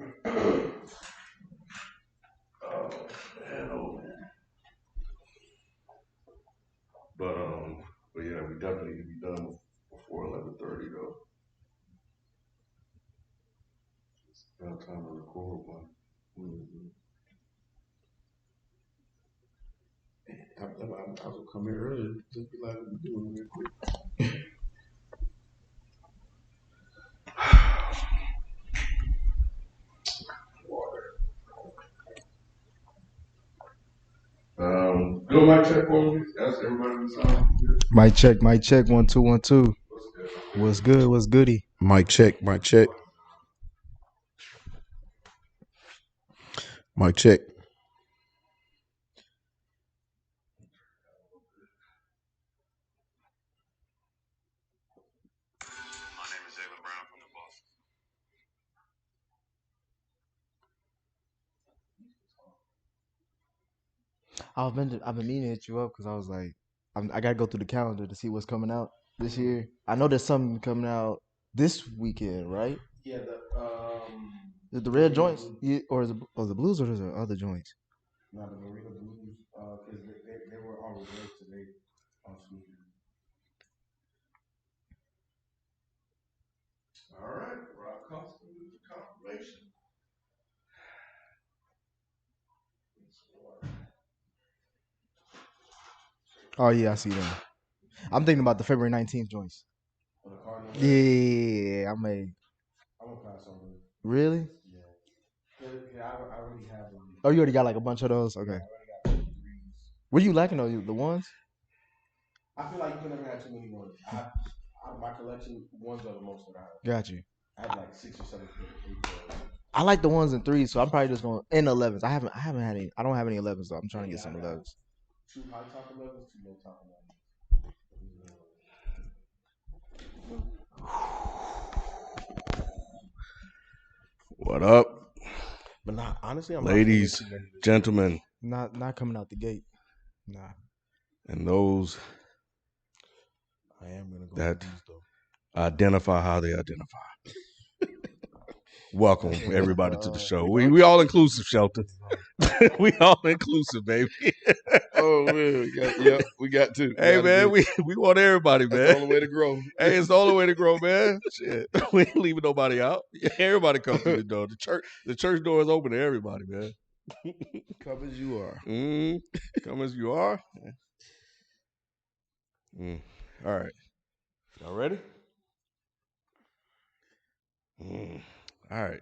Oh man. But yeah, we definitely need to be done before 11:30 though. It's about time to record one. Mm-hmm. I was gonna come here early, just be like, we doing it real quick. Do my check for me. That's everybody in the sound. Mic check, mic check. 1 2 1 2. What's good? What's goody? Mic check, mic check. Mic check. My name is Jalen Brown from the Boston. I've been meaning to hit you up because I was like, I gotta go through the calendar to see what's coming out this year. I know there's something coming out this weekend, right? Yeah, The red joints, yeah, or is the blues, or is there other joints? not the Marina Blues, because they were on reserve today on Scoop. All right, Rob Constant with the confirmation. Oh yeah, I see them. I'm thinking about the February 19th joints. For the Cardinals. Yeah, I'm gonna pass on them. really. Yeah, I already have them. Oh, you already got like a bunch of those. Okay. Yeah, I already got threes. What are you lacking though? The ones? I feel like you can never have too many ones. My collection, ones are the most that I have. Got you. I have like 6 or 7 pairs. I like the ones and threes, so I'm probably just going in 11s. I haven't had any. I don't have any 11s though. I'm trying to get some 11s. 2 high top 11s, 2 low top 11s. What up, But not honestly, I'm ladies, gentlemen, Not coming out the gate. Nah. and those I am gonna go that with these though. identify how they identify. Welcome everybody to the show. We all inclusive, Shelton. We all inclusive, baby. Oh man, we got to. Hey man, we want everybody, man. That's the only way to grow. Hey, it's the only way to grow, man. Shit, we ain't leaving nobody out. Everybody come through the door. The church door is open to everybody, man. Come as you are. Come as you are. All right, y'all ready? All right.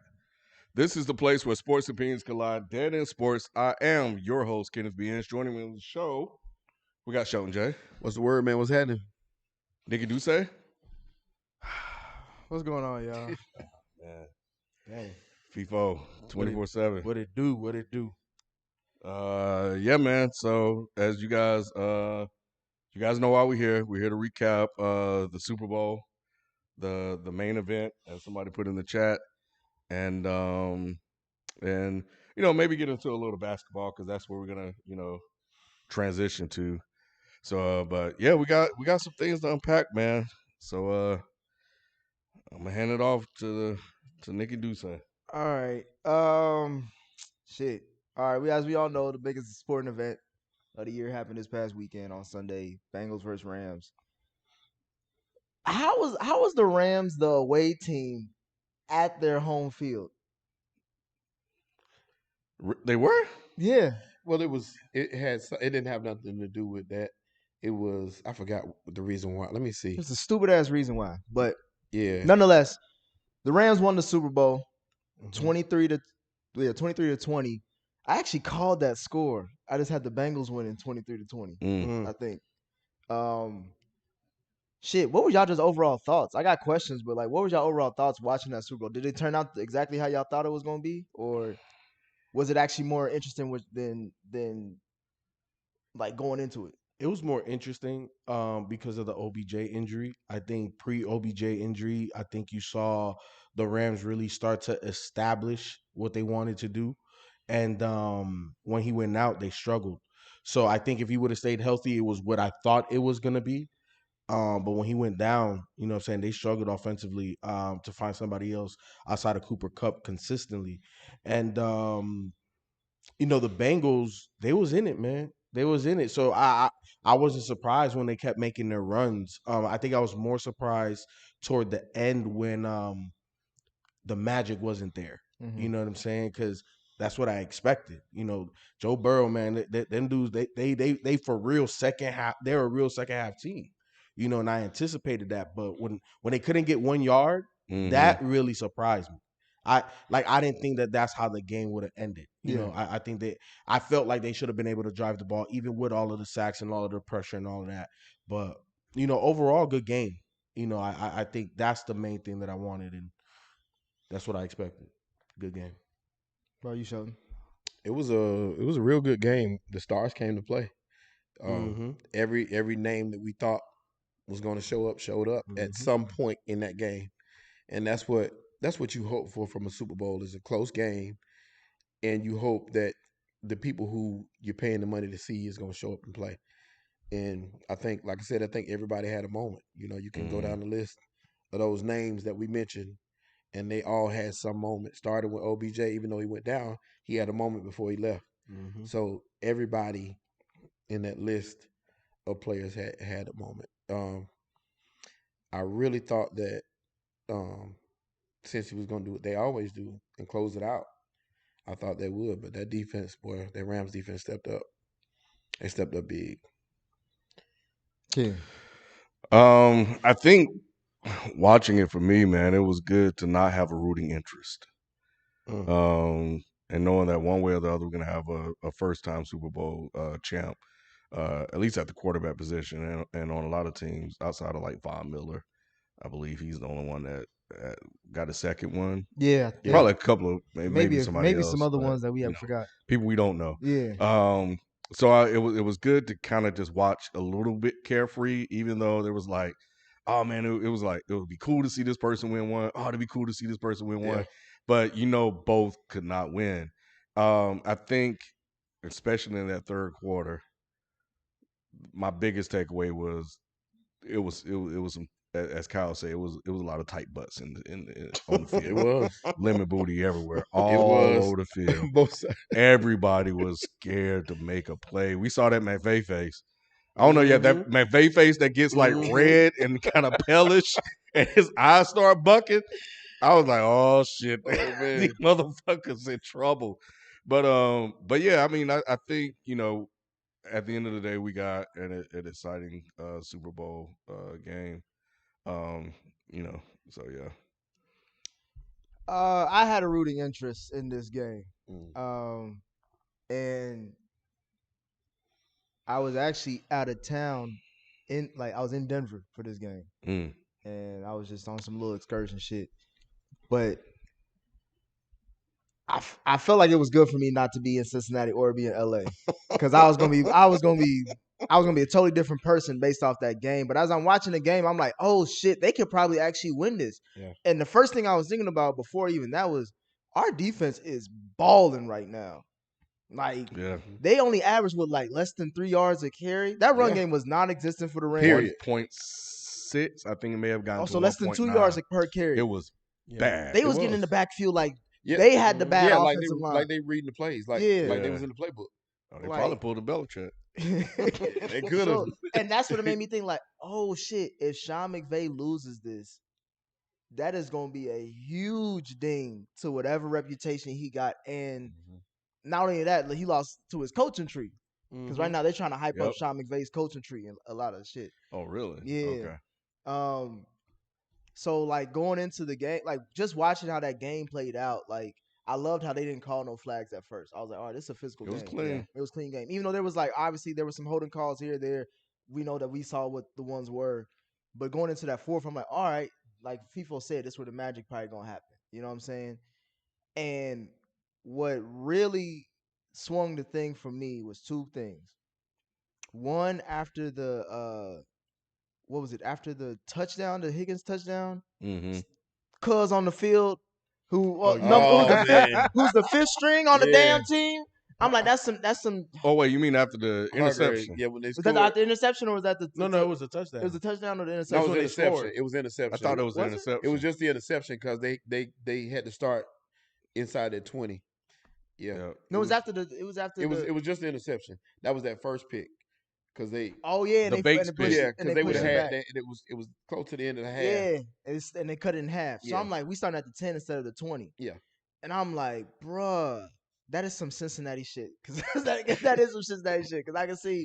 This is the place where sports opinions collide. Dead in sports. I am your host, Kenneth B. Inch. Joining me on the show, we got Shelton J. What's the word, man? What's happening? Nicky Duce. What's going on, y'all? Man. Dang. Feefo, 24/7. What it do? What it do? Yeah, man. So as you guys know why we're here. We're here to recap the Super Bowl, the main event, as somebody put in the chat, and maybe get into a little basketball because that's where we're gonna transition to. So, but yeah, we got some things to unpack, man. So I'm gonna hand it off to Nicky Duce. All right. Shit. All right. As we all know, the biggest sporting event of the year happened this past weekend on Sunday. Bengals versus Rams. How was the Rams the away team at their home field? They were? Yeah. Well, it didn't have nothing to do with that. It was, I forgot the reason why. Let me see. It's a stupid ass reason why, but Yeah. nonetheless, the Rams won the Super Bowl, Mhm. 23-20. I actually called that score. I just had the Bengals winning 23-20. I think. Shit, what were y'all just overall thoughts? I got questions, but like, what was y'all overall thoughts watching that Super Bowl? Did it turn out exactly how y'all thought it was gonna be, or was it actually more interesting than like going into it? It was more interesting because of the OBJ injury. I think pre-OBJ injury, I think you saw the Rams really start to establish what they wanted to do. And when he went out, they struggled. So I think if he would have stayed healthy, it was what I thought it was going to be. But when he went down, you know what I'm saying, they struggled offensively to find somebody else outside of Cooper Kupp consistently. And you know, the Bengals, they was in it, man. They was in it. So I wasn't surprised when they kept making their runs. I think I was more surprised toward the end when the magic wasn't there. You know what I'm saying? Because that's what I expected. You know, Joe Burrow, man, them dudes, they for real second half. They're a real second half team. You know, and I anticipated that. But when they couldn't get 1 yard, that really surprised me. I didn't think that that's how the game would have ended. You know, I think that I felt like they should have been able to drive the ball even with all of the sacks and all of the pressure and all of that. But you know, overall, good game. You know, I think that's the main thing that I wanted, and that's what I expected. Good game. Bro, you Sheldon? It was a real good game. The stars came to play. Every name that we thought was going to show up showed up at some point in that game, and that's what you hope for from a Super Bowl is a close game, and you hope that the people who you're paying the money to see is going to show up and play. And I think, like I said, I think everybody had a moment. You know, you can go down the list of those names that we mentioned, and they all had some moment. Started with OBJ, even though he went down, he had a moment before he left. So everybody in that list of players had a moment. I really thought that since he was going to do what they always do and close it out, I thought they would. But that defense, boy, that Rams defense stepped up. They stepped up big. King. I think watching it for me, man, it was good to not have a rooting interest. And knowing that one way or the other, we're going to have a first-time Super Bowl champ, at least at the quarterback position, and on a lot of teams outside of like Von Miller. I believe he's the only one that got a second one. Yeah. Probably a couple of maybe somebody else, some other but, ones that we you haven't know, forgot. people we don't know. Yeah. So it was good to kind of just watch a little bit carefree, even though there was like, oh man, it was like it would be cool to see this person win one. Oh, it'd be cool to see this person win one. But you know, both could not win. I think, especially in that third quarter, my biggest takeaway was it was some, as Kyle said, it was a lot of tight butts on the field. It was lemon booty everywhere, It all was. over the field. both sides. Everybody was scared to make a play. We saw that McVay face. I don't know yet. That McVay face that gets like red and kind of palish, and his eyes start bucking. I was like, "Oh shit, these motherfuckers in trouble." But yeah, I mean, I think, you know, at the end of the day, we got an exciting Super Bowl game. You know, so yeah. I had a rooting interest in this game. And I was actually out of town I was in Denver for this game. And I was just on some little excursion shit. But I felt like it was good for me not to be in Cincinnati or be in LA. Cause I was gonna be a totally different person based off that game. But as I'm watching the game, I'm like, oh shit, they could probably actually win this. Yeah. And the first thing I was thinking about before even that was our defense is balling right now. Like they only average with like less than 3 yards a carry. That run game was non-existent for the Rams. 1.6, I think it may have gotten Also to less than 2 1.9. yards per carry. It was bad. They was getting in the backfield like they had the bad offensive line. Like they reading the plays, like they was in the playbook. Oh, they probably pulled a Belichick. They could have. And that's what it made me think like, oh shit, if Sean McVay loses this, that is going to be a huge ding to whatever reputation he got. And not only that, he lost to his coaching tree. Because right now they're trying to hype up Sean McVay's coaching tree and a lot of shit. Oh, really? Yeah. Okay. So like going into the game, like just watching how that game played out, like I loved how they didn't call no flags at first. I was like, all right, this is a physical game. It was clean. Yeah, it was a clean game. Even though there was like, obviously there were some holding calls here, there. We know that we saw what the ones were. But going into that fourth, I'm like, all right, like Feefo said, this is where the magic probably going to happen. You know what I'm saying? And what really swung the thing for me was two things. One, after the what was it? After the touchdown, the Higgins touchdown, Cuz on the field, who's the fifth string on the damn team, I'm like, that's some. Oh wait, you mean after the interception? Yeah, when they Was scored. that the interception or was that the? No, it was a touchdown. It was a touchdown or the No, interception. it was when they interception. scored. It was interception. I thought it was the Was it? interception. It was just the interception because they had to start inside that 20. Yeah. Yeah. No, it was after the. It was after. It was just the interception. That was that first pick because they. Oh yeah, The and Bates they pushed pick. it, Yeah, and because they they would pushed have it had back. that. It was close to the end of the half. Yeah, and they cut it in half. So Yeah. I'm like, we starting at the 10 instead of the 20. Yeah. And I'm like, bruh, that is some Cincinnati shit. Because that is some Cincinnati shit. Because I can see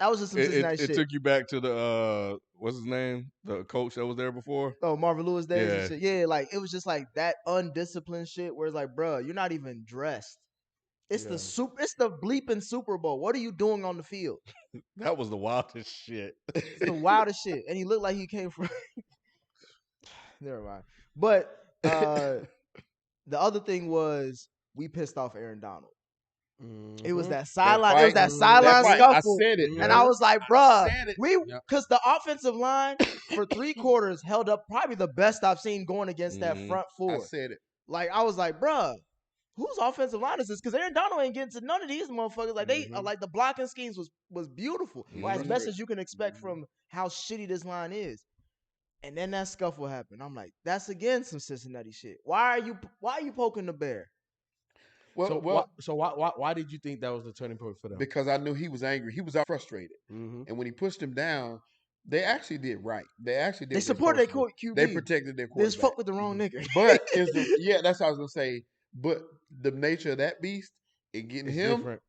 that was just some Cincinnati shit. It took you back to the what's his name? The coach that was there before. Oh, Marvin Lewis days and Yeah. shit. Yeah, like it was just like that undisciplined shit where it's like, bruh, you're not even dressed. It's the bleeping Super Bowl. What are you doing on the field? That was the wildest shit. It's the wildest shit. And he looked like he came from never mind. But the other thing was we pissed off Aaron Donald. It was that sideline. It was that sideline scuffle. I said it, and I was like, bruh, Yep. because the offensive line for 3 quarters held up probably the best I've seen going against that front I four. said it. Like, I was like, bruh, whose offensive line is this? Because Aaron Donald ain't getting to none of these motherfuckers. Like, they like the blocking schemes was beautiful. Or as best as you can expect from how shitty this line is. And then that scuffle happened. I'm like, that's again some Cincinnati shit. Why are you poking the bear? So why did you think that was the turning point for them? Because I knew he was angry. He was out frustrated. Mm-hmm. And when he pushed him down, they actually did right. They actually did. They supported their QB. They protected their They quarterback. just fuck with the wrong nigga. But that's what I was gonna say. But the nature of that beast and getting him, Different.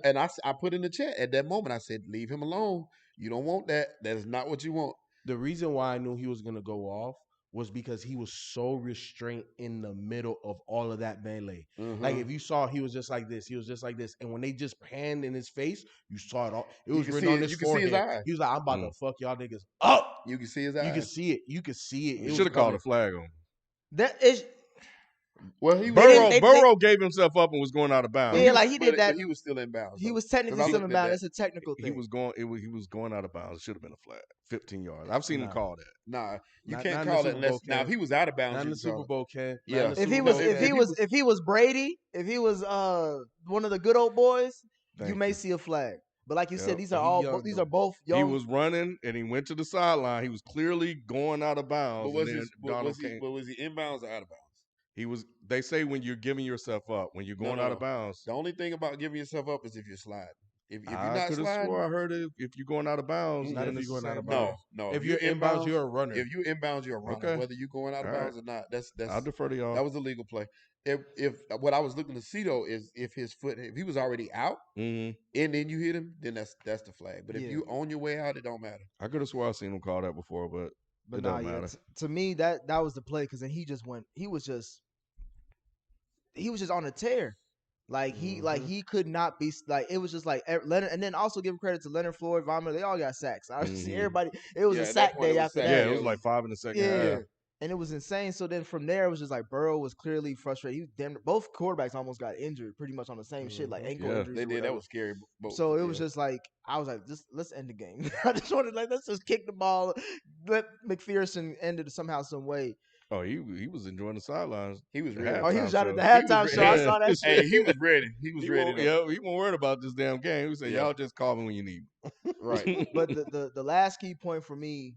and I put in the chat at that moment. I said, leave him alone. You don't want that. That is not what you want. The reason why I knew he was gonna go off was because he was so restrained in the middle of all of that melee. Like if you saw, he was just like this. He was just like this. And when they just panned in his face, you saw it all. It was written on his forehead. See his eyes. He was like, "I'm about to fuck y'all niggas up." You can see his eyes. You can see it. You can see it. You should have called a flag on him. That is Well, he Burrow gave himself up and was going out of bounds. Yeah, like he did that. But he was still in bounds. He though. was technically 'Cause I still in looked at bounds. that. It's a technical thing. He was going out of bounds. It should have been a flag. 15 yards. I've seen him call that. Nah, you Not can't in the call it Super unless Bowl, now Ken. if he was out of bounds. Not in you the can call Super it. Bowl, Ken. Yeah. Not in the If he Super was Bowl, if Ken. he was Brady, if he was one of the good old boys, you Thank may you. see a flag. But like you said, Yep. these He are young, these though. are both young. He was running and he went to the sideline. He was clearly going out of But bounds. was And then Donald came. was he inbounds or out of bounds? He was. They say when you're giving yourself up, when you're going out of bounds. The only thing about giving yourself up is if you're sliding. If you're I not could have sliding, swore I heard it. If you're going out of bounds, Not then if it's you're the going out of same bounds. ball. no. If you're inbounds, you're a runner. If you inbounds, you're a runner. Okay. Whether you're going out of All bounds or not, that's I'll defer to y'all. that was a legal play. If what I was looking to see though is if he was already out Mm-hmm. and then you hit him, then that's the flag. But if Yeah. you on your way out, it don't matter. I could have swore I seen him call that before, but it nah, doesn't matter. to me that was the play because then he just went. He was just on a tear. Like he could not be like it was just like Leonard, and then also give credit to Leonard Floyd, Vomit. They all got sacks. I see everybody. It was Yeah, a at sack that point, it day was after sack. that. Yeah, it was like 5 in the second half. And it was insane. So then from there, it was just like Burrow was clearly frustrated. He was damn. Both quarterbacks almost got injured, pretty much on the same shit, like ankle Yeah. injuries. They or did. That whatever. was scary. Both, So it was just like I was like, let's end the game. I just wanted let's just kick the ball, let McPherson end it somehow, some way. Oh, he was enjoying the sidelines. he was The ready. Oh, he halftime was out at the show. halftime He was show. I ready. saw that shit. Hey, he was ready. He was ready. though. He won't worry about this damn game. He said, Yeah. "Y'all just call me when you need me." Right. But the last key point for me,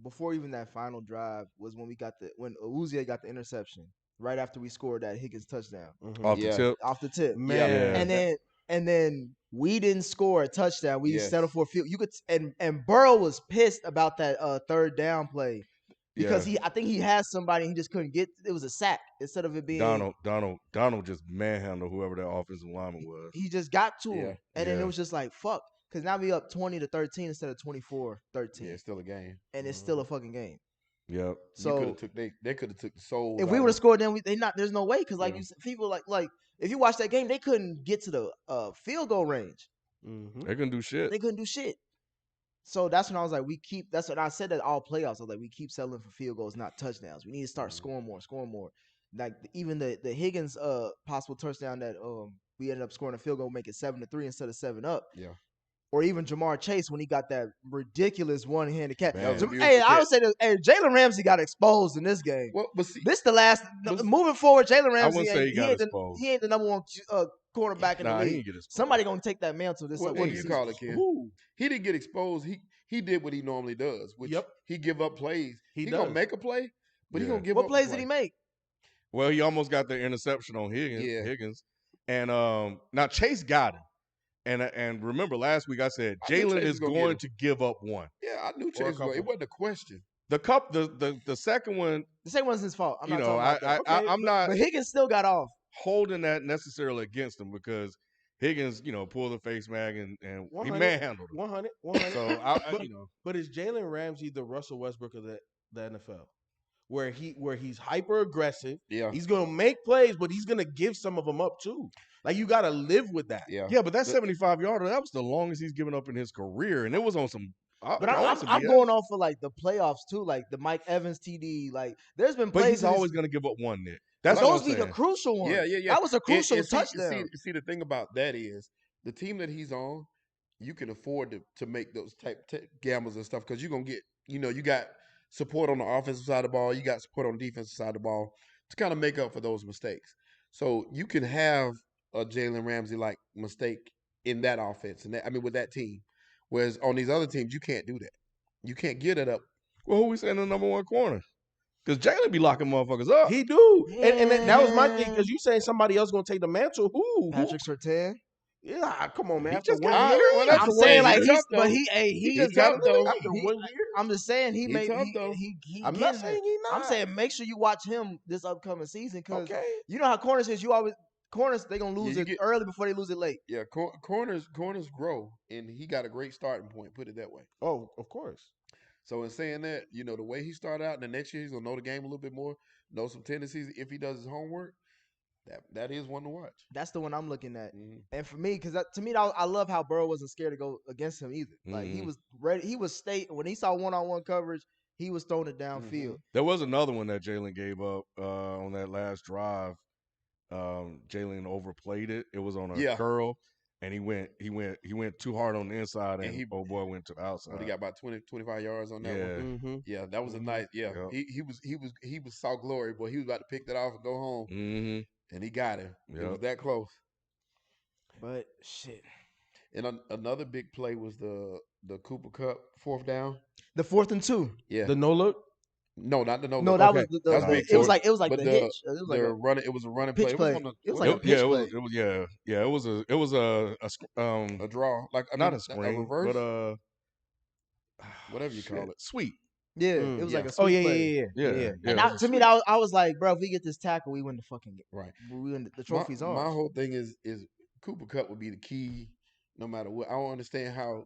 before even that final drive, was when when Uziah got the interception right after we scored that Higgins touchdown Off Yeah. the tip. off the tip. Man. Yeah. And then we didn't score a touchdown. We Yes. settled for a field. You could and Burrow was pissed about that third down play because I think he has somebody and he just couldn't get. It was a sack instead of it being Donald just manhandled whoever that offensive lineman was. He just got to him, Yeah. and then Yeah. it was just like fuck. Because now we up 20-13 instead of 24-13, Yeah, it's still a game. and it's still a fucking game. Yep. So They could have took the soul. if we would have scored, then there's no way because like you said, people like if you watch that game, they couldn't get to the field goal range. They couldn't do shit. They couldn't do shit. So that's when I was like, that's what I said that all playoffs. I was like, we keep settling for field goals, not touchdowns. We need to start scoring more. Like even the Higgins possible touchdown that we ended up scoring a field goal, make it 7-3 instead of 7 up. Yeah. or even Jamar Chase when he got that ridiculous one-handed catch. That was a Hey, beautiful I would catch. say that. Hey, Jalen Ramsey got exposed in this game. Well, but see, This the last. but- Moving forward, Jalen I Ramsey wouldn't say ain't, he got ain't exposed. he ain't the number one quarterback in the Nah, he league. didn't get exposed. Somebody gonna take that mantle this what do upcoming you season. call it, Ken? Who? He didn't get exposed. He did what he normally does, which Yep. he give up plays. He gonna does. make a play, but he Yeah. gonna give What up. plays a did play. he make? Well, he almost got the interception on Yeah. Higgins. And now Chase got him. And remember last week I said I knew Jalen Chase is was gonna get going him. to give up one. Yeah, I knew Or a Chase was going. It couple. wasn't a question. The Cup, the second one, The second one's his fault. I'm you not know, talking about that. I'm not But Higgins still got off. holding that necessarily against him because Higgins, pulled the face mag and he 100, manhandled him. 100. So But is Jalen Ramsey the Russell Westbrook of the NFL? Where he's hyper aggressive. Yeah. He's gonna make plays, but he's gonna give some of them up too. Like you gotta live with that. Yeah. yeah, but that 75-yarder, that was the longest he's given up in his career, and it was on some. But I'm going off for like the playoffs too, like the Mike Evans TD. Like there's been But plays. he's always going to give up one, Nick. That's But what those I'm be the saying. crucial ones. Yeah. That was a crucial And touchdown. See, the thing about that is the team that he's on, you can afford to make those type gambles and stuff because you're gonna get, you got support on the offensive side of the ball, you got support on the defensive side of the ball to kind of make up for those mistakes. So you can have a Jalen Ramsey like mistake in that offense, and with that team. Whereas on these other teams, you can't do that. You can't get it up. Well, who we saying the number one corner? Because Jalen be locking motherfuckers up. He do. And that was my thing, because you saying somebody else gonna take the mantle. Who? Patrick Surtain. Yeah, come on, man. He After just 1 got year? hurt. I'm saying like he's he's, tough, but though. he He's tough, though. After 1 year? I'm just saying he may tough, though. he I'm not getting saying there. he not. I'm saying make sure you watch him this upcoming season because Okay. you know how corners is. You always corners they gonna lose you it get- early before they lose it late. Yeah, corners grow, and he got a great starting point. Put it that way. Oh, of course. So in saying that, the way he started out, and the next year he's gonna know the game a little bit more, know some tendencies if he does his homework. That is one to watch. That's the one I'm looking at. Mhm. And for me, because to me, I love how Burrow wasn't scared to go against him either. Like he Mhm. was ready. He was when he saw one-on-one coverage, he was throwing it downfield. There was another one that Jalen gave up on that last drive. Jalen overplayed it. It was on a curl, and he went too hard on the inside, and old boy went to the outside. But he got about 20, 25 yards on that one. Mm-hmm. Yeah, that was a nice. Yeah, Yep. he was saw glory, boy. He was about to pick that off and go home, and he got him. It was Yep. that close. But shit, And another big play was the Cooper Kupp 4th down. the 4th and 2. Yeah, The no look? no, not the no. No, look. that Okay. was That was the big it was for- like the but hitch. It was like a running. It was a running pitch play. play. It was, It was on like the- a pitch play. It was a draw, like not a screen, reverse, but whatever you call it. sweep. Yeah, it was yeah. like a Oh, sweep yeah, play. yeah. Yeah. And it was a to me, sweep. I was like, bro, if we get this tackle, we win the fucking game. Right. We win the trophy's on. My whole thing is Cooper Kupp would be the key, no matter what. I don't understand how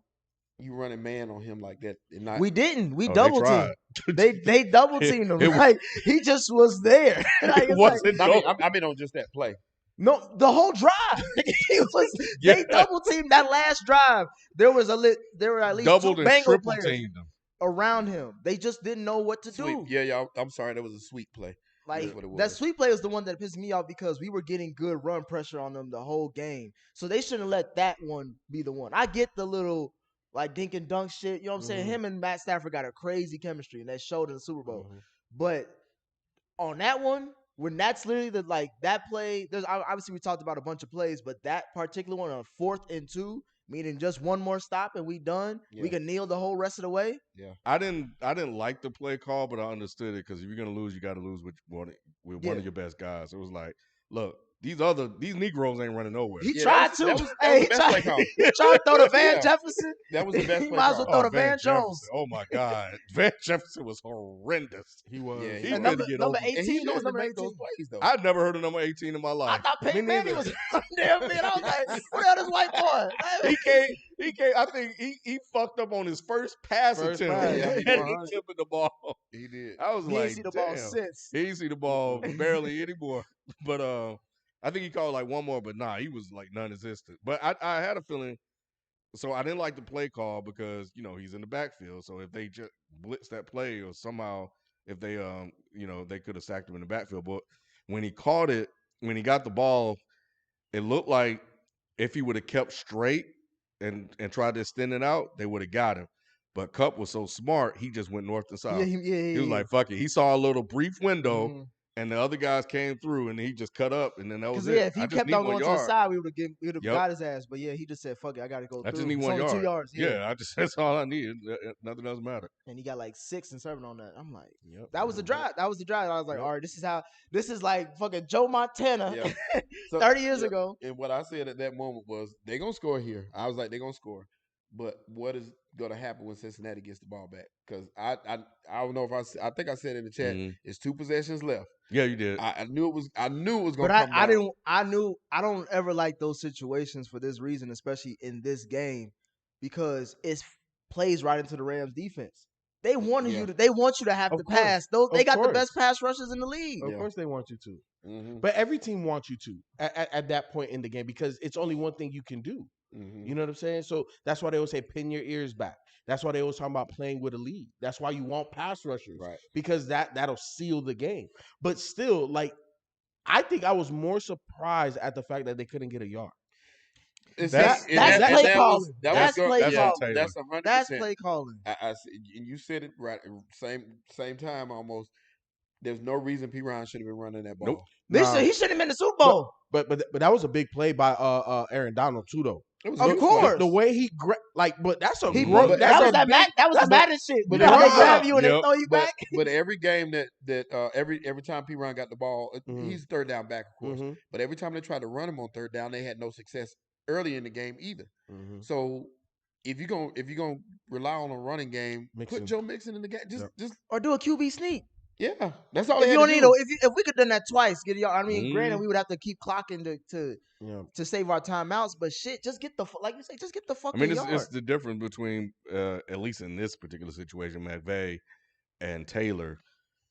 you running man on him like that and not. We didn't. We Oh, they double tried. teamed. They double teamed him. It was- Like he just was there. Like, it's like, wasn't I mean on just that play. no, the whole drive. Yeah. They double teamed that last drive. There were at least doubled two and Bengal triple players teamed them. around him. They just didn't know what to Sweep. do. Yeah. I'm sorry, that was a sweep play. Like That's what it that was. sweep play was the one that pissed me off because we were getting good run pressure on them the whole game. So they shouldn't let that one be the one. I get the little like dink and dunk shit. You know what I'm saying? Him and Matt Stafford got a crazy chemistry, and that showed in the Super Bowl. But on that one, when that's literally that play, there's obviously we talked about a bunch of plays, but that particular one on 4th and 2, meaning just one more stop and we done. Yeah. We can kneel the whole rest of the way. I didn't like the play call, but I understood it because if you're gonna lose, you got to lose with one of your best guys. It was like, look, these Negroes ain't running nowhere. He Yeah, tried that to. was the Hey, best play call. he tried to throw to Van Yeah. Jefferson. That was the best He play might as well call. throw to Van Jefferson. Jones. Oh my God, Van Jefferson was horrendous. He was. Yeah, He And couldn't get number over. 18 And he was knows to number make 18. those plays though. I'd never heard of number 18 in my I life. thought Peyton Me Manning neither. was damn man. I was like, what the hell this white boy? He came. I think he fucked up on his first pass First attempt, pass, yeah, and he he 100. tipping the ball. He did. I was He like, ain't see the damn. ball since. He didn't see the ball barely anymore. But I think he called like one more, but nah, he was like non-existent. But I had a feeling. So I didn't like the play call because he's in the backfield. So if they just blitz that play or somehow if they they could have sacked him in the backfield. But when he caught it, when he got the ball, it looked like if he would have kept straight and tried to extend it out, they would have got him. But Kupp was so smart, he just went north and south. He was like, fuck it. He saw a little brief window, and the other guys came through, and he just cut up, and then that was it. If he kept on going to the side, we would have got his ass. But yeah, he just said, "Fuck it, I got to go through." I just need it's 1 only yard. 2 yards. Yeah, that's all I need. Nothing else matter. And he got like 6 and 7 on that. I'm like, that was the drive. That was the drive. I was like, all right, this is like fucking Joe Montana 30 years ago. And what I said at that moment was, they're going to score here. I was like, they're going to score. But what is going to happen when Cincinnati gets the ball back? Because I don't know if I think I said in the chat, it's 2 possessions left. Yeah, you did. I knew it was going to come down. I don't ever like those situations for this reason, especially in this game, because it's plays right into the Rams defense. They want you to have to pass. They got the best pass rushers in the league. Of course they want you to. But every team wants you to at that point in the game, because it's only one thing you can do. You know what I'm saying? So that's why they always say pin your ears back. That's why they always talk about playing with a lead. That's why you want pass rushers, right? Because that'll seal the game. But still, like, I think I was more surprised at the fact that they couldn't get a yard. That's play calling. That's play calling. That's 100%. That's play calling. You said it right. Same time almost. There's no reason P. Ryan should have been running that ball. Nope. He should have been in the Super Bowl. But that was a big play by Aaron Donald too, though. Of course, the way he but that's a that was the baddest shit. But they grab you and they throw you back. But every game that every time P. Ryan got the ball, he's third down back, of course. But every time they tried to run him on third down, they had no success early in the game either. So if you're gonna rely on a running game, put Joe Mixon in the game. Just or do a QB sneak. Yeah, that's all. If you don't need if we could have done that twice, granted we would have to keep clocking to save our timeouts, but shit, just get the like you say, just get the fucking. It's the difference between at least in this particular situation, McVay and Taylor.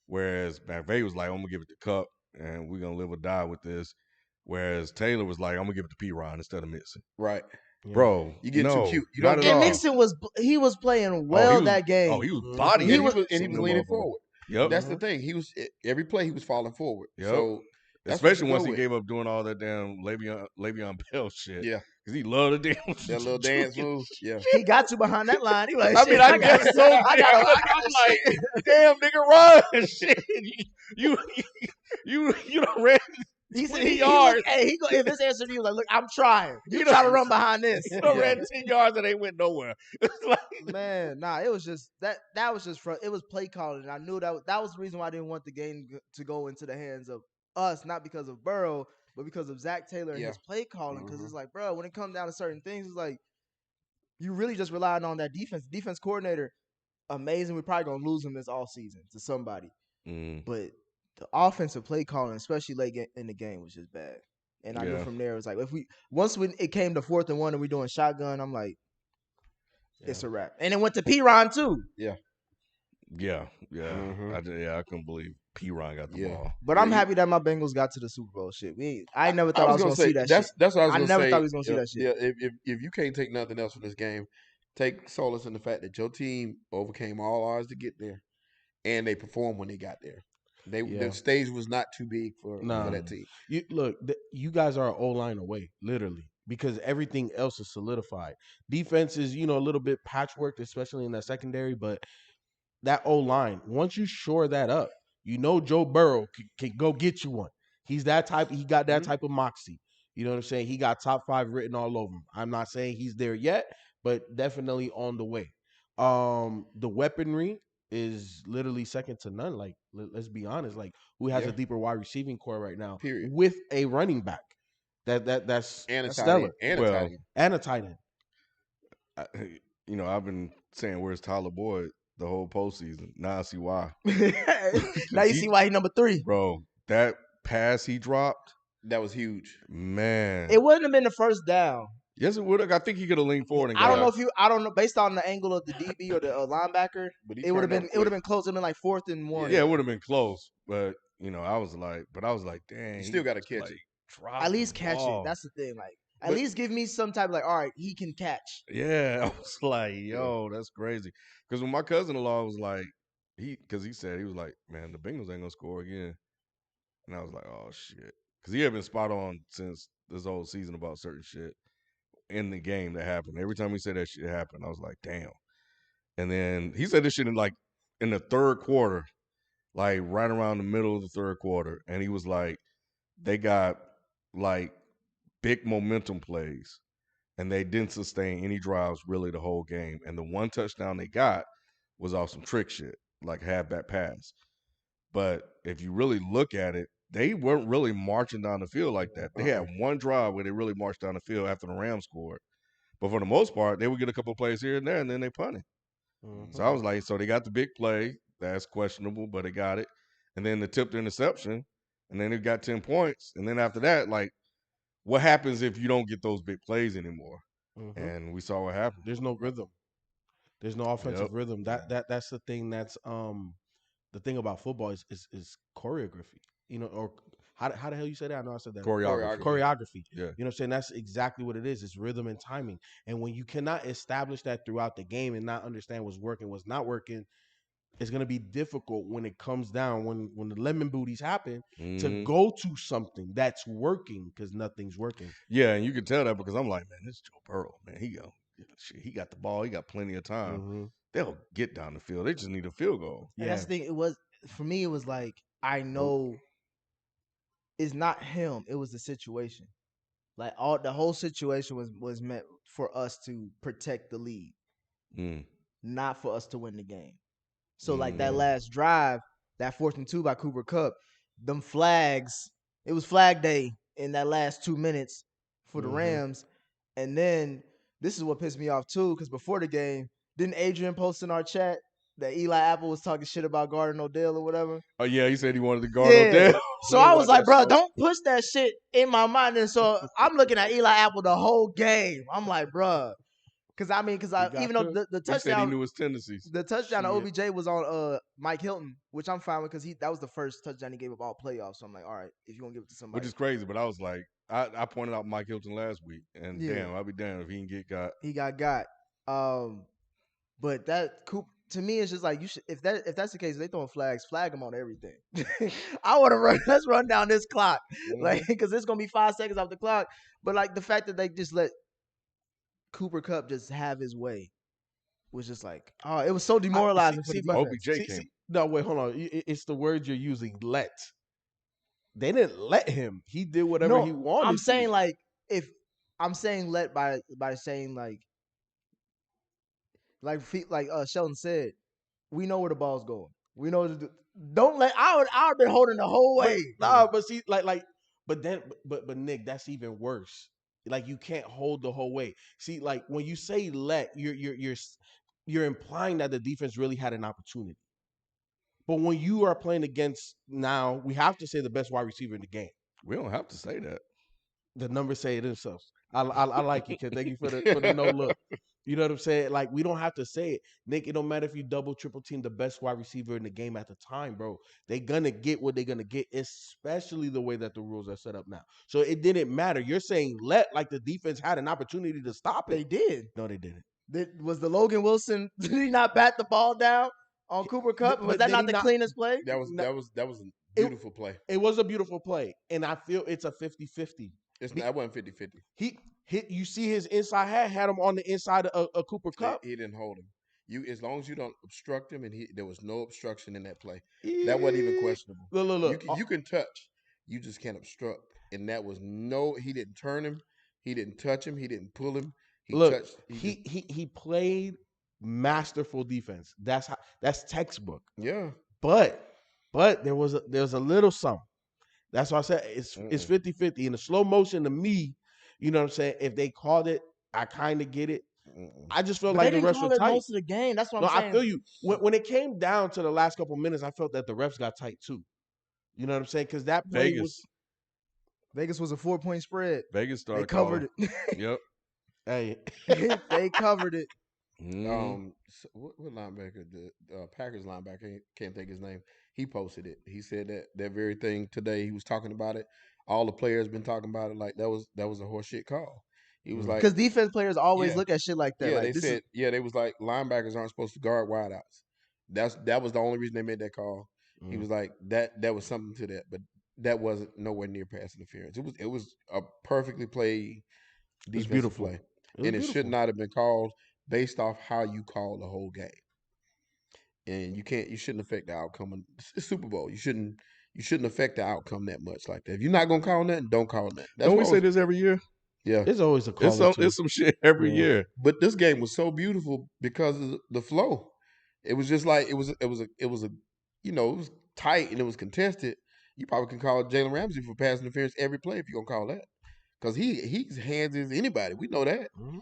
Whereas McVay was like, "I'm gonna give it to Kupp, and we're gonna live or die with this." Whereas Taylor was like, "I'm gonna give it to P. Ron instead of Mixon." Right. Yeah. Bro, you get too cute. You don't. And Mixon was playing well that game. Oh, he was bodying. He was leaning forward. Yep. That's the thing. He was every play he was falling forward. Yep. So especially once he gave up doing all that damn Le'Veon Bell shit. Yeah. Because he loved the damn that little dance move. Yeah. He got you behind that line. He like, I guess so. I'm like, damn, nigga, run. Shit. You don't ran. He said, if his answer to you like, look, I'm trying. You try to run behind this. You don't ran 10 yards and they went nowhere. Man, it was just that was just it was play calling. And I knew that was the reason why I didn't want the game to go into the hands of us, not because of Burrow, but because of Zach Taylor and his play calling. Because it's like, bro, when it comes down to certain things, it's like you really just relying on that defense. Defense coordinator, amazing. We're probably gonna lose him this all season to somebody. But the offensive play calling, especially late in the game, was just bad. And I knew from there, it was like, once it came to 4th and 1 and we're doing shotgun, I'm like, it's a wrap. And it went to P-Ron too. Yeah. I couldn't believe P-Ron got the ball. But I'm happy that my Bengals got to the Super Bowl shit. I never thought I was going to see that shit. That's what I was going to say. I never thought we was going to see that shit. Yeah, if you can't take nothing else from this game, take solace in the fact that your team overcame all odds to get there, and they performed when they got there. The stage was not too big for that team. You guys are an O-line away, literally, because everything else is solidified. Defense is, a little bit patchworked, especially in that secondary, but that O-line, once you shore that up, Joe Burrow can go get you one. He's that type. He got that type of moxie. You know what I'm saying? He got top 5 written all over him. I'm not saying he's there yet, but definitely on the way. The weaponry is literally second to none. Like, let's be honest. Like, who has a deeper wide receiving core right now? Period. With a running back that's stellar and a tight end. I've been saying where's Tyler Boyd the whole postseason. Now I see why. Now you see why he's number 3, bro. That pass he dropped, that was huge, man. It wouldn't have been the first down. Yes, it would have. I think he could have leaned forward. And I don't know based on the angle of the DB or the linebacker. It would have been close. It would have been like 4th and 1. Yeah, it would have been close. But I was like, dang, you still got to catch it. At least catch it. That's the thing. Like, at least give me some type of like, all right, he can catch. Yeah, I was like, yo, that's crazy. Because when my cousin-in-law was like, he said, he was like, man, the Bengals ain't gonna score again. And I was like, oh shit, because he had been spot on since this whole season about certain shit. in the game that happened. Every time he said that shit happened, I was like, damn. And then he said this shit in the third quarter, like right around the middle of the third quarter, and he was like, they got like big momentum plays, and they didn't sustain any drives really the whole game. And the one touchdown they got was off some trick shit, like halfback pass. But if you really look at it, they weren't really marching down the field like that. They had one drive where they really marched down the field after the Rams scored. But for the most part, they would get a couple of plays here and there, and then they punted. So I was like, so they got the big play. That's questionable, but they got it. And then the tipped interception, and then they got 10 points. And then after that, like, what happens if you don't get those big plays anymore? And we saw what happened. There's no rhythm. There's no offensive rhythm. That's the thing. That's the thing about football is choreography. Or how the hell you say that? I know I said that. Choreography. Yeah. You know what I'm saying? That's exactly what it is. It's rhythm and timing. And when you cannot establish that throughout the game and not understand what's working, what's not working, it's going to be difficult when it comes down, when the lemon booties happen, to go to something that's working, because nothing's working. Yeah, and you can tell that because I'm like, man, this is Joe Burrow, man. He got the ball. He got plenty of time. They'll get down the field. They just need a field goal. And that's the thing. It was, for me, it was like, I know it's not him. It was the situation. Like the whole situation was meant for us to protect the lead, not for us to win the game. So like that last drive, that 4th and 2 by Cooper Kupp, them flags, it was flag day in that last 2 minutes for the Rams. And then this is what pissed me off too, because before the game, didn't Adrian post in our chat that Eli Apple was talking shit about guarding Odell or whatever? Oh yeah, he said he wanted to guard Odell. So I was like, bro, don't push that shit in my mind. And so I'm looking at Eli Apple the whole game. I'm like, bro. Because even though the touchdown, he said he knew his tendencies. The touchdown to OBJ was on Myke Hilton, which I'm fine with, because that was the first touchdown he gave up all playoffs. So I'm like, all right, if you want to give it to somebody, which is crazy. But I was like, I pointed out Myke Hilton last week, and damn, I'll be damned if he didn't get got. He got. But that to me, it's just like, you should, if that's the case, if they throwing flags, flag them on everything. I want to let's run down this clock, like, because it's gonna be 5 seconds off the clock. But like the fact that they just let Cooper Kupp just have his way was just like, oh, it was so demoralizing for the defense. OBJ came. No, wait, hold on. It's the word you're using, let. They didn't let him. He did whatever he wanted. I'm saying like, if I'm saying let by saying like Sheldon said, we know where the ball's going. We know don't let. I would have been holding the whole way. But see, but Nick, that's even worse. Like, you can't hold the whole way. See, like, when you say let, you're implying that the defense really had an opportunity. But when you are playing against, now we have to say, the best wide receiver in the game. We don't have to say that. The numbers say it themselves. I like it, kid. Thank you for the no look. You know what I'm saying? Like, we don't have to say it. Nick, it don't matter if you double, triple team the best wide receiver in the game at the time, bro. They're going to get what they're going to get, especially the way that the rules are set up now. So it didn't matter. You're saying like the defense had an opportunity to stop it. They did. No, they didn't. Was the Logan Wilson, did he not bat the ball down on Cooper Kupp? Was that not the cleanest play? That was a beautiful play. It was a beautiful play. And I feel it's a 50-50. That wasn't 50-50. He hit. You see his inside had him on the inside of Cooper Kupp. He didn't hold him. As long as you don't obstruct him, and there was no obstruction in that play. That wasn't even questionable. Look. You can touch. You just can't obstruct. And that was he didn't turn him. He didn't touch him. He didn't pull him. He played masterful defense. That's textbook. Yeah. But there was a little something. That's why I said it's 50-50. In the slow motion, to me, you know what I'm saying? If they called it, I kind of get it. I just felt like the refs were tight. Most of the game. That's what I'm saying. I feel you. When it came down to the last couple minutes, I felt that the refs got tight too. You know what I'm saying? Because that play Vegas was a 4-point spread. Vegas started. They covered it. Yep. Hey, they covered it. What linebacker? The Packers linebacker, can't think his name. He posted it. He said that very thing today. He was talking about it. All the players been talking about it. Like that was a horseshit call. He was like, because defense players always look at shit like that. Yeah, like, they was like, linebackers aren't supposed to guard wideouts. That was the only reason they made that call. He was like, that was something to that, but that wasn't nowhere near pass interference. It was a perfectly played defensive play. and it should not have been called based off how you call the whole game. And you shouldn't affect the outcome of the Super Bowl. You shouldn't affect the outcome that much like that. If you're not gonna call nothing, don't call nothing. Don't we say this every year? Yeah, It's always a call. It's some shit every year. But this game was so beautiful because of the flow. It was just like it was it was tight and it was contested. You probably can call Jalen Ramsey for pass interference every play if you're gonna call that, because he's hands as anybody. We know that. Mm-hmm.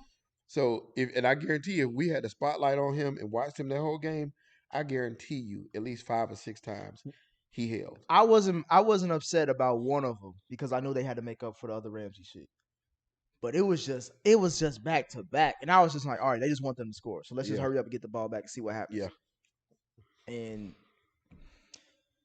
So and I guarantee you, if we had the spotlight on him and watched him that whole game, I guarantee you at least 5 or 6 times he held. I wasn't upset about one of them because I knew they had to make up for the other Ramsey shit. But it was just back to back, and I was just like, all right, they just want them to score, so let's just hurry up and get the ball back and see what happens. Yeah. And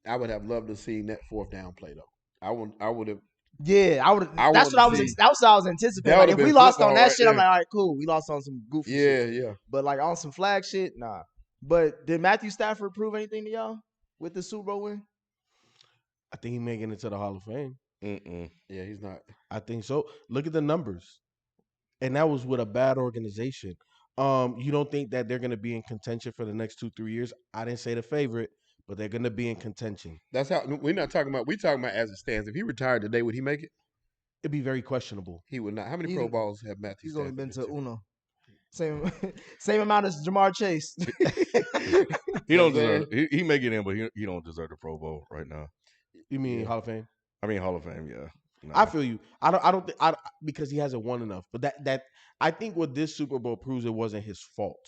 I would have loved to see that 4th down play though. I would have. Yeah, that's what I was anticipating. Like, if we lost on that shit, I'm like, all right, cool. We lost on some goofy shit. Yeah. But like on some flag shit, nah. But did Matthew Stafford prove anything to y'all with the Super Bowl win? I think he making it to the Hall of Fame. Yeah, he's not. I think so. Look at the numbers, and that was with a bad organization. You don't think that they're going to be in contention for the next 2-3 years? I didn't say the favorite, but they're going to be in contention. That's how we're not talking about. We're talking about as it stands. If he retired today, would he make it? It'd be very questionable. He would not. How many Pro Bowls have Matthew? He's only been to uno. Same amount as Jamar Chase. He don't deserve. He may get in, but he don't deserve the Pro Bowl right now. You mean Hall of Fame? I mean Hall of Fame. Yeah. No. I feel you. I don't think because he hasn't won enough. But that I think what this Super Bowl proves, it wasn't his fault.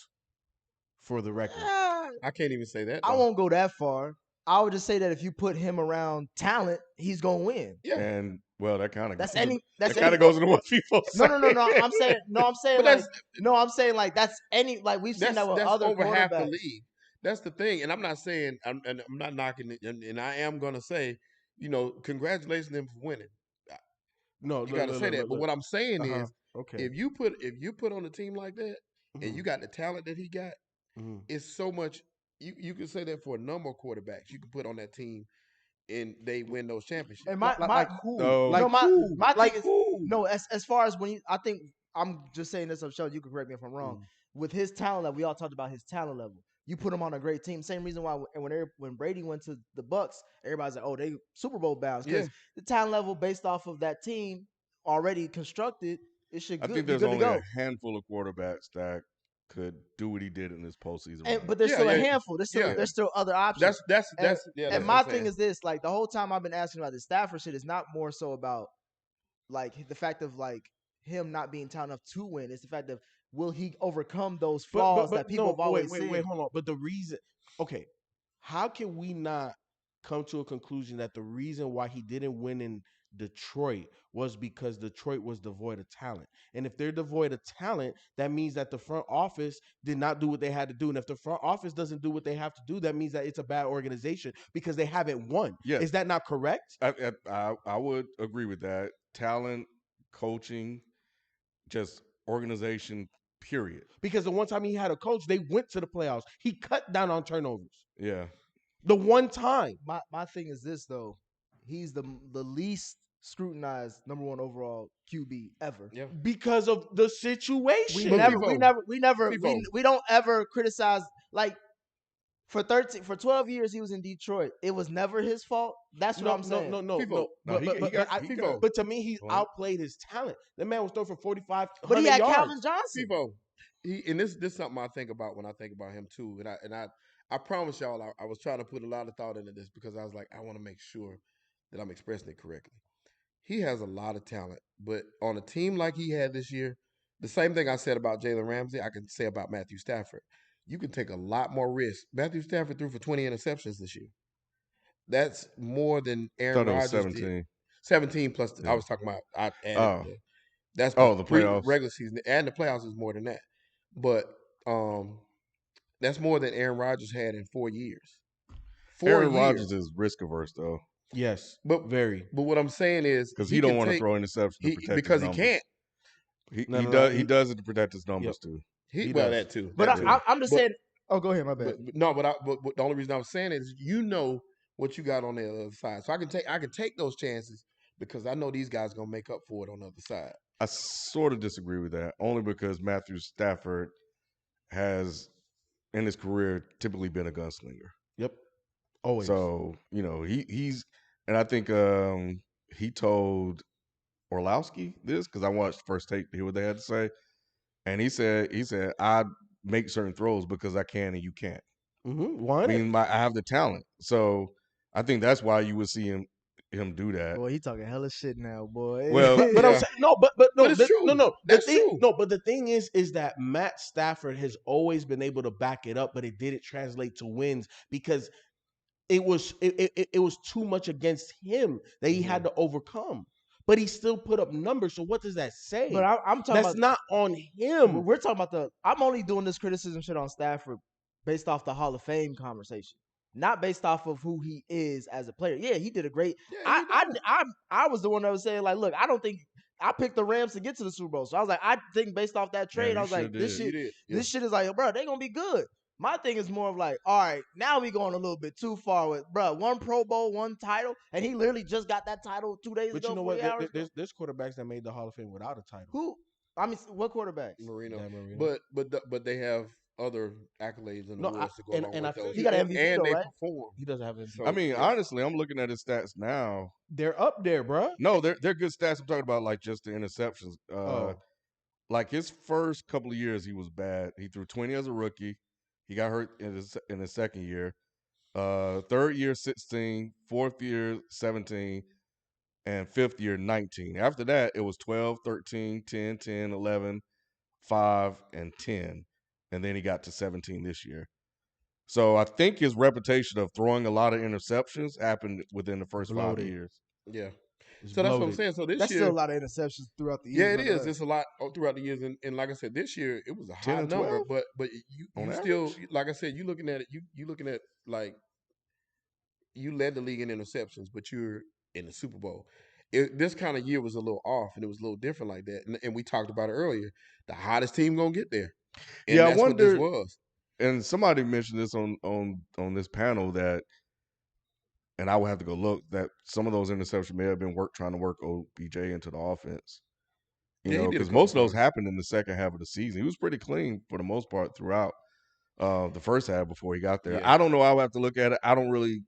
For the record, I can't even say that. I won't go that far. I would just say that if you put him around talent, he's gonna win. Yeah. And well, that kind of that's any. That kind of goes into what people say. No. I'm saying like that's any, like we've seen that with other over half the quarterbacks. league. That's the thing, and I'm not saying I'm not knocking it, and I am gonna say, congratulations them for winning. No, you got to say that. But what I'm saying is, okay, if you put on a team like that, and you got the talent that he got, it's so much. You can say that for a number of quarterbacks you can put on that team, and they win those championships. And my thing is, no, as far as I think I'm just saying this, Sean, you can correct me if I'm wrong. With his talent level, we all talked about his talent level. You put him on a great team. Same reason why when Brady went to the Bucks, everybody's like, oh, they Super Bowl bound. Because the talent level based off of that team already constructed, it should I think there's only a handful of quarterbacks that could do what he did in this postseason. But there's still a handful. There's still other options. And my thing is this, like the whole time I've been asking about the Stafford shit, is not more so about like the fact of like him not being talented enough to win. It's the fact of, will he overcome those flaws that people have always seen? Wait, hold on. But the reason, okay, how can we not come to a conclusion that the reason why he didn't win in Detroit was because Detroit was devoid of talent? And if they're devoid of talent, that means that the front office did not do what they had to do. And if the front office doesn't do what they have to do, that means that it's a bad organization because they haven't won. Yes. Is that not correct? I would agree with that. Talent, coaching, just organization, period. Because the one time he had a coach, they went to the playoffs. He cut down on turnovers. Yeah. The one time. My thing is this though. He's the least scrutinized #1 overall QB ever. Yeah. Because of the situation. We don't ever criticize, like for 12 years he was in Detroit. It was never his fault. That's what I'm saying. No. But to me, he outplayed his talent. The man was throwing for 45. But he had yards. Calvin Johnson. Feefo, and this is something I think about when I think about him too. And I promise y'all, I was trying to put a lot of thought into this because I was like, I want to make sure that I'm expressing it correctly. He has a lot of talent, but on a team like he had this year, the same thing I said about Jalen Ramsey, I can say about Matthew Stafford. You can take a lot more risk. Matthew Stafford threw for 20 interceptions this year. That's more than Aaron Rodgers 17. did. 17 plus. I was talking about. I added. That's the playoffs. Regular season and the playoffs is more than that. But that's more than Aaron Rodgers had in 4 years. Aaron Rodgers is risk averse though. Yes, but very. But what I'm saying is because he don't want to throw interceptions because he can't. He does it to protect his numbers too. He that too. But I'm just saying. Oh, go ahead. My bad. But the only reason I was saying it is what you got on the other side, so I can take those chances because I know these guys gonna make up for it on the other side. I sort of disagree with that, only because Matthew Stafford has, in his career, typically been a gunslinger. Yep. Always. So, he's, and I think he told Orlowski this, because I watched First Take to hear what they had to say. And he said, I make certain throws because I can and you can't. Why I not? mean, I have the talent. So I think that's why you would see him do that. Boy, he talking hella shit now, boy. Well, But I'm Yeah. saying no, but no, But it's true. no. That's true. No, but the thing is that Matt Stafford has always been able to back it up, but it didn't translate to wins because it was too much against him that he had to overcome. But he still put up numbers. So what does that say? But I'm talking That's about not on him. we're talking about I'm only doing this criticism shit on Stafford based off the Hall of Fame conversation, not based off of who he is as a player. Yeah, he did a great. Yeah, I was the one that was saying like, look, I don't think I picked the Rams to get to the Super Bowl, so I was like, I think based off that trade, you I was like, sure this did. shit, You did. this shit is like, bro, they gonna be good. My thing is more of like, all right, now we going a little bit too far with, bro, one Pro Bowl, one title, and he literally just got that title 2 days But ago, you know 40 what? hours ago. There's quarterbacks that made the Hall of Fame without a title. Who? I mean, what quarterbacks? Marino. Dan Marino. But they have other accolades and No, awards to go and along I with feel those. He got an And, MVP and though, they right? perform. He doesn't have it. So, I mean, yeah. honestly, I'm looking at his stats now. They're up there, bro. No, they're good stats. I'm talking about like just the interceptions. Oh. Like his first couple of years, he was bad. He threw 20 as a rookie. He got hurt in his second year. Third year, 16. Fourth year, 17. And fifth year, 19. After that, it was 12, 13, 10, 10, 11, 5, and 10. And then he got to 17 this year. So I think his reputation of throwing a lot of interceptions happened within the first Bloated. 5 years. Yeah. It's So that's what I'm bloated. saying. So this That's year, still a lot of interceptions throughout the yeah, years. it by the is. way. It's a lot throughout the years, and like I said, this year it was a 10 high and number. 12? But On you still, average? like I said, you looking at it. You looking at like you led the league in interceptions, but you're in the Super Bowl. This kind of year was a little off, and it was a little different like that. And we talked about it earlier. The hottest team gonna get there, and Yeah, I that's what this wonder. was. And somebody mentioned this on this panel that, and I would have to go look, that some of those interceptions may have been trying to work OBJ into the offense. Yeah, he did a Because couple most of those times. happened in the second half of the season. He was pretty clean for the most part throughout the first half before he got there. Yeah. I don't know. I would have to look at it. I don't really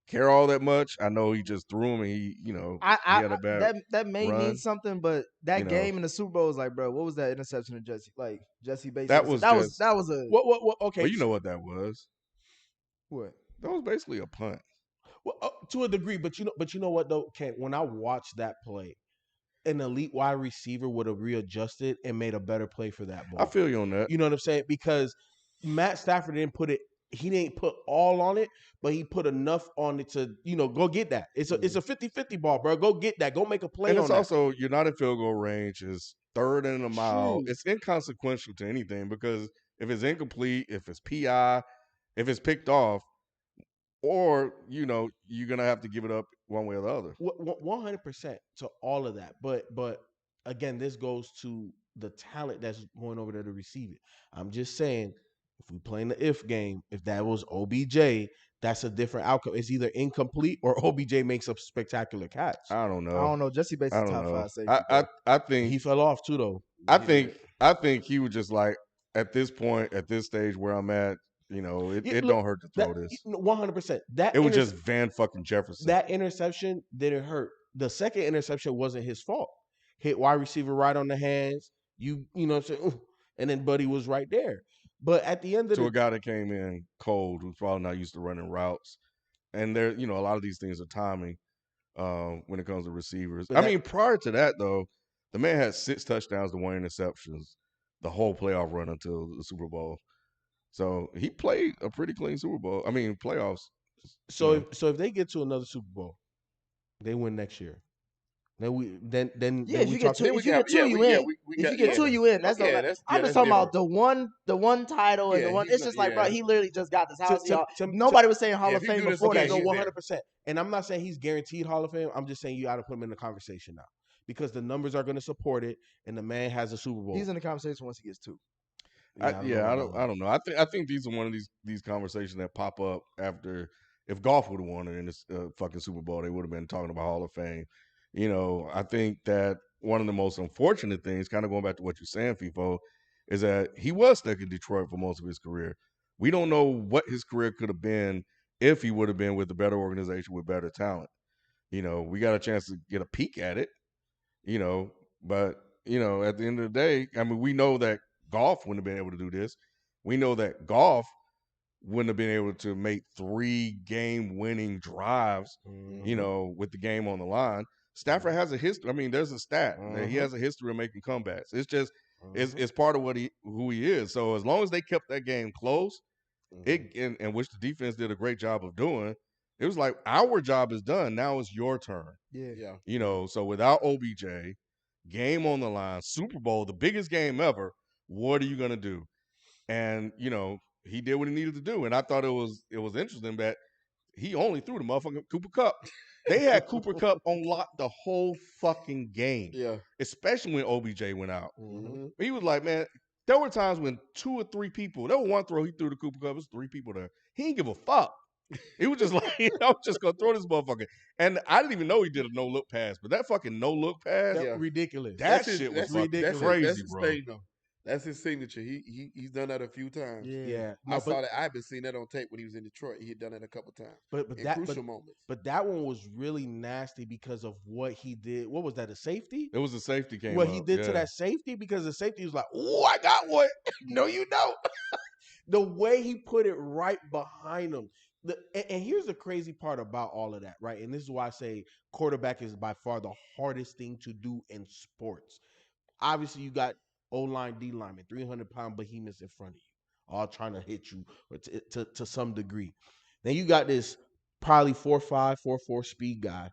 care all that much. I know he just threw him, and he had a bad that may mean run. something, but that You know. game in the Super Bowl is like, bro, what was that interception of Jesse? Like Jesse basically That was that just- was a What? Okay. Well, you know what that was. what? That was basically a punt. Well, to a degree, but you know what though, Ken? When I watched that play, an elite wide receiver would have readjusted and made a better play for that ball. I feel you on that. You know what I'm saying? Because Matt Stafford didn't put it. He didn't put all on it, but he put enough on it to go get that. It's a 50-50 ball, bro. Go get that. Go make a play And on it's that. also, you're not in field goal range. It's third and a mile. True. It's inconsequential to anything, because if it's incomplete, if it's PI, if it's picked off, or you're gonna have to give it up one way or the other. 100% to all of that. But again, this goes to the talent that's going over there to receive it. I'm just saying, if we play in the if game, if that was OBJ, that's a different outcome. It's either incomplete or OBJ makes a spectacular catch. I don't know. I don't know. Jesse Bates I is don't top know. 5 safety. I think He fell off too, though. I think he was just like, at this point, at this stage where I'm at, it don't hurt to throw this. 100%. It was just Van fucking Jefferson. That interception didn't hurt. The second interception wasn't his fault. Hit wide receiver right on the hands. You know what I'm saying? Ooh, and then Buddy was right there. But at the end of to the a guy that came in cold, who's probably not used to running routes, and there, a lot of these things are timing when it comes to receivers. But I mean, prior to that though, the man had 6 touchdowns to 1 interceptions the whole playoff run until the Super Bowl. So he played a pretty clean Super Bowl. I mean, playoffs. So if they get to another Super Bowl, they win next year. Then Yeah, if you get 2, then if we you got- get 2, yeah, you we- yeah, in. we If got- you get yeah. 2, you in. That's Okay, not. that's- I'm yeah, just that's talking about the one title and Yeah, the one. he's It's not- just like, bro, yeah. he literally just got this house. to- Nobody was saying Hall yeah, of if you Fame do this before again, that. no, he's shit. there. 100%. And I'm not saying he's guaranteed Hall of Fame. I'm just saying you got to put him in the conversation now because the numbers are going to support it, and the man has a Super Bowl. He's in the conversation once he gets 2. I don't know. I think these are one of these conversations that pop up after, if golf would have won it in this fucking Super Bowl, they would have been talking about Hall of Fame. I think that one of the most unfortunate things, kind of going back to what you're saying, FIFO, is that he was stuck in Detroit for most of his career. We don't know what his career could have been if he would have been with a better organization with better talent. We got a chance to get a peek at it, but at the end of the day, I mean, we know that Goff wouldn't have been able to do this. We know that Goff wouldn't have been able to make 3 game-winning drives, with the game on the line. Stafford has a history. I mean, there's a stat that he has a history of making comebacks. It's just it's part of who he is. So as long as they kept that game close, and which the defense did a great job of doing, it was like our job is done. Now it's your turn. Yeah. So without OBJ, game on the line, Super Bowl, the biggest game ever, what are you gonna do? And he did what he needed to do. And I thought it was interesting that he only threw the motherfucking Cooper Kupp. They had Cooper Kupp on lock the whole fucking game. Yeah. Especially when OBJ went out. Mm-hmm. He was like, man, there were times when 2 or 3 people, there was one throw he threw to Cooper Kupp, it was 3 people there. He didn't give a fuck. He was just like, I'm just going to throw this motherfucker. And I didn't even know he did a no-look pass, but that fucking no-look pass, ridiculous. That shit was ridiculous. Crazy, that's his bro. thing, though. That's his signature. He's done that a few times. Yeah. I saw that. I've been seeing that on tape when he was in Detroit. He had done it a couple times. But in that crucial moments. But that one was really nasty because of what he did. What was that? A safety? It was a safety came What up, he did to that safety, because the safety was like, "Oh, I got one." No, you don't. The way he put it right behind him. And here's the crazy part about all of that, right? And this is why I say quarterback is by far the hardest thing to do in sports. Obviously, you got O-line, D-lineman, 300-pound behemoths in front of you, all trying to hit you to some degree. Then you got this probably 4.5, 4.4 speed guy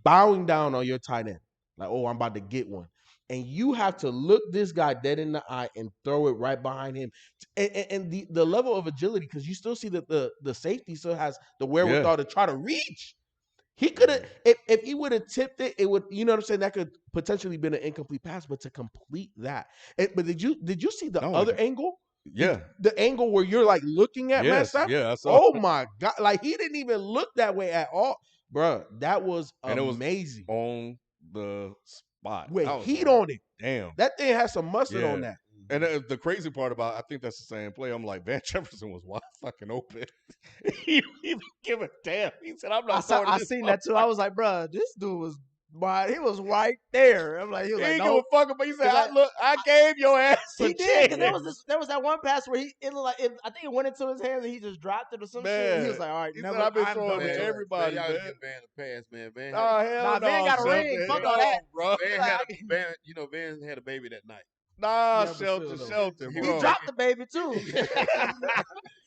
bowing down on your tight end. Like, oh, I'm about to get one. And you have to look this guy dead in the eye and throw it right behind him. And the level of agility, because you still see that the safety still has the wherewithal to try to reach. He could have, if he would have tipped it, it would, you know what I'm saying? That could potentially been an incomplete pass, but to complete that. But did you see the other angle? Yeah. The angle where you're like looking at Matt Stafford? Yeah, I saw Oh my God. Like, he didn't even look that way at all. Bruh, that was amazing. It was on the spot. With heat on it. Damn. That thing has some mustard on that. And the crazy part about, I think that's the same play. I'm like, Van Jefferson was wide fucking open. He didn't even give a damn. He said, I'm not I seen that too. I was like, bro, this dude was he was right there. I'm like, he was like, no. He didn't give a fuck, but he said, I gave your ass a He did, chance. because there was that one pass where it looked like, I think it went into his hands and he just dropped it or some shit. And he was like, all right, he never. said, I've been I'm throwing done to with you. everybody, y'all man. give Van a pass, man. Van, Hell Van got a ring. Fuck all that, bro. Van had a baby that night. Nah, Yeah, Shelton, He bro. dropped the baby too.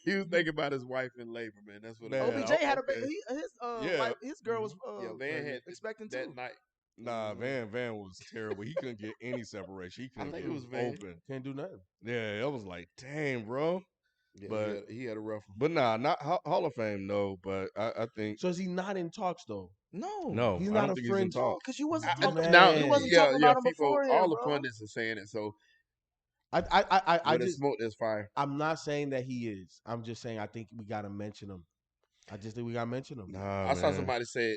He was thinking about his wife in labor, man. That's what OBJ had a baby. Yeah. His girl was Van had expecting that too. night. Nah, Van was terrible. He couldn't get any separation. He couldn't think get it was Van. open. Can't do nothing. Yeah, it was like, damn, bro. Yeah, But he had a rough one. But nah, not Hall of Fame, no. But I think So is he not in talks though? no, he's I not don't a think he's in fringe. talk. Because you wasn't Man. talking. Now, You wasn't talking about him before. All the pundits are saying it. So I just just smoke this fire. I'm not saying that he is. I'm just saying I think we gotta mention him. I just think we gotta mention him. Nah, I saw man. somebody say,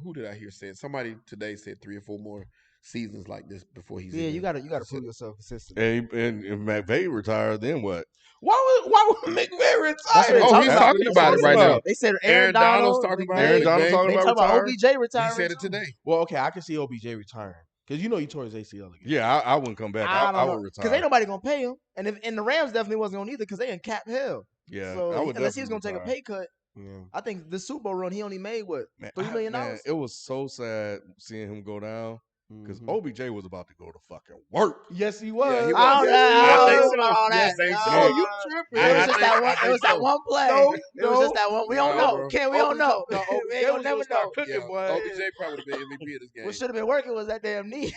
who did I hear say it? Somebody today said 3 or 4 more seasons like this before he's Yeah, in you there. gotta prove yourself consistent. And if McVay retired, then what? Why would McVay retire? Oh, he's talking about it right now. They said Aaron Donald's talking about Aaron it. Donald's talking They about talking about retiring. OBJ retiring. He said it too. today. Well, okay, I can see OBJ retiring because he tore his ACL again. Yeah, I wouldn't come back. I I don't know, would because retire. ain't nobody gonna pay him, and the Rams definitely wasn't gonna either because they in cap hell. Yeah, So I would unless he was definitely gonna take a retire. pay cut, Yeah. I think the Super Bowl run he only made what Man, $3 million. man, it was so sad seeing him go down because Mhm. OBJ was about to go to fucking work. Yes, he was. Yeah, he was. I don't Yes, know I about all think that. so. Oh, No, you tripping? It was I just think- that one. I It think was that so. one play. No, It was just that one. We don't No, know. bro. Can we don't know? No, We OBJ ain't gonna was never gonna start know. cooking, boy. OBJ probably would have been MVP of this game. What should have been working was that damn knee.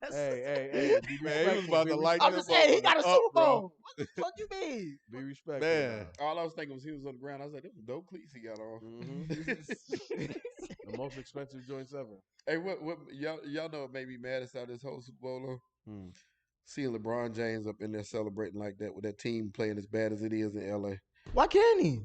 Hey, be Man, he was respectful, about be to light I'm them just saying he motherfuckers got a up, Super bro. Bowl. What the fuck you mean? Be respectful. Man. All I was thinking was he was on the ground. I was like, them dope cleats he got on. The most expensive joints ever. Hey, what y'all know what made me maddest out of this whole Super Bowl? Hmm. Seeing LeBron James up in there celebrating like that with that team playing as bad as it is in LA. Why can't he?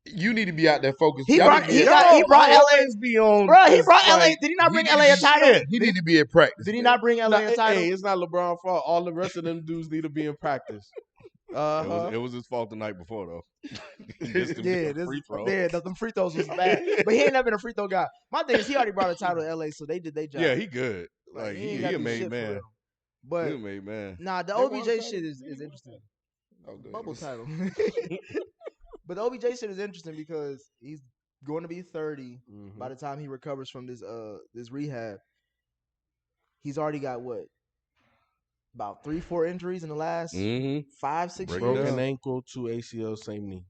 You need to be out there focused. He Y'all brought need to he be brought LA. always be on. Bro, he this, brought LA. like, Did he not bring need LA to a be- title? He need to be in practice. Did he man. not bring LA a title? Hey, it's not LeBron's fault. All the rest of them dudes need to be in practice. It was his fault the night before though. Them free throws was bad. But he ain't never been a free throw guy. My thing is he already brought a title to LA, so they did their job. Yeah, he good. Like he ain't he got a to do made shit for man. real. But He a made man. nah, the They won OBJ the shit title. is interesting. Okay. Bubble title. But the OBJ shit is interesting because he's going to be 30 by the time he recovers from this rehab. He's already got what? About 3-4 injuries in the last 5-6 years. Broken ankle, 2 ACL, same knee.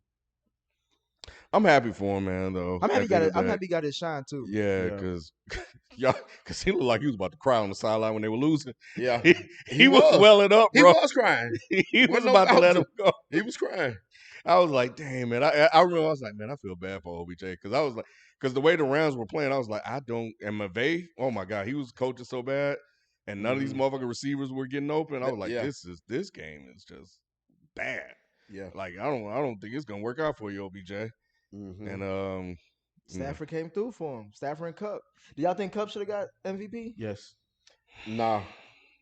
I'm happy for him, man. Though I'm happy he got his shine too. Yeah, because because he looked like he was about to cry on the sideline when they were losing. Yeah, he was welling up, bro. He was crying. He was about to let him go. He was crying. I was like, damn, man. I remember I was like, man, I feel bad for OBJ because I was like, because the way the Rams were playing, I was like, and McVay, oh my god, he was coaching so bad, and none of these motherfucking receivers were getting open. I was like, this game is just bad. Yeah, like I don't think it's gonna work out for you, OBJ. And Stafford came through for him. Stafford and Kupp. Do y'all think Kupp should have got MVP? Yes. Nah.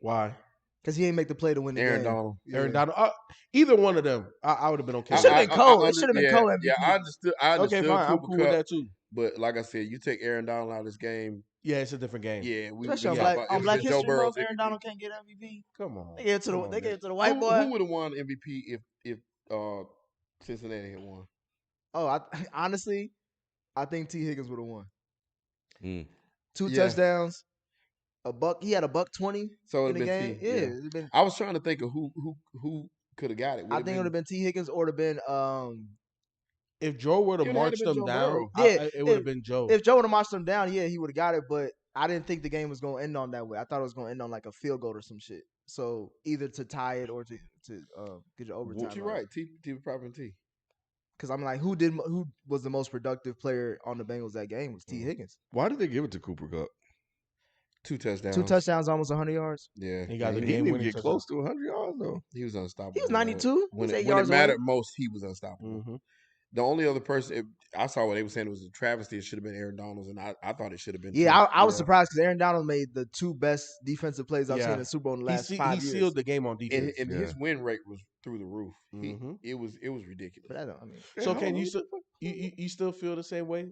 Why? Because he ain't make the play to win the Aaron game. Donald. Yeah. Aaron Donald. Either one of them, I would have been okay. It should have been Cole. It should have been Cole MVP. Yeah, I understood. Okay, fine. I'm cool with that too. But like I said, you take Aaron Donald out of this game. Yeah, it's a different game. Yeah, we Especially on Black History Month, Aaron Donald can't get MVP. Come on. They gave it to the white boy. Who would have won MVP if Cincinnati had won? Oh, honestly, I think T. Higgins would have won. 2 touchdowns, $1. He had $120 so in the game. T, yeah. I was trying to think of who could have got it. I think it would have been T. Higgins or it would have been if Joe were to march them down, it would have been Joe. If Joe would have marched them down, yeah, he would have got it. But I didn't think the game was going to end on that way. I thought it was going to end on like a field goal or some shit. So either to tie it or to get your overtime. You're right. T proper T. Because I'm like, who was the most productive player on the Bengals that game was T. Higgins. Why did they give it to Cooper Kupp? 2 touchdowns. 2 touchdowns, almost 100 yards. Yeah. He got the He game didn't winning even get close to 100 yards though. He was unstoppable. He was 92. When it yards mattered away. most, he was unstoppable. The only other person I saw what they were saying it was a travesty. It should have been Aaron Donald, and I thought it should have been. Yeah, I was surprised because Aaron Donald made the 2 best defensive plays I've seen in the Super Bowl in the last 5 years. He sealed the game on defense, and his win rate was through the roof. It was ridiculous. But I mean, so can you still feel the same way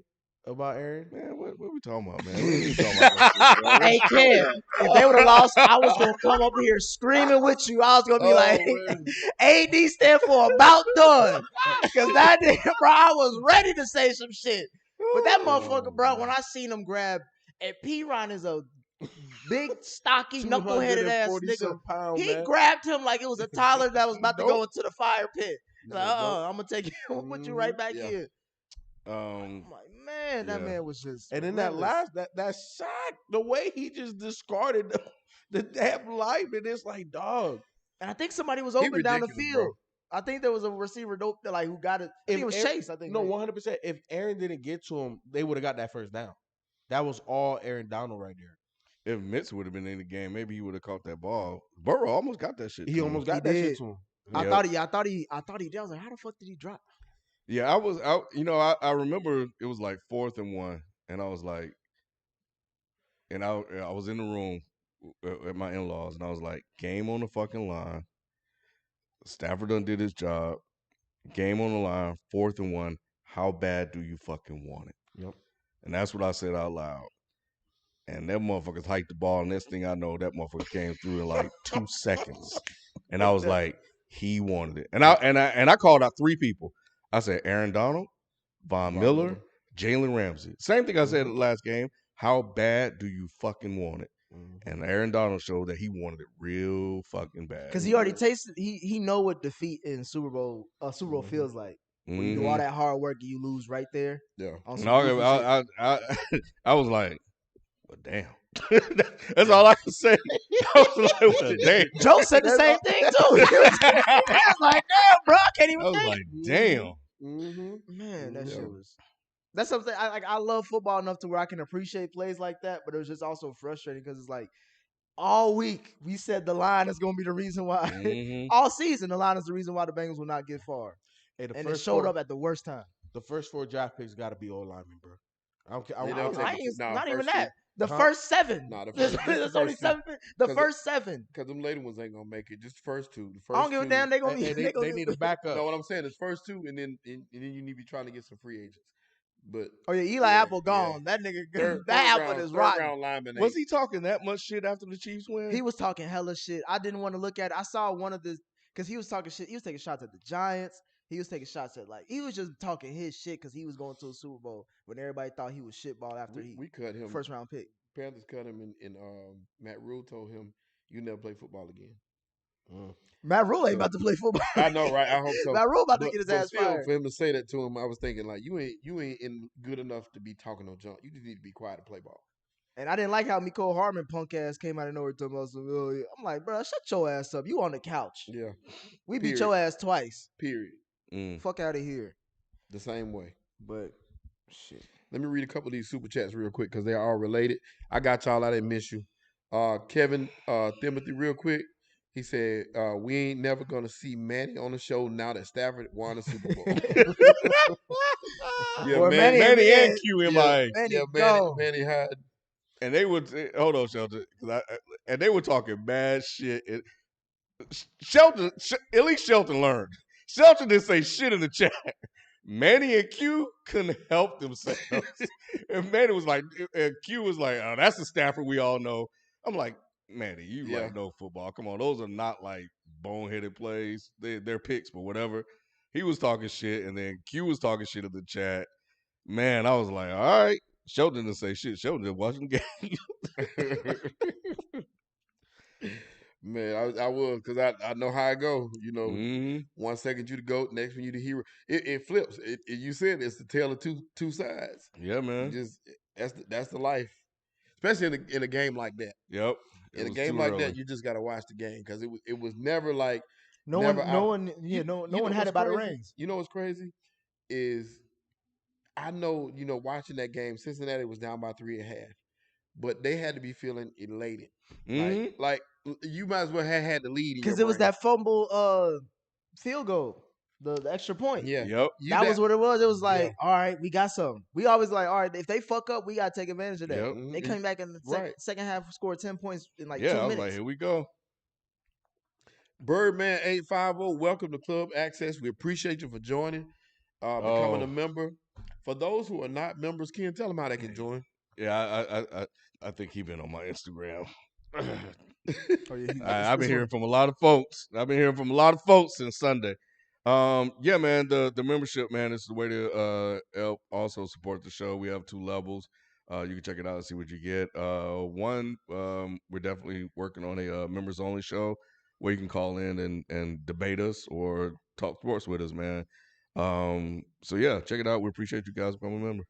about Aaron? Man, what we talking about, man? What we talking about? Hey, Ken, if they would have lost, I was going to come up here screaming with you. I was going to be like, AD stand for about done. Because that day, bro, I was ready to say some shit. But that motherfucker, bro, when I seen him grab, and P-Ron is a big, stocky, knuckleheaded ass nigga. He grabbed him like it was a toddler that was about to go into the fire pit. Like, I'm going to take you, I'm going to put you right back here. I'm like, man, that man was just. And then that shot, the way he just discarded the damn life, and it's like, dog. And I think somebody was open down the field. Bro. I think there was a receiver who got it. I think it was Chase. I think 100%. If Aaron didn't get to him, they would have got that first down. That was all Aaron Donald right there. If Mitz would have been in the game, maybe he would have caught that ball. Burrow almost got that shit. He almost got that shit to him. I thought he did. I was like, how the fuck did he drop? Yeah, I remember it was like 4th and 1, and I was like, and I was in the room at my in-laws, and I was like, game on the fucking line. Stafford done did his job. Game on the line, 4th and 1. How bad do you fucking want it? Yep. And that's what I said out loud. And that motherfuckers hiked the ball, and next thing I know, that motherfucker came through in like 2 seconds. And I was like, he wanted it. And I called out 3 people. I said Aaron Donald, Von Miller, Jalen Ramsey. Same thing I said in the last game. How bad do you fucking want it? And Aaron Donald showed that he wanted it real fucking bad. Because he already tasted. He know what defeat in Super Bowl feels like. When you do all that hard work and you lose right there. Yeah. I was like, well, damn. That's all I can say. I was like, well, damn. Joe said the same thing too. I was like, damn, bro, I can't even think. I was like, damn. Man, that shit was. That's something I love football enough to where I can appreciate plays like that, but it was just also frustrating because it's like all week we said the line is going to be the reason why. All season the line is the reason why the Bengals will not get far, and it showed up at the worst time. The first 4 draft picks got to be O-linemen, bro. I don't care. They I, don't take I it. ain't, No, not even first 2. that. The Huh? first 7. Nah, the There's, first. Just the there's only first 2. 7. The first 7. Because them later ones ain't gonna make it. Just the first 2. The I don't first give a 2. damn. They gonna And, be. and They they gonna need be. a backup. No, what I'm saying is first 2, and then you need to be trying to get some free agents. But Oh yeah, Eli Apple gone. That nigga. That Apple is rotten. round lineman. Was he talking that much shit after the Chiefs win? He was talking hella shit. I didn't want to look at it. I saw one of the because he was talking shit. He was taking shots at the Giants. He was taking shots at he was just talking his shit because he was going to a Super Bowl when everybody thought he was shitball after we cut him. first round pick. Panthers cut him, and Matt Rule told him, "You never play football again." Matt Rule ain't So- about to play football. I know, right? I hope so. Matt Rule about to But- get his but ass still, fired. for him to say that to him, I was thinking like, you ain't in good enough to be talking no junk. You just need to be quiet and play ball. And I didn't like how Mecole Hardman punk ass came out of nowhere talking about some. I'm like, bro, shut your ass up. You on the couch. Yeah. We beat Period. your ass twice. Period. Fuck out of here. The same way. But shit. Let me read a couple of these super chats real quick because they are all related. I got y'all. I didn't miss you. Kevin Timothy, real quick. He said, we ain't never going to see Manny on the show now that Stafford won the Super Bowl. Yeah, Boy, Manny and QMIA. Manny had. And they would hold on, Shelton, and they were talking bad shit. Shelton, at least Shelton learned. Shelton didn't say shit in the chat. Manny and Q couldn't help themselves. And Manny was like, and Q was like, oh, that's the Stafford we all know. I'm like, Manny, you like know football. Come on, those are not like boneheaded plays. They're picks, but whatever. He was talking shit, and then Q was talking shit in the chat. Man, I was like, all right. Shelton didn't say shit. Shelton just watching the game. Man, I was because I know how I go. You know, 1 second you the GOAT, next one you the hero. It flips. You said it's the tale of two sides. Yeah, man. That's the life, especially in a game like that. Yep. In a game like that, you just gotta watch the game because it was never like no one had it by the reins. You know what's crazy is I know watching that game, Cincinnati was down by 3.5. But they had to be feeling elated. Like you might as well have had the lead because it was that fumble field goal, the extra point. Yeah. Yep. That was what it was. It was like, all right, we got something. We always like, all right, if they fuck up, we gotta take advantage of that. Yep. They came back in the second half, scored 10 points in like 2 I was minutes. like, here we go. Birdman 850, welcome to Club Access. We appreciate you for joining, becoming a member. For those who are not members, Ken, tell them how they can join. Yeah, I think he been on my Instagram. Yeah, I've been hearing from a lot of folks. Since Sunday. Yeah, man, the membership, man, is the way to help also support the show. We have 2 levels. You can check it out and see what you get. One, we're definitely working on a members only show where you can call in and debate us or talk sports with us, man. So yeah, check it out. We appreciate you guys becoming a member.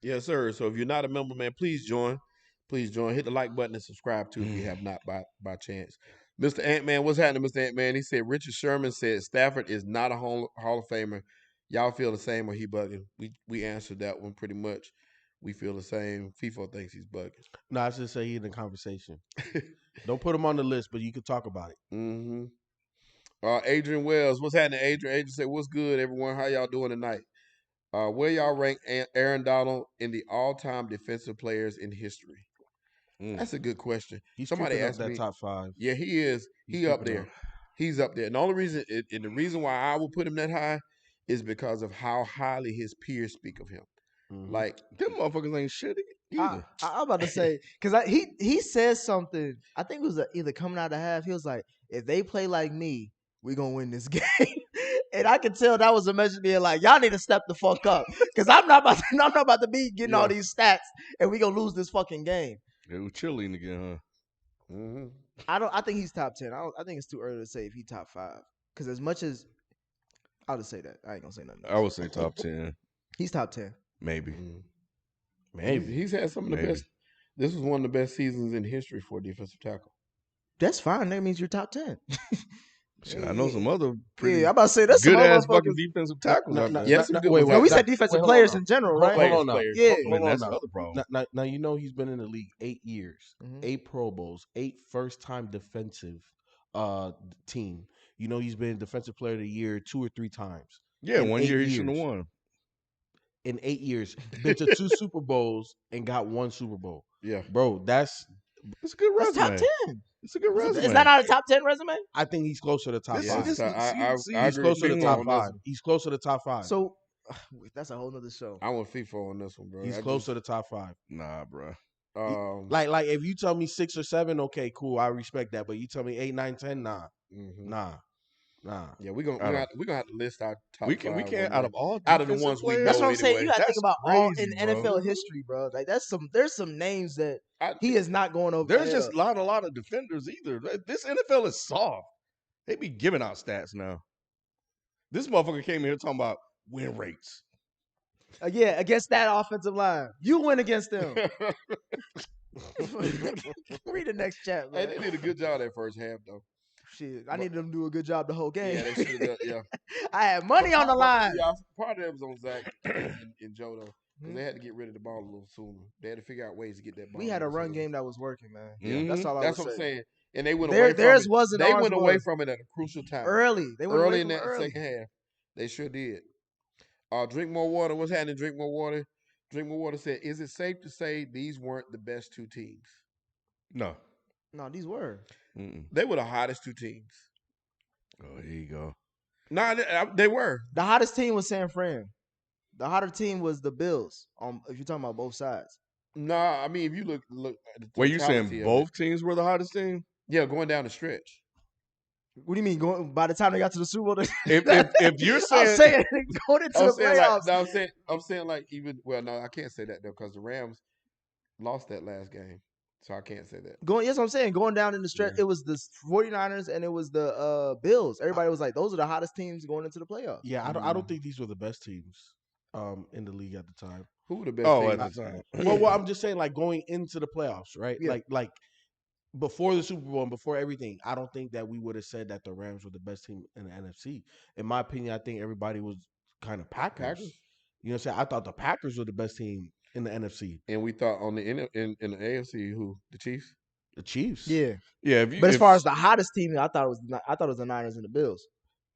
Yes, sir. So if you're not a member, man, please join. Please join. Hit the like button and subscribe too if you have not by chance. Mr. Ant-Man, what's happening, Mr. Ant-Man? He said Richard Sherman said Stafford is not a Hall of Famer. Y'all feel the same or he bugging? We answered that one pretty much. We feel the same. Feefo thinks he's bugging. No, I should say he in the conversation. Don't put him on the list, but you can talk about it. Mm-hmm. Adrian Wells, what's happening, Adrian? Adrian said, what's good, everyone? How y'all doing tonight? Where y'all rank Aaron Donald in the all-time defensive players in history? That's a good question. Somebody asked that top 5. Yeah, he is. He's up there. He's up there. And the only reason, and the reason why I would put him that high is because of how highly his peers speak of him. Like them motherfuckers ain't shit either. I'm about to say because he says something. I think it was either coming out of the half. He was like, "If they play like me, we gonna win this game." And I could tell that was a message being like, "Y'all need to step the fuck up," because I'm not about to be getting all these stats, and we gonna lose this fucking game. It was chilling again, huh? Mm-hmm. I think he's top 10. I think it's too early to say if he top 5. Because as much as I'll just say that, I ain't gonna say nothing else. I would say top 10. He's top 10. Maybe. Maybe. He's had some of the best. This was one of the best seasons in history for a defensive tackle. That's fine. That means you're top 10. Shit, I know some other pretty I'm about to say that's good some ass motherfuckers. fucking defensive tackles out there. Yes, some good Wait, ones. we said defensive players in general, right? Hold on now. Yeah. And that's the other problem. Now you know he's been in the league 8 years, 8 Pro Bowls, 8 first-time defensive team. You know he's been defensive player of the year 2 or 3 times. Yeah, in 1 8 year he shouldn't years. have won. in 8 years, been to 2 Super Bowls and got 1 Super Bowl. Yeah. Bro, It's a good That's resume. top 10. It's a good resume. Is that not a top 10 resume? I think he's closer to top This, Yeah, five. this, I see, agree He's with closer to Feefo top on this 5. one. He's closer to top 5. So that's a whole nother show. I want Feefo on this one, bro. He's closer to top 5. nah, bro. Like if you tell me 6 or 7, okay, cool, I respect that. But you tell me 8, 9, 10, nah. Yeah, we're gonna have to list our top We five. can't out of all out of the defensive ones we players. know That's what I'm saying. anyway. You got to think That's about all in crazy, bro. NFL history, bro. Like there's some names that he is not going over. There's just not a lot of defenders either. This NFL is soft. They be giving out stats now. This motherfucker came here talking about win rates. Yeah, against that offensive line, you win against them. Read the next chat, Hey, man. they did a good job that first half, though. Shit, I needed them to do a good job the whole game. Yeah, they should have. Yeah, I had money on the line. Yeah, part of that was on Zach and Joe though, because they had to get rid of the ball a little sooner. They had to figure out ways to get that ball. We had a run sooner. game that was working, man. Yeah. That's all I That's was what I'm saying. saying. And they went away from Theirs it. wasn't. They ours went away was. from it at a crucial time. Early. They went away in from that early. second half. They sure did. Drink more water. What's happening? Drink more water. Drink more water said, "Is it safe to say these weren't the best 2 teams?" No. No, these were. They were the hottest 2 teams. Oh, here you go. No, they were. The hottest team was San Fran. The hotter team was the Bills. If you're talking about both sides. No, I mean if you look at the Wait, you totality saying of both it. teams were the hottest team? Yeah, going down the stretch. What do you mean? By the time they got to the Super Bowl, If you're saying, I'm saying going into the playoffs. I'm saying like even no, I can't say that though because the Rams lost that last game, so I can't say that. Yes, I'm saying going down in the stretch, Yeah. it was the 49ers and it was the Bills. Everybody was like, those are the hottest teams going into the playoffs. Yeah, I don't think these were the best teams in the league at the time. Who were the best? oh, teams? at the time. Well, I'm just saying like going into the playoffs, right? Yeah. Like before the Super Bowl and before everything, I don't think that we would have said that the Rams were the best team in the NFC. In my opinion, I think everybody was kind of Packers. You know what I'm saying? I thought the Packers were the best team in the NFC. And we thought on the in the AFC, who the Chiefs? The Chiefs. Yeah. Yeah, But as far as the hottest team, I thought it was the Niners and the Bills.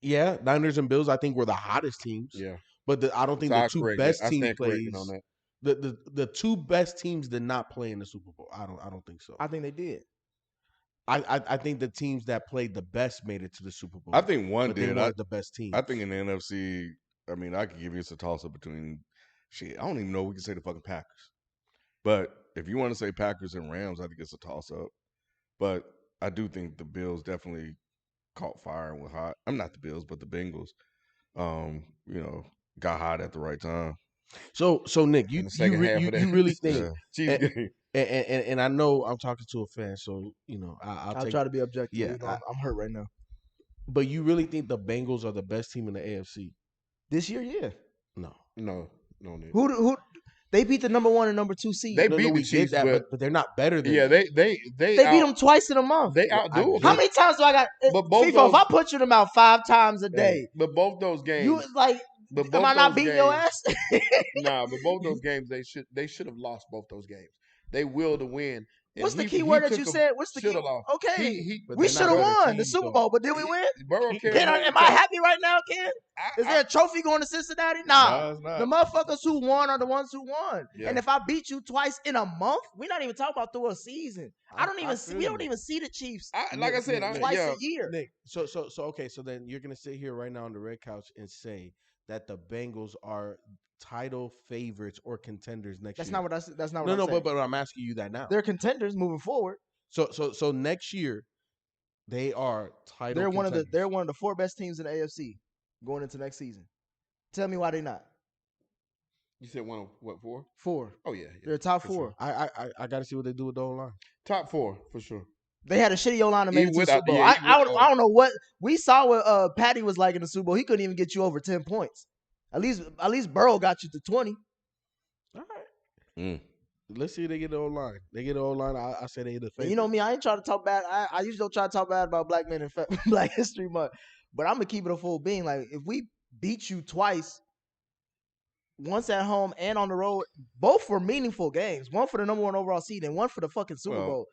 Yeah, Niners and Bills, I think were the hottest teams. Yeah, But I don't think So the I 2 correct best it. I teams stand corrected plays. on that. The 2 best teams did not play in the Super Bowl. I don't think so. I think they did. I think the teams that played the best made it to the Super Bowl. I think one but did. They weren't the best teams. I think in the NFC, I mean, I could give you a toss up between shit. I don't even know we can say the fucking Packers. But if you want to say Packers and Rams, I think it's a toss up. But I do think the Bills definitely caught fire and were hot. I'm not the Bills, but the Bengals. Got hot at the right time. So Nick, you really think? And I know I'm talking to a fan, so I'll try to be objective. Yeah, I'm hurt right now. But you really think the Bengals are the best team in the AFC This year? Yeah. No, Nick. Who they beat the number 1 and number 2 seed. They beat the Chiefs, but they're not better than. Yeah, they beat them twice in a month. They outdo them. How many times do I got? But both Feefo, those, if I put you in mouth 5 times a day, but both those games, you like. but Am I not beating your ass? Nah, but both those games they should have lost both those games. They willed to win. What's the key word that you said? What's the key? Lost. Okay, we should have won the Super Bowl, but did we win? Burrow Am I happy right now, Ken? Is there a trophy going to Cincinnati? Nah. No, it's not. The motherfuckers who won are the ones who won. Yeah. And if I beat you twice in a month, we're not even talking about through a season. We don't even see the Chiefs like I said, twice a year. Nick, so okay, so then you're gonna sit here right now on the red couch and say that the Bengals are title favorites or contenders next year. That's not what I said. That's not what No, I'm no, saying. but I'm asking you that now. They're contenders moving forward. So next year, they are title. They're contenders. one of the 4 best teams in the AFC going into next season. Tell me why they're not. You said one of what 4? 4. Oh yeah, They're top for 4. Sure. I got to see what they do with the O-line. Top 4 for sure. They had a shitty O-line to make it to the without- Super Bowl. yeah, I don't know what we saw what Patty was like in the Super Bowl. He couldn't even get you over 10 points. At least Burrow got you to 20. All right. Let's see if they get the O-line. They get the O-line. I say they the favorite. And you know me, I ain't trying to talk bad. I usually don't try to talk bad about black men in Black History Month. But I'm gonna keep it a full being. Like if we beat you twice, once at home and on the road, both for meaningful games. One for the number 1 overall seed and one for the fucking Super Bowl.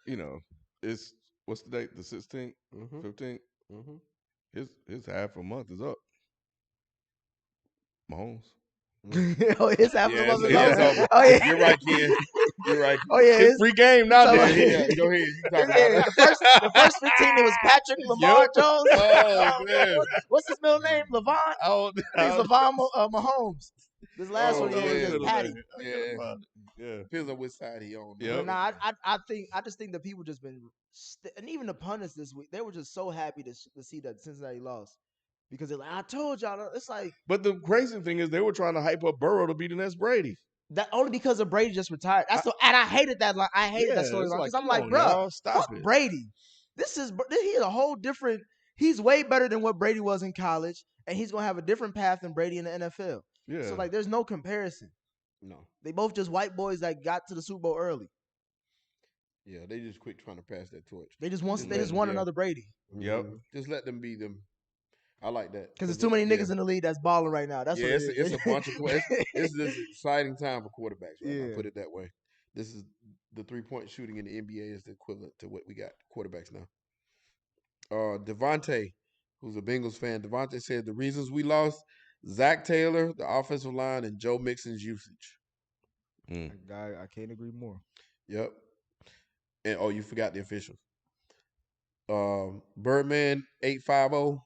It's what's the date? The 16th, 15th. His half a month is up. Mahomes. Oh, his half of the Yeah, month is yeah. over. over. Oh yeah. You're right, Ken. You're right. Oh yeah. It's free game you now, talking then. about- Yeah, go ahead. You talking Yeah, about the first 15 it was Patrick Lamar Yep. Jones. Oh man. What's his middle name? Levon. I don't, I think it's Levon Mahomes. This last Oh, one, know yeah, his is man. middle Patty. name. I Yeah. gotta find it. Yeah. Depends on which side he on. Yep. But nah, I just think the people just been, and even the pundits this week, they were just so happy to see that Cincinnati lost because they're like, I told y'all. It's like But the crazy thing is they were trying to hype up Burrow to be the next Brady. that only because of Brady just retired. And I hated that line. I hated that Yeah, storyline it's because like, I'm come like, on bro, now, stop fuck it. Brady. He's a whole different. He's way better than what Brady was in college, and he's gonna have a different path than Brady in the NFL. Yeah. So like, there's no comparison. No. They both just white boys that got to the Super Bowl early. Yeah, they just quick trying to pass that torch. They just Just want yeah. another Brady Yep. Just let them be them. I like that. because there's too many niggas in the league that's balling right now. That's Yeah, what it is. it's a bunch of it's this exciting time for quarterbacks right now. Yeah. Put it that way. This is the 3-point shooting in the NBA is the equivalent to what we got quarterbacks now. Devontae, who's a Bengals fan, Devontae said the reasons we lost: Zach Taylor, the offensive line, and Joe Mixon's usage. I can't agree more. Yep. And oh, you forgot the official. Birdman 850.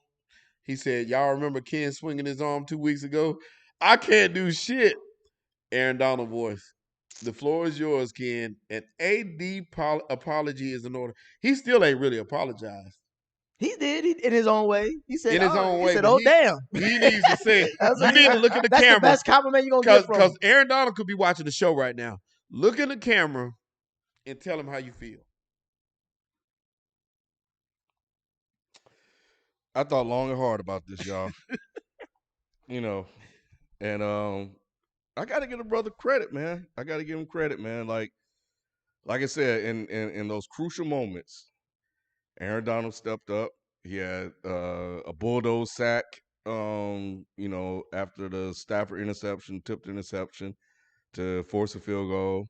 He said, "Y'all remember Ken swinging his arm 2 weeks ago? I can't do shit." Aaron Donald voice. The floor is yours, Ken. An AD apology is in order. He still ain't really apologized. He did in his own way. He said, In his own way, He said, but "Oh damn." He needs to say, That's you what need to look at the that's camera. the best compliment you're gonna get from him. Because Aaron Donald could be watching the show right now. Look in the camera and tell him how you feel. I thought long and hard about this, y'all. You know, and I got to give a brother credit, man. I got to give him credit, man. Like I said, in those crucial moments, Aaron Donald stepped up. He had a bulldoze sack. You know, after the Stafford interception, tipped interception to force a field goal.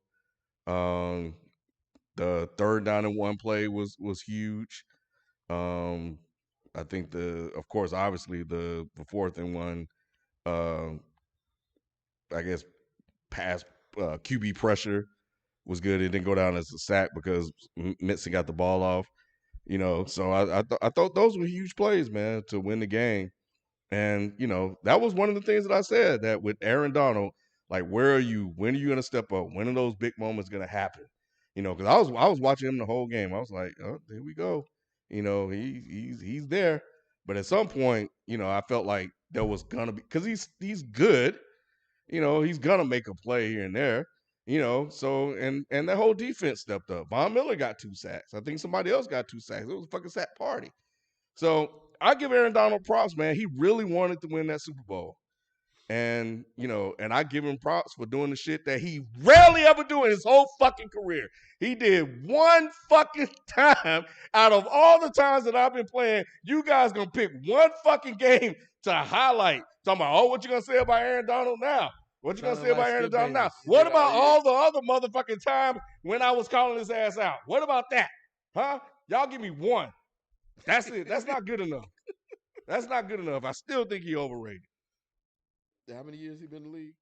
The 3rd down and 1 play was huge. I think of course, obviously the 4th and 1. I guess pass QB pressure was good. It didn't go down as a sack because Mitson got the ball off. You know, so I thought those were huge plays, man, to win the game. And you know, that was one of the things that I said, that with Aaron Donald, like, where are you? When are you going to step up? When are those big moments going to happen? You know, because I was watching him the whole game. I was like, oh, there we go. You know, he's there. But at some point, you know, I felt like there was gonna be, because he's good. You know, he's gonna make a play here and there. You know, so and that whole defense stepped up. Von Miller got 2 sacks. I think somebody else got 2 sacks. It was a fucking sack party. So I give Aaron Donald props, man. He really wanted to win that Super Bowl. And, you know, and I give him props for doing the shit that he rarely ever do in his whole fucking career. He did one fucking time out of all the times that I've been playing. You guys gonna pick one fucking game to highlight. Talking about, oh, what you gonna say about Aaron Donald now? What you gonna say about Aaron Donald now? What about all the other motherfucking time when I was calling his ass out? What about that? Huh? Y'all give me one. That's it. That's not good enough. That's not good enough. I still think he overrated. How many years he been in the league?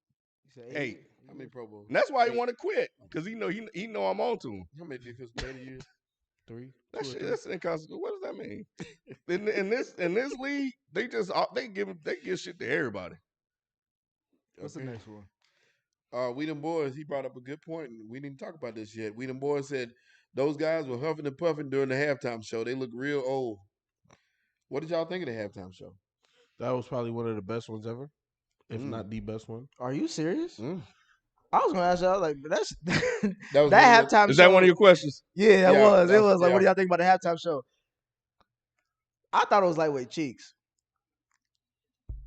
He said 8. How many Pro Bowls? And that's why he 8. want to quit, because he know I'm on to him. How many defensive player of the year? 3. That's inconsequential. What does that mean? in this league, they give shit to everybody. What's the next one? We them boys, he brought up a good point, and we didn't talk about this yet. We them boys said those guys were huffing and puffing during the halftime show. They look real old. What did y'all think of the halftime show? That was probably one of the best ones ever, if not the best one. Are you serious? I was gonna ask y'all, like, but that's That was that halftime. Is that one of your questions? Yeah, it was. It that's- was like, yeah. what do y'all think about the halftime show? I thought it was lightweight cheeks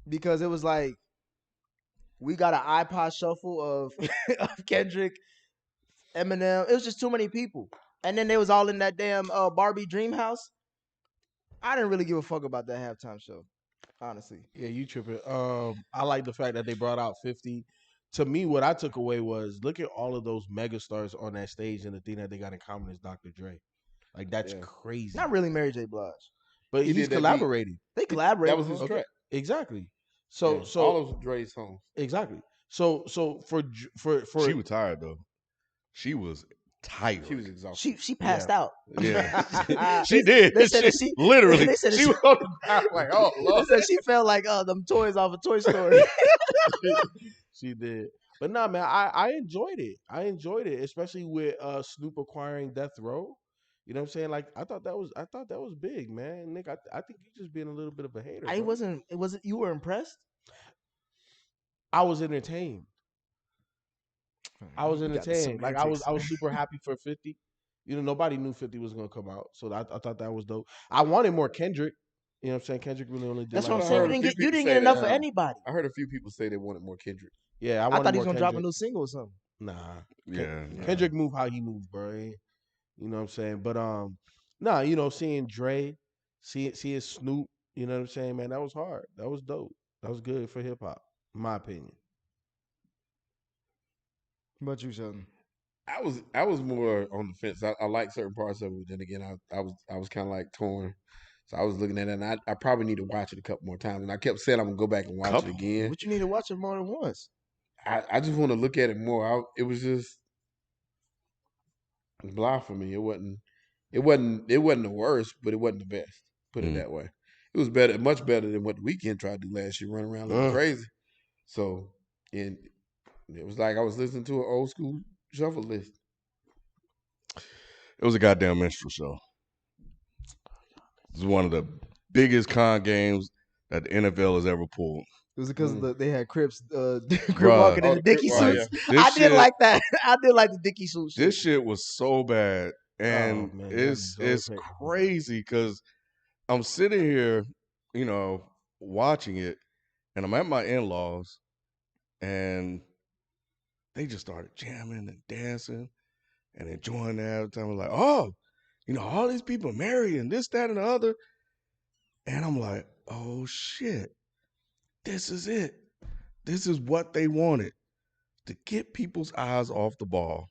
because it was like we got an iPod shuffle of of Kendrick, Eminem. It was just too many people, and then they was all in that damn Barbie dream house. I didn't really give a fuck about that halftime show, honestly. Yeah, you tripping. I like the fact that they brought out 50. To me, what I took away was look at all of those megastars on that stage, and the thing that they got in common is Dr. Dre. Like, that's crazy. Not really Mary J. Blige. But He he's did that beat. collaborating. They collaborated. That was his track. Exactly. Yeah, So all of Dre's songs. exactly. So for She was tired though. She was tired. She was exhausted. She passed out. Yeah, she did. They said she, that she literally. They said that She was on the ground like, oh they Lord. said she felt like them toys off of Toy Story. She did. But nah, man, I enjoyed it. I enjoyed it, especially with Snoop acquiring Death Row. You know what I'm saying? Like I thought that was big, man. Nick, I think you just being a little bit of a hater. I bro. wasn't. It wasn't. You were impressed. I was entertained. I was You got the entertained. Like I was semantics. super happy for 50. You know, nobody knew 50 was gonna come out. So I thought that was dope. I wanted more Kendrick. You know what I'm saying? Kendrick really only did That's like what I'm I saying. heard You a few didn't people get say enough that. of anybody. I heard a few people say they wanted more Kendrick. Yeah, I I wanted thought he more was gonna drop a Kendrick. new single or something. Nah. Yeah. Kendrick move how he moved, bro. You know what I'm saying? But nah, you know, seeing Dre, seeing Snoop, you know what I'm saying, man, that was hard. That was dope. That was good for hip hop, in my opinion. What about you, Sheldon? I was more on the fence. I like certain parts of it. Then again, I was kind of like torn. So I was looking at it, and I probably need to watch it a couple more times. And I kept saying I'm gonna go back and watch Couple? it again. What you need to watch it more than once? I just want to look at it more. It was just blah for me. It wasn't the worst, but it wasn't the best. Put it that way. It was better, much better than what the weekend tried to do last year, running around looking crazy. So, and it was like I was listening to an old school shuffle list. It was a goddamn minstrel show. This is one of the biggest con games that the NFL has ever pulled. Was it because they had Crips, Crip Bruh. walking in Oh, the the Crip Dickie walk, suits? This I did shit- like that. I did like the Dickie suit shit. This shit was so bad, and Oh, man, that it's dope pick. crazy because I'm sitting here, you know, watching it, and I'm at my in-laws, and they just started jamming and dancing and enjoying that time. I'm like, oh, you know, all these people married and this, that, and the other, and I'm like, oh shit, this is it. This is what they wanted, to get people's eyes off the ball.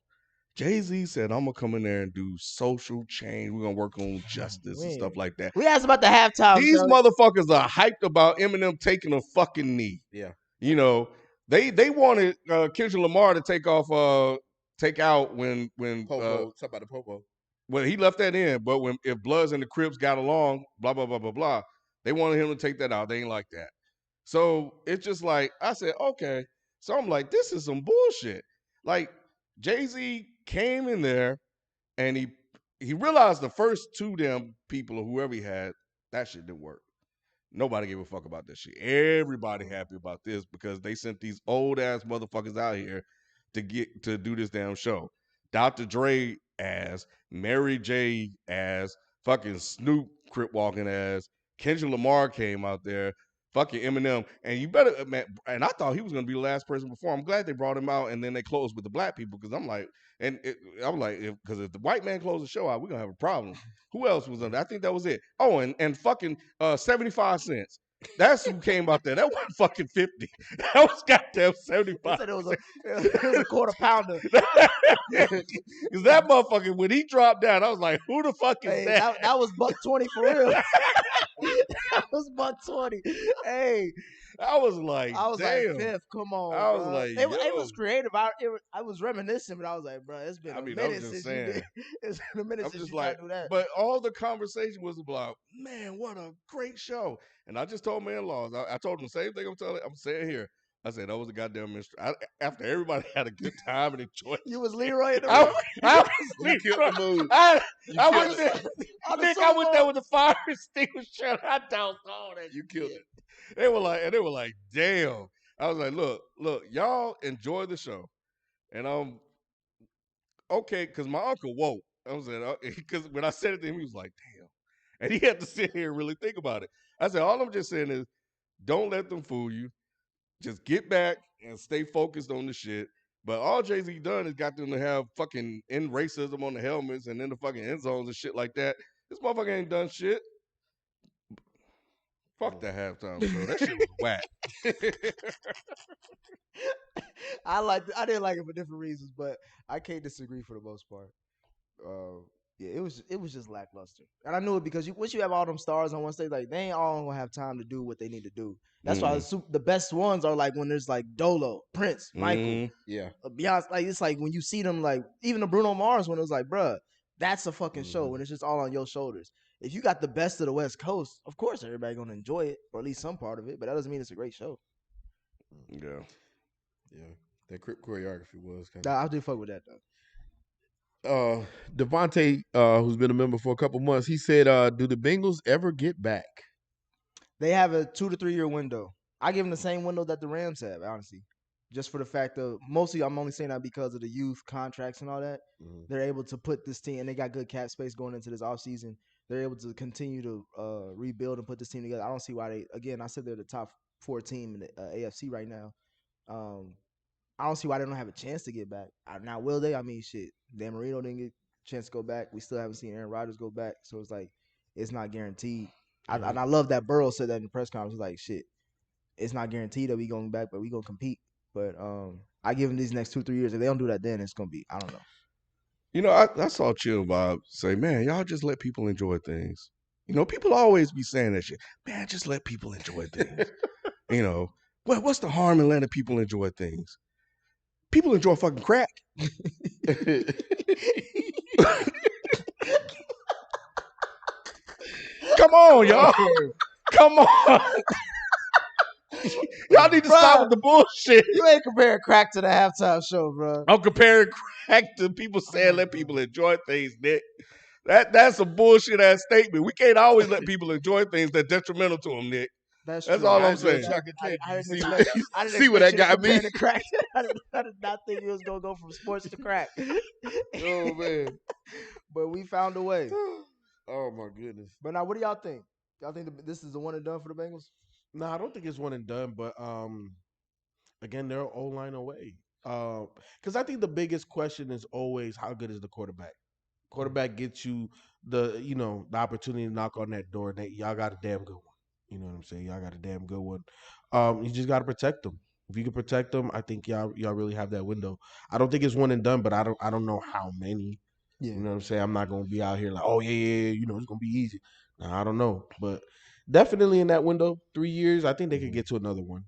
Jay-Z said, I'm going to come in there and do social change. We're going to work on justice and stuff like that. We asked about the halftime. These show. motherfuckers are hyped about Eminem taking a fucking knee. Yeah. You know, they wanted Kendrick Lamar to take out when Popo, talk about the Popo. well, he left that in, but if Bloods and the Crips got along, blah, blah, blah, blah, blah, they wanted him to take that out. They ain't like that. So it's just like, I said, okay. So I'm like, this is some bullshit. Like, Jay-Z came in there and he realized the first two damn people or whoever he had, that shit didn't work. Nobody gave a fuck about this shit. Everybody happy about this because they sent these old ass motherfuckers out here to do this damn show. Dr. Dre ass, Mary J ass, fucking Snoop Crip walking ass, Kendrick Lamar came out there, fucking Eminem, and you better man. And I thought he was gonna be the last person before. I'm glad they brought him out, and then they closed with the black people because I'm like, I'm like, because if the white man closed the show out, we're gonna have a problem. Who else was on there? I think that was it. Oh, and fucking 75 cents. That's who came out there. That wasn't fucking 50. That was goddamn 75. They said it was a quarter pounder. Because that motherfucker, when he dropped down, I was like, who the fuck is Hey, that? that was $1.20 for real. That was $1.20. Hey, I was like, I was damn. like, Fifth, come on. I was bro. like, it was yo. creative. I was reminiscing, but I was like, bro, it's been I a mean, I'm minute just since you saying. did. It's been a minute I'm since just you tried like, to do that. but all the conversation was about, man, what a great show. And I just told my in-laws, I told them the same thing I'm saying here. I said, that was a goddamn mystery. After everybody had a good time and enjoyed You was Leroy in the I, room. I was You killed the mood. I killed went it. there. Nick, I went there with the fire extinguisher. I doused all that. You killed shit. it. They were like, damn. I was like, look, y'all enjoy the show. And okay, because my uncle woke. I was like, because when I said it to him, he was like, damn. And he had to sit here and really think about it. I said, all I'm just saying is, don't let them fool you. Just get back and stay focused on the shit. But all Jay-Z done is got them to have fucking end racism on the helmets and in the fucking end zones and shit like that. This motherfucker ain't done shit. Fuck that halftime show. That shit was whack. I didn't like it for different reasons, but I can't disagree for the most part. Yeah, it was just lackluster, and I knew it because once you have all them stars on one stage, like they ain't all gonna have time to do what they need to do. That's why Mm. the best ones are like when there's like Dolo, Prince, Michael, Mm. Yeah. Beyonce. Like it's like when you see them, like even the Bruno Mars one, it was like, bruh, that's a fucking show when it's just all on your shoulders. If you got the best of the West Coast, of course everybody gonna enjoy it or at least some part of it, but that doesn't mean it's a great show. Yeah. Yeah. That choreography was kind Nah, I do fuck with that though. Devontae, who's been a member for a couple months, he said, "Do the Bengals ever get back?" They have a 2 to 3 year window. I give them the same window that the Rams have, honestly. Just for the fact of mostly, I'm only saying that because of the youth contracts and all that. They're able to put this team, and they got good cap space going into this offseason. They're able to continue to rebuild and put this team together. I don't see why they. Again, I said they're the top 4 team in the AFC right now. Um, I don't see why they don't have a chance to get back. Now, will they? I mean, shit. Dan Marino didn't get a chance to go back. We still haven't seen Aaron Rodgers go back, so it's like it's not guaranteed. And I love that Burrow said that in the press conference. He's like, shit, it's not guaranteed that we going back, but we gonna compete. But I give them these next 2-3 years. If they don't do that, then it's gonna be I don't know. You know, I saw Chill Bob say, "Man, y'all just let people enjoy things." You know, people always be saying that shit. Man, just let people enjoy things. You know, what's the harm in letting people enjoy things? People enjoy fucking crack. Come on, y'all. Come on. Y'all need to stop with the bullshit. You ain't comparing crack to the halftime show, bro. I'm comparing crack to people saying let people enjoy things, Nick. That's a bullshit ass statement. We can't always let people enjoy things that's detrimental to them, Nick. That's That's true. all I I'm enjoy saying. chocolate cake. I didn't See expect. what- I didn't see what expect that you to got me? compare to crack. I did not think it was gonna go from sports to crack. Oh man. But we found a way. Oh my goodness. But now, what do y'all think? Y'all think this is the one and done for the Bengals? No, I don't think it's one and done, but again, they're O-line away. Because I think the biggest question is always how good is the quarterback? Quarterback gets you the opportunity to knock on that door, and y'all got a damn good one. You know what I'm saying? Y'all got a damn good one. You just got to protect them. If you can protect them, I think y'all really have that window. I don't think it's one and done, but I don't know how many. Yeah. You know what I'm saying? I'm not gonna be out here like, oh yeah, it's gonna be easy. Nah, I don't know, but definitely in that window, 3 years, I think they could get to another one.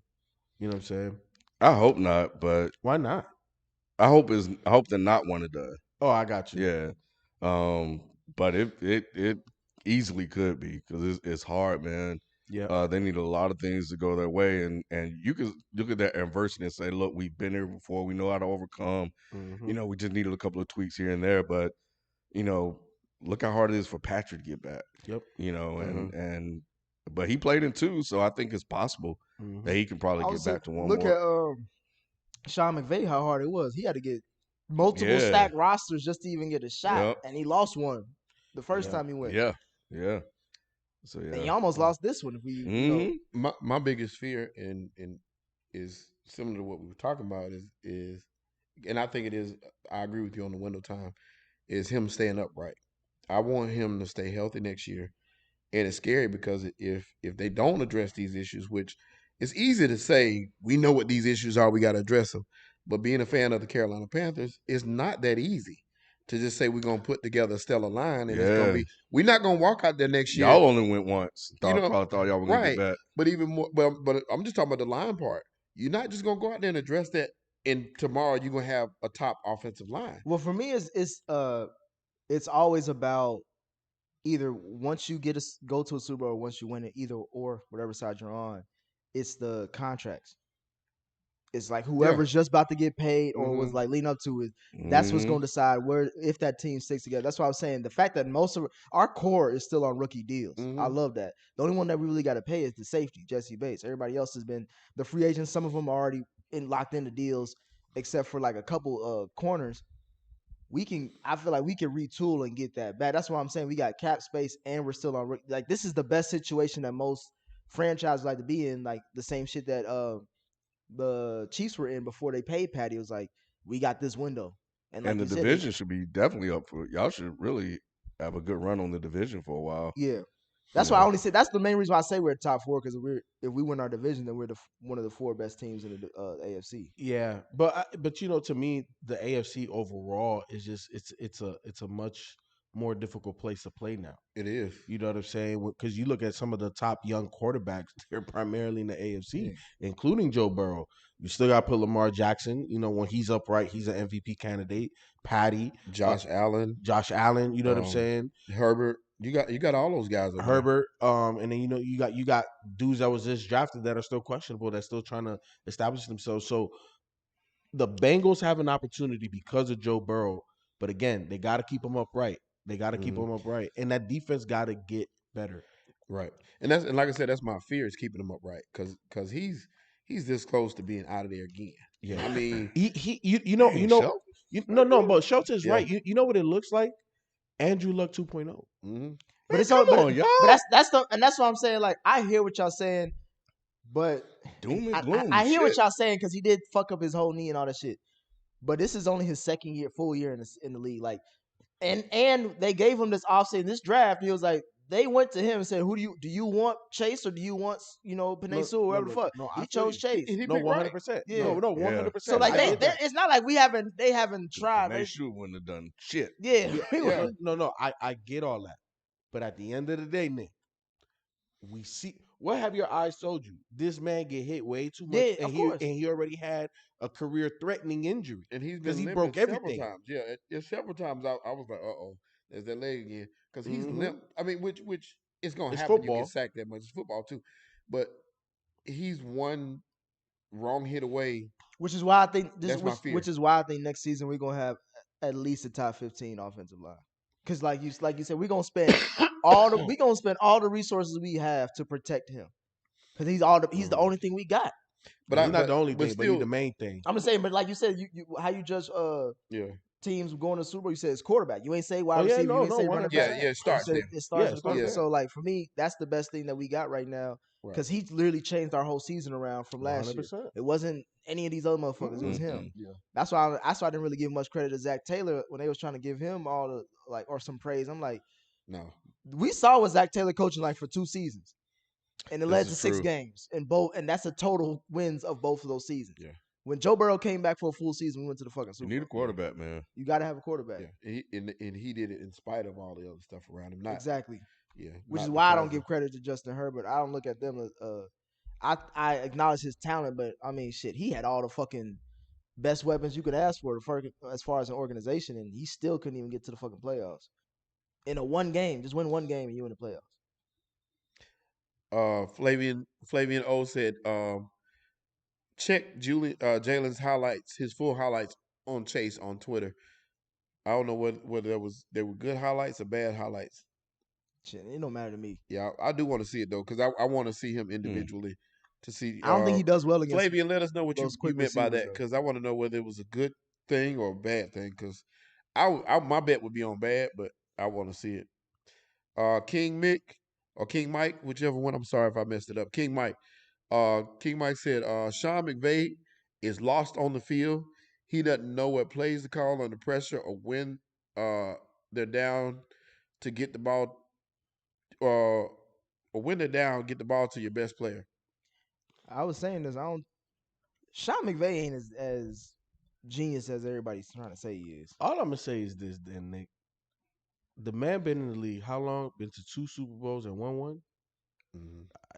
You know what I'm saying? I hope not, but Why not? I hope they're not one and done. Oh, I got you. Yeah. But it easily could be because it's hard, man. Yeah. They need a lot of things to go their way, and you can look at that adversity and say, "Look, we've been here before. We know how to overcome. Mm-hmm. You know, we just needed a couple of tweaks here and there." But you know, look how hard it is for Patrick to get back. Yep. You know, but he played in 2, so I think it's possible that he can probably get back to one look more. at Sean McVay, how hard it was. He had to get multiple Yeah. stacked rosters just to even get a shot, Yep. and he lost one the first Yeah. time he went. Yeah. Yeah. So And he yeah. almost lost this one if we, My biggest fear and is similar to what we were talking about is and I think it is I agree with you on the window time, is him staying upright. I want him to stay healthy next year. And it's scary because if they don't address these issues, which it's easy to say we know what these issues are, we got to address them. But being a fan of the Carolina Panthers, it's not that easy to just say we're gonna put together a stellar line and it's gonna Yeah. be we're not gonna walk out there next year. Y'all only went once. You know, Probably thought y'all were gonna get right? back. But even more, but I'm just talking about the line part. You're not just gonna go out there and address that, and tomorrow you're gonna have a top offensive line. Well, for me, it's always about either once you go to a Super Bowl or once you win it, either or whatever side you're on, it's the contracts. It's like whoever's just about to get paid or was like leading up to it. That's what's going to decide where if that team sticks together. That's why I was saying the fact that most of our core is still on rookie deals. I love that. The only one that we really got to pay is the safety, Jesse Bates. Everybody else has been the free agents. Some of them are already locked into deals, except for like a couple corners. I feel like we can retool and get that back. That's why I'm saying we got cap space and we're still on like this is the best situation that most franchises like to be in. Like the same shit that the Chiefs were in before they paid Patty. It was like we got this window, and like And the you said, division should be definitely up for it. Y'all should really have a good run on the division for a while. yeah. That's why I only say that's the main reason why I say we're at top 4 because if we win our division, then we're one of the 4 best teams in the AFC. Yeah, but to me, the AFC overall is just it's a much more difficult place to play now. It is. You know what I'm saying? Because you look at some of the top young quarterbacks, they're primarily in the AFC, including Joe Burrow. You still got to put Lamar Jackson. You know, when he's upright, he's an MVP candidate. Patty, Josh Allen. You know what I'm saying? Herbert. You got all those guys up Herbert. And then you got dudes that was just drafted that are still questionable, that's still trying to establish themselves. So the Bengals have an opportunity because of Joe Burrow, but again, they got to keep him upright. They got to keep him upright, and that defense got to get better. Right, and like I said, that's my fear is keeping him upright because he's this close to being out of there again. Yeah, I mean, but Schultz is right. You know what it looks like? Andrew Luck 2.0. Mm-hmm. But it's all, on, y'all. But that's what I'm saying. Like, I hear what y'all saying, but Doom and gloom. I hear what y'all saying because he did fuck up his whole knee and all that shit. But this is only his full year in the league. Like, and they gave him this offseason, this draft. He was like, they went to him and said, "Who do you want Chase or do you want Penei Sewell or whatever the fuck?" No, he chose Chase. No, 100%. Yeah. No, 100%. So like it's not like they haven't tried. They should wouldn't have done shit. Yeah. No, I get all that, but at the end of the day, Nick, we see what have your eyes told you? This man get hit way too much, and he already had a career-threatening injury, and he broke everything. Times. Yeah, several times I was like, there's that leg again because he's limp. I mean, which it's gonna happen. Football. You get sacked that much. It's football too, but he's one wrong hit away. Which is why I think which is why I think next season we're gonna have at least a top 15 offensive line. Because like you said, we're gonna spend all the resources we have to protect him. Because he's the only thing we got. But he's not the only thing, but he's the main thing. I'm just saying, but like you said, you how you judge teams going to the Super Bowl, you say it's quarterback. You ain't say wide receiver, you ain't say running back. It starts there. It starts with quarterback. So like for me, that's the best thing that we got right now. Because he literally changed our whole season around from last 100%. Year. It wasn't any of these other motherfuckers. It was him. Yeah. That's why I didn't really give much credit to Zach Taylor when they was trying to give him all the or some praise. I'm like, no. We saw what Zach Taylor coaching like for 2 seasons. And it led to 6 games and that's a total wins of both of those seasons. Yeah. When Joe Burrow came back for a full season, we went to the fucking Super Bowl. You need a quarterback, man. You got to have a quarterback. Yeah. And he did it in spite of all the other stuff around him. Exactly. Yeah. Which is why I don't give credit to Justin Herbert. I don't look at them I acknowledge his talent, but I mean, shit, he had all the fucking best weapons you could ask for as far as an organization, and he still couldn't even get to the fucking playoffs. In a one game, just win one game and you in the playoffs. Flavian O said, check Jalen's highlights, his full highlights on Chase on Twitter. I don't know whether they were good highlights or bad highlights. Shit, it don't matter to me. Yeah, I do want to see it though, because I want to see him individually to see. I don't think he does well against Flavian. Let us know what you meant by that, because I want to know whether it was a good thing or a bad thing. Because my bet would be on bad, but I want to see it. King Mick or King Myke, whichever one. I'm sorry if I messed it up. King Myke. King Myke said Sean McVay is lost on the field. He doesn't know what plays to call under pressure or when they're down to get the ball. Or when they're down, get the ball to your best player. I was saying this. Sean McVay ain't as genius as everybody's trying to say he is. All I'm gonna say is this, then, Nick. The man been in the league how long? Been to 2 Super Bowls and won one.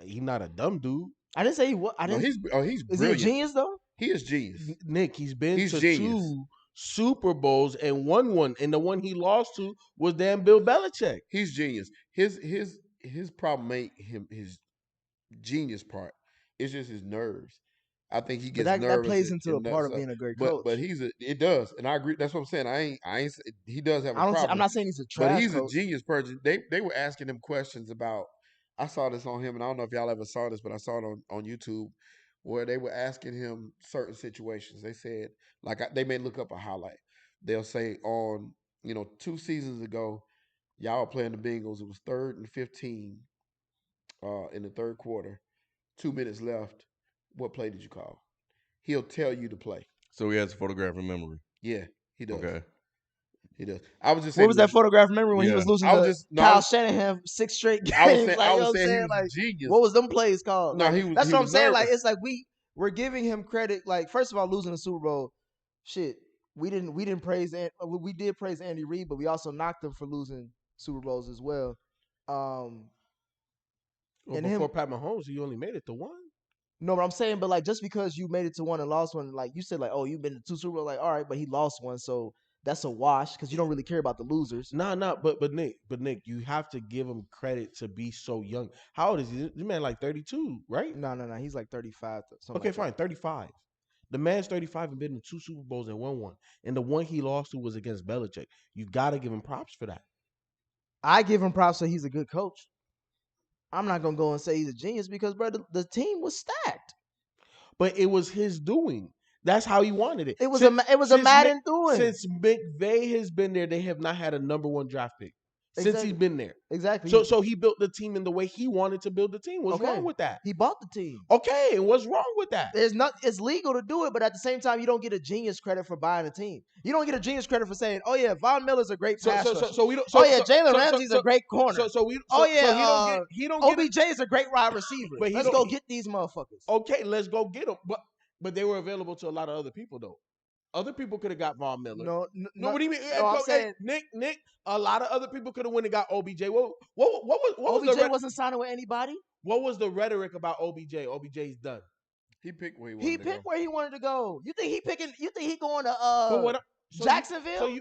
He's not a dumb dude. I didn't say he was. He's brilliant. Is he a genius though? He is genius. Nick, he's been to genius. 2 Super Bowls and won one, and the one he lost to was damn Bill Belichick. He's genius. His problem ain't his genius part. It's just his nerves. I think he gets nervous. That plays into a part of being a great coach. But it does, and I agree. That's what I'm saying. I ain't. He does have a problem. I'm not saying he's a trash but he's coach. A genius person. They were asking him questions about. I saw this on him, and I don't know if y'all ever saw this, but I saw it on YouTube, where they were asking him certain situations. They said, they may look up a highlight. They'll say on 2 seasons ago, y'all were playing the Bengals. It was 3rd and 15 in the third quarter. 2 minutes left. What play did you call? He'll tell you to play. So he has a photographic memory. Yeah, he does. Okay. He does. I was just saying. What was that photograph memory when he was losing Kyle Shanahan 6 straight games? I was saying he was genius. What was them plays called? No, that's what I'm saying. Nervous. Like, it's like we're giving him credit. Like, first of all, losing the Super Bowl, shit. we didn't praise we did praise Andy Reid, but we also knocked him for losing Super Bowls as well. Well, And before him, Pat Mahomes, he only made it to one. no, but I'm saying, but like just because you made it to one and lost one, like you said, like, oh, you've been to two Super Bowls, like, all right, but he lost one, so that's a wash because you don't really care about the losers. Nah, but Nick, you have to give him credit to be so young. How old is he? This man like 32, right? No, he's like 35, something Okay, like fine, that. 35. The man's 35 and been in 2 Super Bowls and won one. And the one he lost to was against Belichick. You got to give him props for that. I give him props, so he's a good coach. I'm not gonna go and say he's a genius because, bro, the team was stacked. But it was his doing. That's how he wanted it. It was a Madden doing. Since McVay has been there, they have not had a number 1 draft pick. Since he's been there. Exactly. So he built the team in the way he wanted to build the team. What's wrong with that? He bought the team. Okay, and what's wrong with that? It's legal to do it, but at the same time, you don't get a genius credit for buying a team. You don't get a genius credit for saying, "Oh yeah, Von Miller's a great pass rusher." Jalen Ramsey's a great corner. He don't OBJ is a great wide receiver. Let's go get these motherfuckers. Okay, let's go get them. But they were available to a lot of other people though. Other people could have got Von Miller. No. What do you mean? No, I'm saying, Nick, a lot of other people could have went and got OBJ. What was OBJ wasn't signing with anybody. What was the rhetoric about OBJ? OBJ's done. He picked where he wanted to go. You think he going to Jacksonville?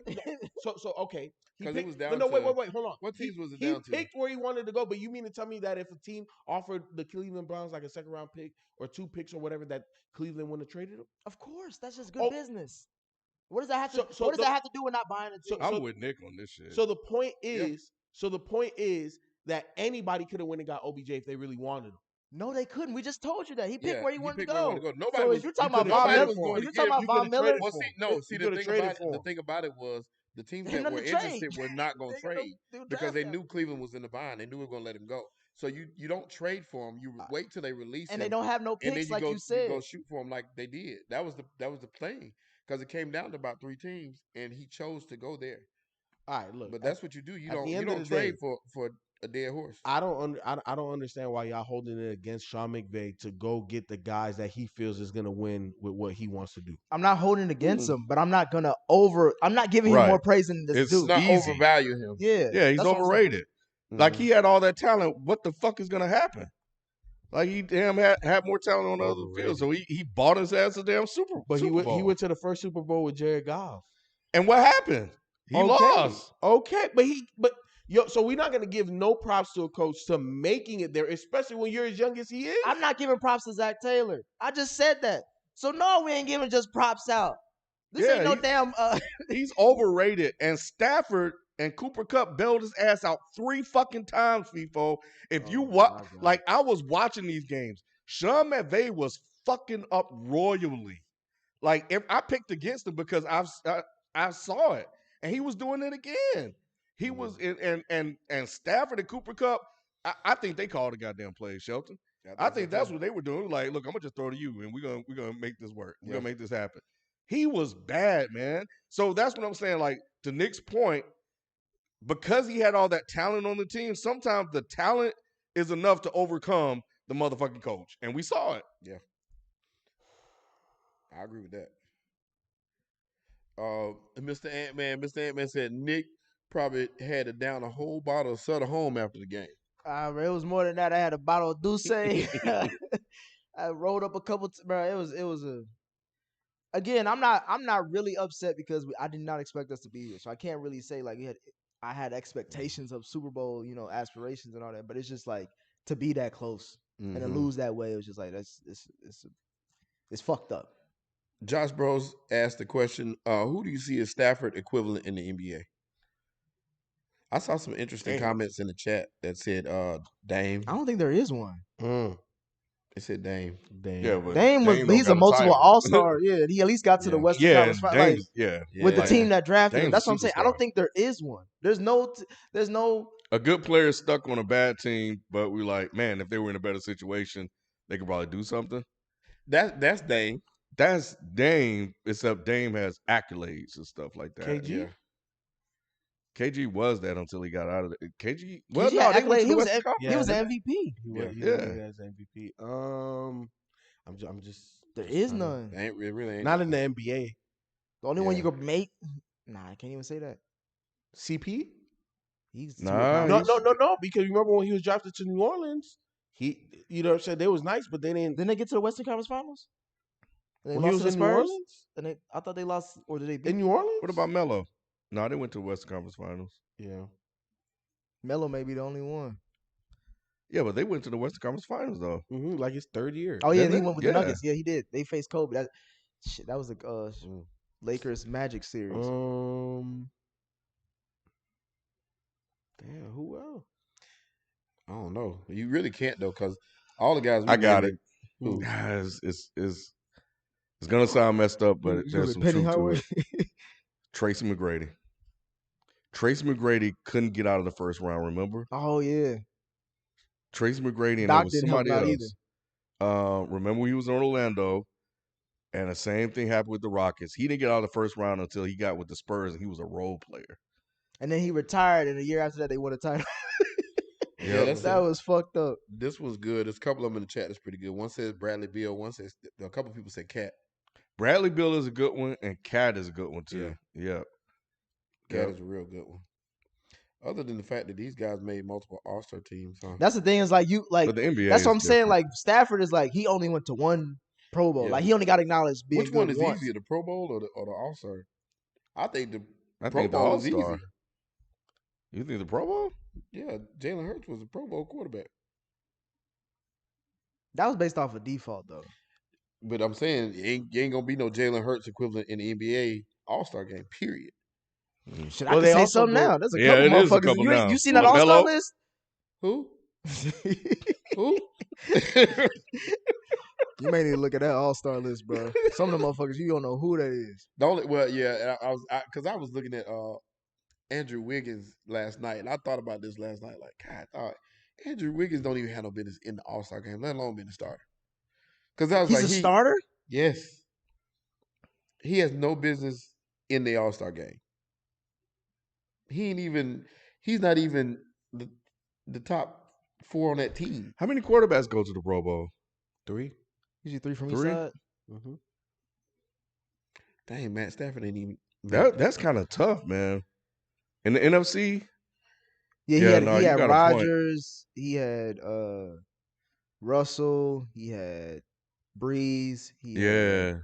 Okay. Because he was down. Wait, hold on. What teams was it down to? He picked where he wanted to go, but you mean to tell me that if a team offered the Cleveland Browns like a 2nd round pick or 2 picks or whatever, that Cleveland wouldn't have traded him? Of course, that's just good business. What does that have to? What does that have to do with not buying a team? I'm with Nick on this shit. So the point is, that anybody could have went and got OBJ if they really wanted him. No, they couldn't. We just told you that he picked where he wanted to go. Nobody so was. If you're talking about Von Miller, the thing about it was the teams that were interested were not going to trade because they knew Cleveland was in the bind. They knew we were going to let him go. So you don't trade for him. You wait till they release him, and they don't have no picks, like you said. You go shoot for him like they did. That was the play because it came down to about 3 teams, and he chose to go there. All right, look, but that's what you do. You don't trade for a dead horse. I don't understand why y'all holding it against Sean McVay to go get the guys that he feels is gonna win with what he wants to do. I'm not holding it against him, but I'm not giving him more praise than this dude. It's not overvalue him. Yeah, he's overrated. Like he had all that talent. What the fuck is gonna happen? Like he had more talent on the other field, so he bought his ass a damn Super Bowl. But he went to the first Super Bowl with Jared Goff. And what happened? He lost. Okay, so we're not gonna give no props to a coach to making it there, especially when you're as young as he is. I'm not giving props to Zach Taylor. I just said that. So no, we ain't giving just props out. This ain't no damn. He's overrated, and Stafford and Cooper Kupp bailed his ass out 3 fucking times, Feefo. If you like, I was watching these games. Sean McVay was fucking up royally. Like, if I picked against him because I saw it, and he was doing it again. He was and Stafford and Cooper Kupp. I think they called a goddamn play, Shelton. I think that's what they were doing. Like, look, I'm gonna just throw to you, and we're gonna make this work. We're gonna make this happen. He was bad, man. So that's what I'm saying. Like, to Nick's point, because he had all that talent on the team, sometimes the talent is enough to overcome the motherfucking coach, and we saw it. Yeah, I agree with that. Mr. Ant-Man said Nick probably had to down a whole bottle of Sutter Home after the game. It was more than that. I had a bottle of Douce. I rolled up a couple. Bro, it was a. Again, I'm not really upset because I did not expect us to be here, so I can't really say like I had expectations of Super Bowl, aspirations and all that. But it's just like to be that close and to lose that way, it was just like it's fucked up. Josh Bros asked the question, who do you see as Stafford equivalent in the NBA? I saw some interesting comments in the chat that said Dame. I don't think there is one. It said Dame. Yeah, but he's a multiple all-star. Yeah, he at least got to the Western Conference Finals. With the team that drafted him. That's what I'm saying. I don't think there is one. There's no a good player stuck on a bad team, but we're like, man, if they were in a better situation, they could probably do something. That's Dame. That's Dame, except Dame has accolades and stuff like that. KG? Yeah. KG was that until he got out of it. KG, he was MVP. He was MVP. I'm just there is none. It really ain't not in the NBA. The only one you could make. Nah, I can't even say that. CP? He's too Nah, accomplished. No. Because remember when he was drafted to New Orleans, you know what I'm saying? They was nice, but they didn't. Didn't they get to the Western Conference Finals? And they When he lost was to the in New Spurs. Orleans? And I thought they lost, or did they beat? In New Orleans? what about Melo? No, they went to the Western Conference Finals. Yeah. Melo may be the only one. Yeah, but they went to the Western Conference Finals though. Like his third year. Oh yeah, Didn't he they? went with the Nuggets. Yeah, he did. They faced Kobe. That was the Lakers Magic series. Damn, who else? I don't know. You really can't though, because all the guys we I got naming, it. who? It's gonna sound messed up, but You there's was some Penny truth to Howard? it. Tracy McGrady. Tracy McGrady couldn't get out of the first round. Remember? Oh yeah. Tracy McGrady, and there Doc was didn't help somebody him out else. Remember when he was in Orlando, and the same thing happened with the Rockets. He didn't get out of the first round until he got with the Spurs, and he was a role player. And then he retired, and a year after that, they won a title. Yeah, That was fucked up. This was good. There's a couple of them in the chat that's pretty good. One says Bradley Beal. One says a couple of people said Cat. Bradley Beal is a good one, and Cat is a good one too. Yeah. Cat is a real good one. Other than the fact that these guys made multiple All-Star teams, huh? That's the thing is like But the NBA that's what is I'm saying. different. Like Stafford is like he only went to one Pro Bowl. Yeah. Like he only got acknowledged being Which one good is once. easier, the Pro Bowl or the All-Star? I think the I Pro think the Bowl is All-Star. easy. You think the Pro Bowl? Yeah, Jalen Hurts was a Pro Bowl quarterback. That was based off of default though. But I'm saying you ain't gonna be no Jalen Hurts equivalent in the NBA All-Star game. Period. Shit, Well, I they can say also something go- now. There's a Yeah, couple it is a motherfuckers. couple now. You seen that LaMelo? All-Star list? Who? Who? You may need to look at that All-Star list, bro. Some of the motherfuckers you don't know who that is. The only I was looking at Andrew Wiggins last night, and I thought about this last night. Like, God, Andrew Wiggins don't even have no business in the All-Star game, let alone being the starter. Because I was He's like, a starter? Yes, he has no business in the All-Star game. He's not even the top 4 on that team. How many quarterbacks go to the Pro Bowl? 3. Usually 3 from each 3? side. Mm-hmm. Dang, Matt Stafford ain't even. That's kind of tough, man. In the NFC, Yeah, Yeah, he no, you had got a point. Rodgers, he had Russell, he had Breeze, he had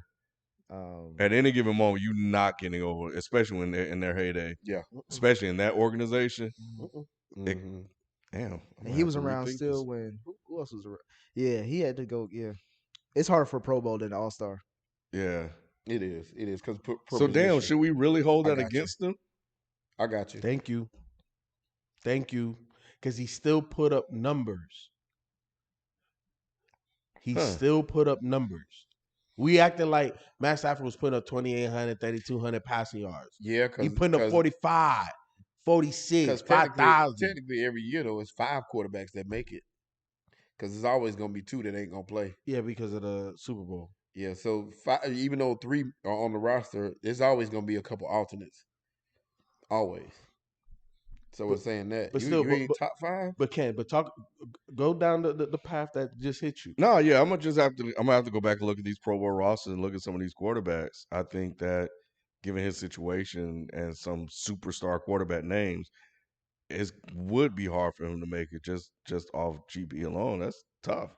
at any given moment, you're not getting over, especially when they're in their heyday. Yeah. Especially in that organization. Mm-hmm. Damn. and he was around still when who else was around? Yeah, he had to go. Yeah, it's harder for Pro Bowl than All Star. Yeah. It is because So damn, should we really hold that against them? I got you. Thank you. Because he still put up numbers. He still put up numbers. We acting like Matt Stafford was putting up 2,800, 3,200 passing yards. Yeah, He putting up 45, 46, 5,000. Technically, every year though, it's 5 quarterbacks that make it. Because there's always gonna be 2 that ain't gonna play. Yeah, because of the Super Bowl. Yeah, so 5, even though 3 are on the roster, there's always gonna be a couple alternates. Always. So we're saying that. But you still, ain't top 5? But go down the path that just hit you. No, yeah, I'm gonna have to go back and look at these Pro Bowl rosters and look at some of these quarterbacks. I think that given his situation and some superstar quarterback names, it would be hard for him to make it just off GB alone. That's tough.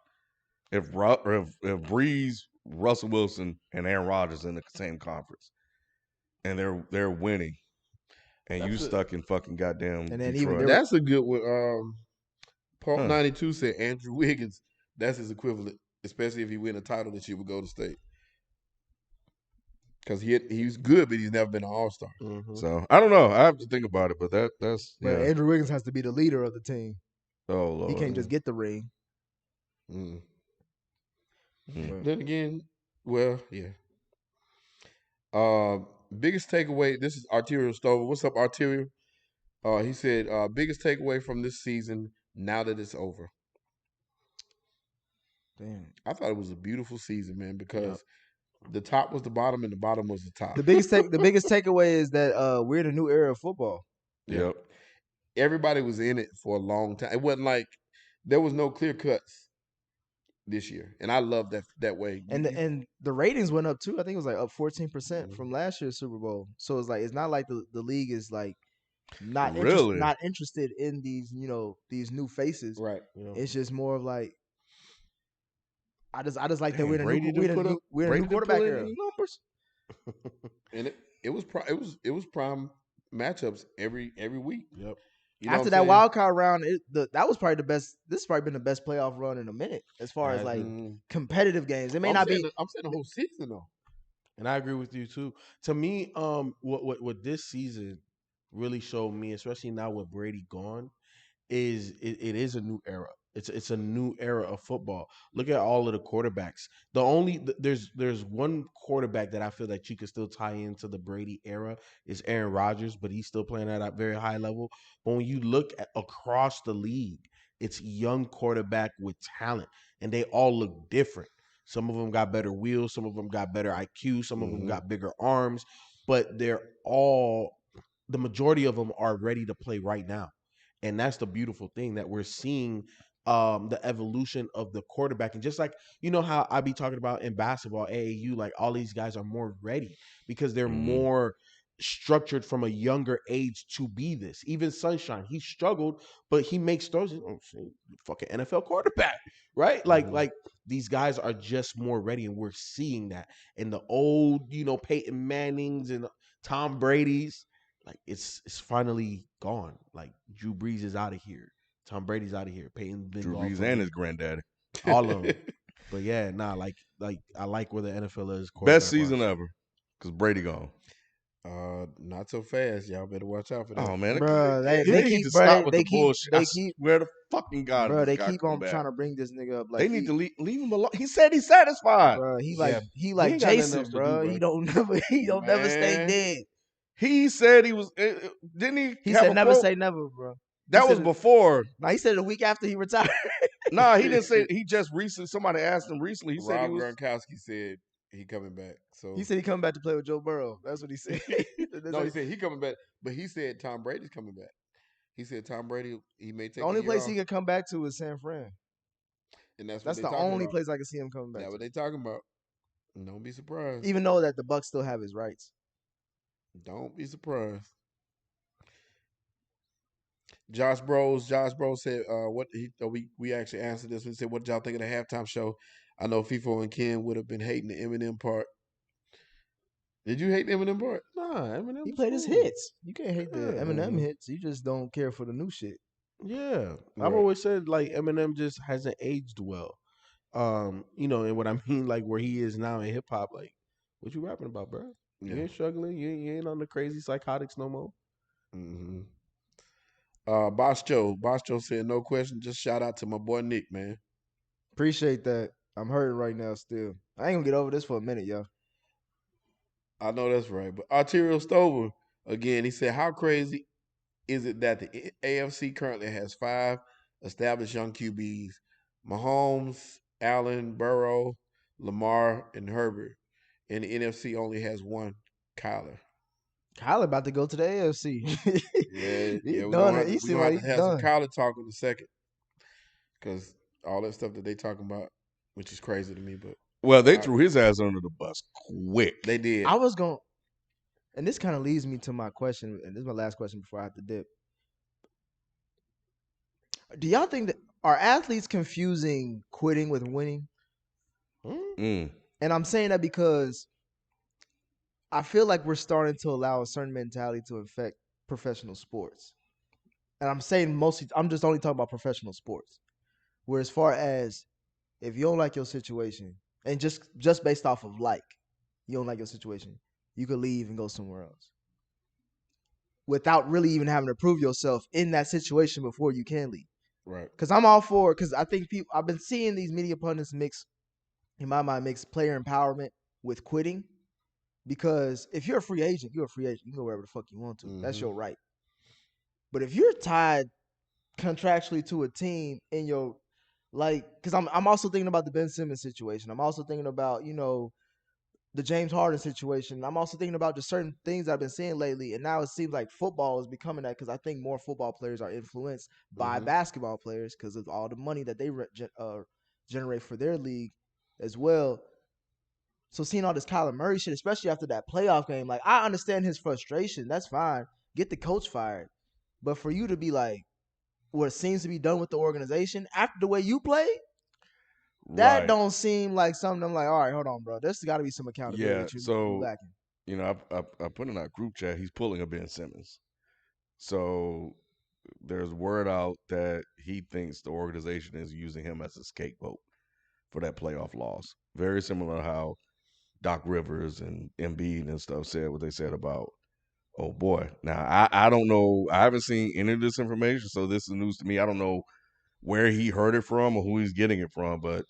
If Breeze, Russell Wilson, and Aaron Rodgers in the same conference, and they're winning, and you stuck in fucking goddamn And then Detroit. That's a good one. Pulp 92 said Andrew Wiggins. That's his equivalent, especially if he win a title this year with Golden State. Because he's good, but he's never been an All-Star. Mm-hmm. So I don't know. I have to think about it, but that's But Andrew Wiggins has to be the leader of the team. Oh Lord, he can't just get the ring. Then again, well, yeah. Biggest takeaway. This is Arterial Stover. What's up, Arterial? He said, biggest takeaway from this season now that it's over. Damn. I thought it was a beautiful season, man, because the top was the bottom and the bottom was the top. The biggest takeaway is that we're in a new era of football. Yep. Everybody was in it for a long time. It wasn't like there was no clear cuts. this year, and I love that way. And the ratings went up too. I think it was like up 14% Mhm. from last year's Super Bowl. So it's like it's not like the league is like Really? not interested in these these new faces. Right. It's just more of like I just like that Dang, Brady didn't put up. we're in a new Brady didn't pull quarterback in era. any numbers. And it was prime matchups every week. Yep. You know what After I'm that saying? wild card round, that was probably the best. This has probably been the best playoff run in a minute as far as Has like been. competitive games. It may I'm not saying be. I'm saying the whole season though. And I agree with you too. To me, what this season really showed me, especially now with Brady gone, is it is a new era. It's a new era of football. Look at all of the quarterbacks. There's one quarterback that I feel that you could still tie into the Brady era is Aaron Rodgers, but he's still playing at a very high level. But when you look at across the league, it's young quarterback with talent, and they all look different. Some of them got better wheels, some of them got better IQ, some of them Mm-hmm. got bigger arms, but the majority of them are ready to play right now. And that's the beautiful thing that we're seeing the evolution of the quarterback. And just like, you know, how I be talking about in basketball, AAU, like all these guys are more ready because they're Mm-hmm. more structured from a younger age to be this. Even Sunshine, he struggled, but he makes throws. Oh, shit, fucking NFL quarterback, right? Mhm. Like these guys are just more ready, and we're seeing that. And the old, Peyton Mannings and Tom Brady's, like it's finally gone. Like Drew Brees is out of here. Tom Brady's out of here. Peyton's been Drew gone Brees for and his granddaddy. all of them. But yeah, nah, like I like where the NFL is Best quarterback season wise. ever, because Brady gone. Not so fast. Y'all better watch out for that. Oh man, Bro, they need to stop with the bullshit. I swear to fucking God, if bro, this they guy keep come on back, trying to bring this nigga up they like need to leave him alone. He said he's satisfied. bro, Yeah, he he like ain't got nothing else Jason, to do, bro. bro. He don't never stay Man. dead. He said he was. Didn't he He have said a never quote? say never, bro. That was before. Nah, he said it a week after he retired. Nah, he didn't say. He just recently. Somebody asked him recently. He said he Rob was. Gronkowski said he coming back. So He said he coming back to play with Joe Burrow. That's what he said. no, he said he coming back, but he said Tom Brady's coming back. He said Tom Brady he may The take a only year place off, he could come back to is San Fran. and that's what That's they the talking only about. place I can see him coming back That's what to. they talking about. Don't be surprised. Even though that the Bucks still have his rights. Don't be surprised. Josh Bros said, "What he we actually answered this. We said, what did y'all think of the halftime show? I know Feefo and Ken would have been hating the Eminem part. Did you hate the Eminem part? Nah, Eminem He was played his cool. hits. You can't hate the Yeah. Eminem hits. You just don't care for the new shit. Yeah. I've Right. always said like Eminem just hasn't aged well. And what I mean, like where he is now in hip hop, like, what you rapping about, bro? You Yeah. ain't struggling. You ain't on the crazy psychotics no more. Mm-hmm. Boss Joe said, no question. Just shout out to my boy Nick, man. Appreciate that. I'm hurting right now still. I ain't gonna get over this for a minute, yo. I know that's right. But Arterial Stover, again, he said, how crazy is it that the AFC currently has 5 established young QBs? Mahomes, Allen, Burrow, Lamar, and Herbert. And the NFC only has 1, Kyler. Kyler about to go to the AFC. Yeah, He we're done gonna it. have He to we're seem gonna have like to he's have some done. Kyler talk in a second. Because all that stuff that they talking about, which is crazy to me, but Well, they threw his ass under the bus quick. they did. I was going, and this kind of leads me to my question, and this is my last question before I have to dip. Do y'all think that are athletes confusing quitting with winning? Mm. And I'm saying that because I feel like we're starting to allow a certain mentality to affect professional sports. And I'm saying mostly, I'm just only talking about professional sports. Where as far as if you don't like your situation, and just based off of you don't like your situation, you could leave and go somewhere else without really even having to prove yourself in that situation before you can leave. Right. Because I'm all for, because I think I've been seeing these media pundits in my mind, mix player empowerment with quitting. Because if you're a free agent, you're a free agent. You can go wherever the fuck you want to. That's your right. But if you're tied contractually to a team in your because I'm also thinking about the Ben Simmons situation. I'm also thinking about the James Harden situation. I'm also thinking about just certain things I've been seeing lately, and now it seems like football is becoming that because I think more football players are influenced by basketball players because of all the money that they generate for their league as well. So seeing all this Kyler Murray shit, especially after that playoff game, like I understand his frustration. That's fine. Get the coach fired. But for you to be like what seems to be done with the organization after the way you play, that Right. don't seem like something I'm like, all right, hold on, bro. There's got to be some accountability Yeah. that you So, lacking. I put in our group chat, he's pulling a Ben Simmons. So there's word out that he thinks the organization is using him as a scapegoat for that playoff loss. Very similar to how Doc Rivers and Embiid and stuff said what they said about, oh boy. Now, I don't know. I haven't seen any of this information, so this is news to me. I don't know where he heard it from or who he's getting it from, but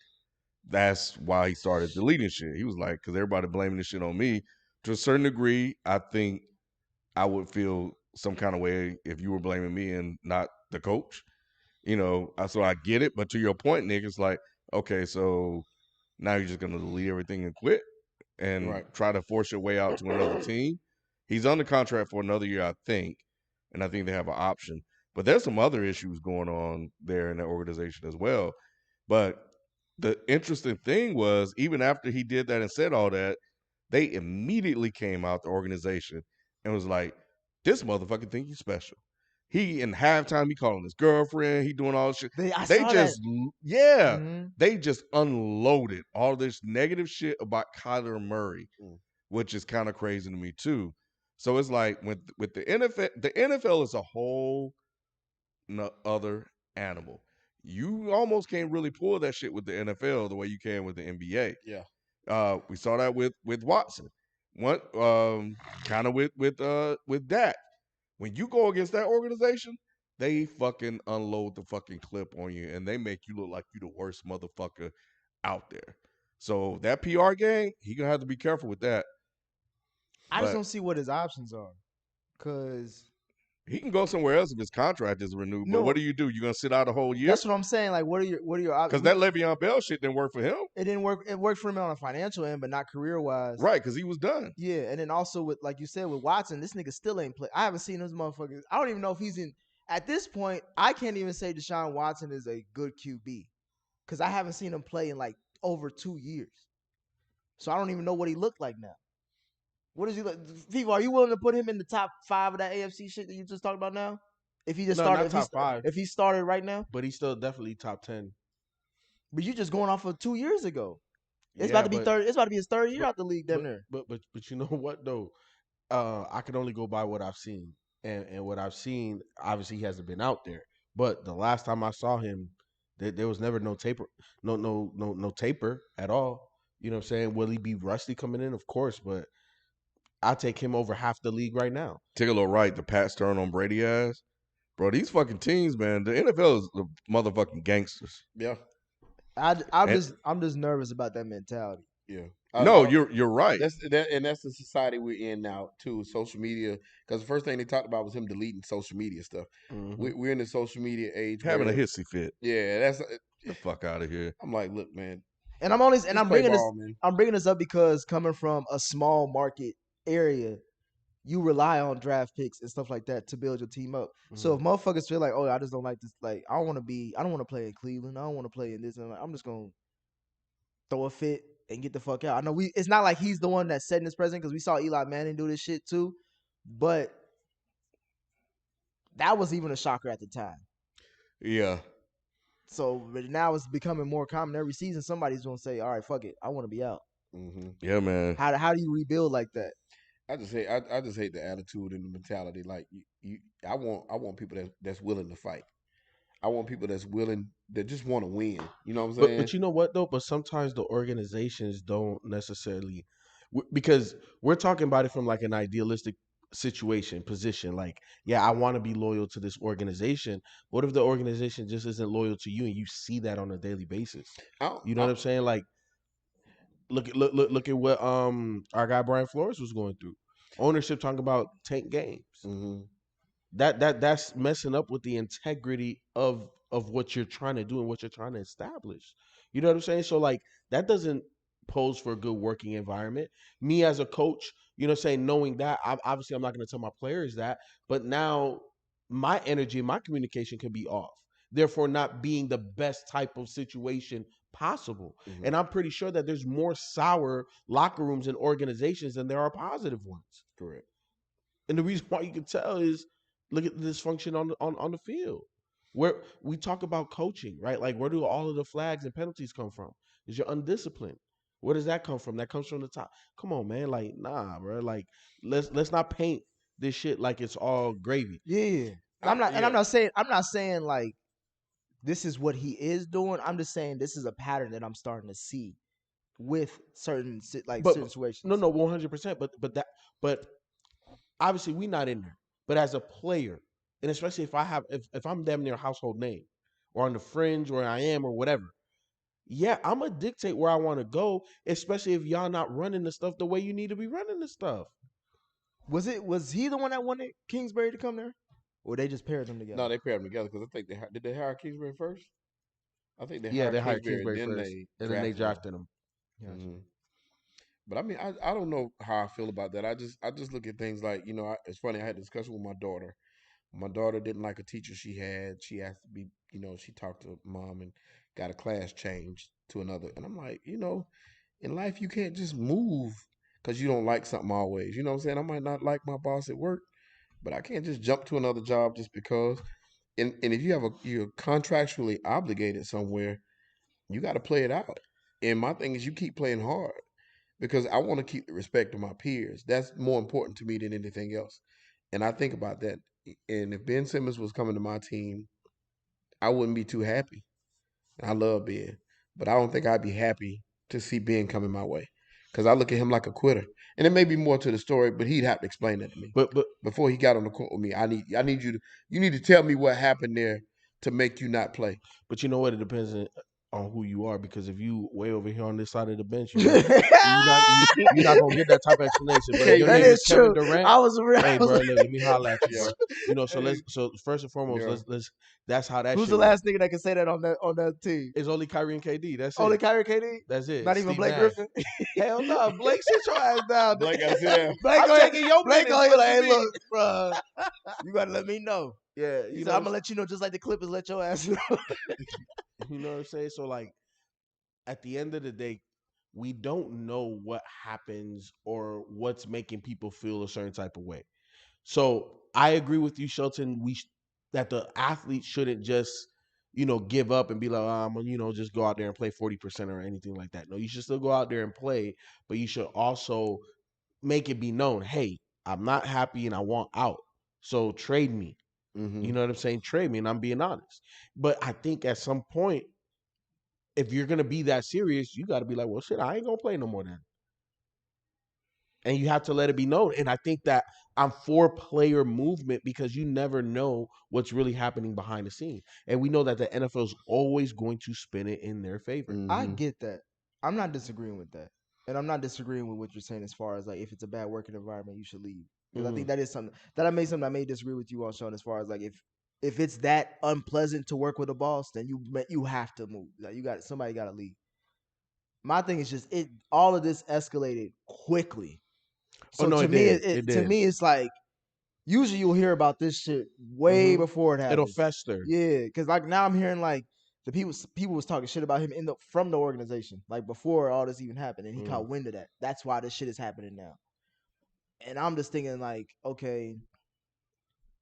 that's why he started deleting shit. He was like, because everybody blaming this shit on me. To a certain degree, I think I would feel some kind of way if you were blaming me and not the coach. So I get it. But to your point, Nick, it's like, okay, so now you're just gonna delete everything and quit and Right. try to force your way out to another team. He's under contract for another year, I think, and I think they have an option. But there's some other issues going on there in that organization as well. But the interesting thing was, even after he did that and said all that, they immediately came out the organization and was like, "This motherfucker think he's special." He in halftime, he calling his girlfriend, he doing all this shit. I They saw that. just, yeah, Mhm. they just unloaded all this negative shit about Kyler Murray, Mm. which is kind of crazy to me too. So it's like with the NFL is a whole other animal. You almost can't really pull that shit with the NFL the way you can with the NBA. Yeah. We saw that with Watson. What kind of with Dak. When you go against that organization, they fucking unload the fucking clip on you and they make you look like you the worst motherfucker out there. So that PR game, he gonna have to be careful with that. I just But don't see what his options are. Cause he can go somewhere else if his contract is renewed. But no, what do? You gonna sit out a whole year? that's what I'm saying. Like, what are your Because options? that Le'Veon Bell shit didn't work for him. It didn't work. It worked for him on a financial end, but not career wise. Right, because he was done. Yeah, and then also with like you said with Watson, this nigga still ain't play. I haven't seen those motherfuckers. I don't even know if he's in. At this point, I can't even say Deshaun Watson is a good QB because I haven't seen him play in like over 2 years. So I don't even know what he looked like now. What is he like? Feefo, are you willing to put him in the top 5 of that AFC shit that you just talked about now? If he just No, started, not top 5, if he started right now, but he's still definitely top 10. but you just going off of 2 years ago. It's Yeah, about to be third. It's about to be his third year but out the league, damn near. but you know what though? I can only go by what I've seen, and what I've seen, obviously he hasn't been out there. But the last time I saw him, there was never no taper, no taper at all. You know what I'm saying? Will he be rusty coming in? Of course, but I take him over half the league right now. Take a little right, the Pat Stern on Brady ass. Bro, these fucking teams, man, the NFL is the motherfucking gangsters. Yeah. I'm And just nervous about that mentality. Yeah. no, you're right. That's the society we're in now too. Social media, because the first thing they talked about was him deleting social media stuff. Mm-hmm. We're in the social media age. Having a where, hissy fit. yeah, that's. The fuck out of here. I'm like, look, man. And I'm only and Just I'm play bringing ball, man. I'm bringing this up because coming from a small market area, you rely on draft picks and stuff like that to build your team up. So if motherfuckers feel like, oh, I just don't like this, like I don't want to play in Cleveland, I don't want to play in this, and I'm just gonna throw a fit and get the fuck out. I know it's not like he's the one that's setting this precedent because we saw Eli Manning do this shit too, but that was even a shocker at the time. Yeah. So but now it's becoming more common every season. Somebody's gonna say, all right, fuck it, I want to be out. Mm-hmm. Yeah, man. How do you rebuild like that? I just hate the attitude and the mentality. Like I want people that's willing to fight. I want people that's willing that just want to win. You know what I'm saying? But you know what though? But sometimes the organizations don't necessarily, because we're talking about it from like an idealistic situation position. Like, yeah, I want to be loyal to this organization. What if the organization just isn't loyal to you, and you see that on a daily basis? You know what I'm saying? Like, look at what our guy Brian Flores was going through. Ownership talking about tank games. Mm-hmm. That's messing up with the integrity of what you're trying to do and what you're trying to establish. You know what I'm saying? So like that doesn't pose for a good working environment. Me as a coach, you know, saying knowing that, obviously I'm not going to tell my players that, but now my energy, my communication can be off. Therefore, not being the best type of situation possible. And I'm pretty sure that there's more sour locker rooms and organizations than there are positive ones. Correct. And the reason why you can tell is look at the dysfunction on the field. Where we talk about coaching, right? Like, where do all of the flags and penalties come from? Is you're undisciplined. Where does that come from? That comes from the top. Come on, man. Like, nah, bro. Like, let's not paint this shit like it's all gravy. Yeah. I'm not saying like this is what he is doing. I'm just saying this is a pattern that I'm starting to see with certain certain situations. No, 100%. But obviously we're not in there. But as a player, and especially if I'm damn near a household name or on the fringe where I am or whatever, yeah, I'm gonna dictate where I want to go, especially if y'all not running the stuff the way you need to be running the stuff. Was he the one that wanted Kingsbury to come there? Or they just paired them together? No, they paired them together because I think did they hire Kingsbury first? I think they hired Kingsbury first, and then they drafted him. Mm-hmm. But I mean, I don't know how I feel about that. I just look at things like, it's funny. I had a discussion with my daughter. My daughter didn't like a teacher she had. She asked to be, she talked to mom and got a class changed to another. And I'm like, in life you can't just move because you don't like something always. You know what I'm saying? I might not like my boss at work, but I can't just jump to another job just because. And if you're contractually obligated somewhere, you got to play it out. And my thing is, you keep playing hard because I want to keep the respect of my peers. That's more important to me than anything else. And I think about that. And if Ben Simmons was coming to my team, I wouldn't be too happy. I love Ben, but I don't think I'd be happy to see Ben coming my way because I look at him like a quitter. And it may be more to the story, but he'd have to explain that to me. But before he got on the court with me, I need you to tell me what happened there to make you not play. But you know what? It depends on who you are, because if you way over here on this side of the bench, you're not gonna get that type of explanation. But if your name is Kevin Durant, hey, bro, look, let me holler at you, bro. So first and foremost, let's that's how that. Who's the last nigga that can say that on that team? It's only Kyrie and KD. That's only it. Kyrie and KD. That's it. Not even Blake Griffin. Hell no, Blake, sit your ass down. Blake, I sit down. I'm taking your Blake minutes. Like, hey, look, bro, you gotta let me know. Yeah, I'm gonna let you know, just like the Clippers let your ass know. You know what I'm saying? So, like, at the end of the day, we don't know what happens or what's making people feel a certain type of way. So I agree with you, Shelton. That the athlete shouldn't just, give up and be like, I'm gonna, just go out there and play 40% or anything like that. No, you should still go out there and play, but you should also make it be known, hey, I'm not happy and I want out. So trade me. Mm-hmm. You know what I'm saying? Trade me, and I'm being honest. But I think at some point, if you're gonna be that serious, you got to be like, well, shit, I ain't gonna play no more then. And you have to let it be known. And I think that I'm for player movement because you never know what's really happening behind the scene. And we know that the NFL is always going to spin it in their favor. Mm-hmm. I get that. I'm not disagreeing with that. And I'm not disagreeing with what you're saying as far as like if it's a bad working environment, you should leave. Because I think that is something that I may disagree with you on, Sean, as far as like if it's that unpleasant to work with a boss, then you have to move. Like somebody got to leave. My thing is just all of this escalated quickly. So to me, it's like usually you'll hear about this shit way before it happens. It'll fester. Yeah, because like now I'm hearing like the people was talking shit about him from the organization like before all this even happened, and he caught wind of that. That's why this shit is happening now. And I'm just thinking like, okay,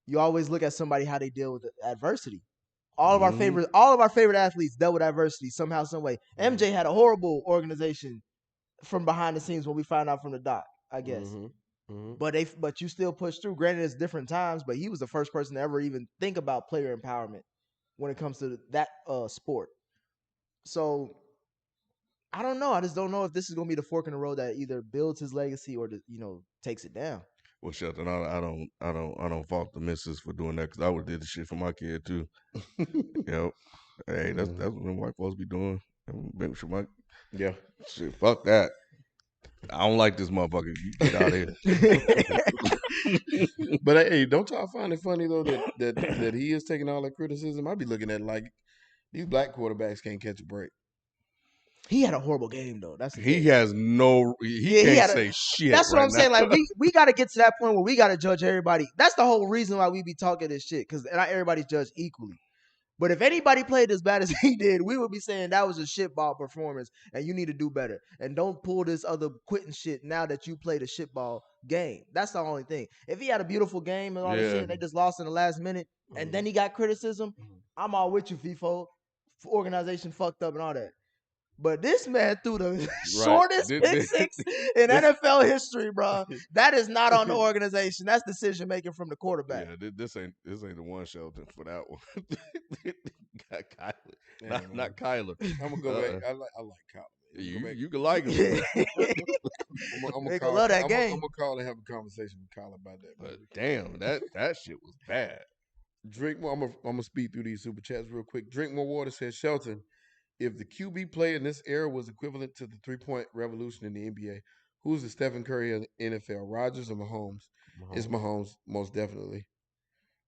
you always look at somebody how they deal with adversity. All of our favorite athletes dealt with adversity somehow, some way. MJ had a horrible organization from behind the scenes when we found out from the doc, I guess. But you still push through. Granted, it's different times, but he was the first person to ever even think about player empowerment when it comes to that sport. So I don't know. I just don't know if this is gonna be the fork in the road that either builds his legacy or takes it down. Well, Shelton, I don't fault the missus for doing that because I would have did the shit for my kid too. Yep. Hey, that's what white folks be doing. Yeah. Shit, fuck that. I don't like this motherfucker. You get out of here. But hey, don't y'all find it funny though that he is taking all that criticism? I be looking at it like these black quarterbacks can't catch a break. He had a horrible game though. He can't say shit. That's what I'm saying. Like we got to get to that point where we got to judge everybody. That's the whole reason why we be talking this shit, because not everybody's judged equally. But if anybody played as bad as he did, we would be saying that was a shitball performance and you need to do better. And don't pull this other quitting shit now that you played a shitball game. That's the only thing. If he had a beautiful game and all this shit and they just lost in the last minute and then he got criticism, I'm all with you, FIFO. Organization fucked up and all that. But this man threw the shortest pick six in NFL history, bro. That is not on the organization. That's decision making from the quarterback. Yeah, this ain't the one, Shelton, for that one. Got Kyler, not Kyler. I'm gonna go back. I like Kyler. You can like him. I'm They gonna love that I'm game. gonna call and have a conversation with Kyler about that. But damn, that shit was bad. Drink more. I'm gonna speed through these super chats real quick. Drink more water says Shelton. If the QB play in this era was equivalent to the 3-point revolution in the NBA, who's the Stephen Curry of the NFL? Rodgers or Mahomes? It's Mahomes, most definitely.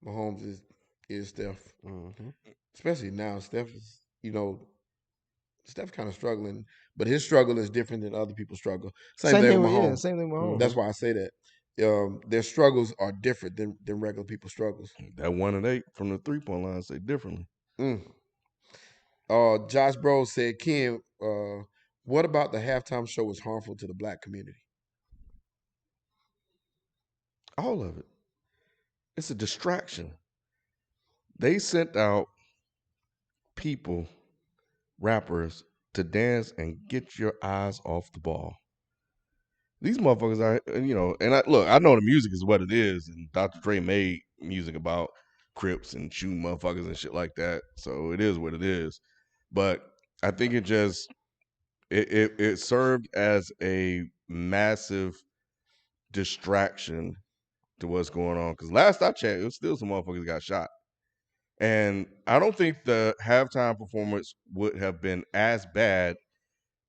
Mahomes is Steph, especially now. Steph is, Steph's kind of struggling, but his struggle is different than other people's struggle. Same thing with Mahomes. Same thing with Mahomes. That's why I say that. Their struggles are different than regular people's struggles. That 1 and 8 from the 3-point line say differently. Josh Bros said, Ken, what about the halftime show is harmful to the black community? All of it. It's a distraction. They sent out people, rappers, to dance and get your eyes off the ball. These motherfuckers are, and I know the music is what it is, and Dr. Dre made music about Crips and shooting motherfuckers and shit like that, so it is what it is. But I think it just it served as a massive distraction to what's going on. Because last I checked, it was still some motherfuckers got shot. And I don't think the halftime performance would have been as bad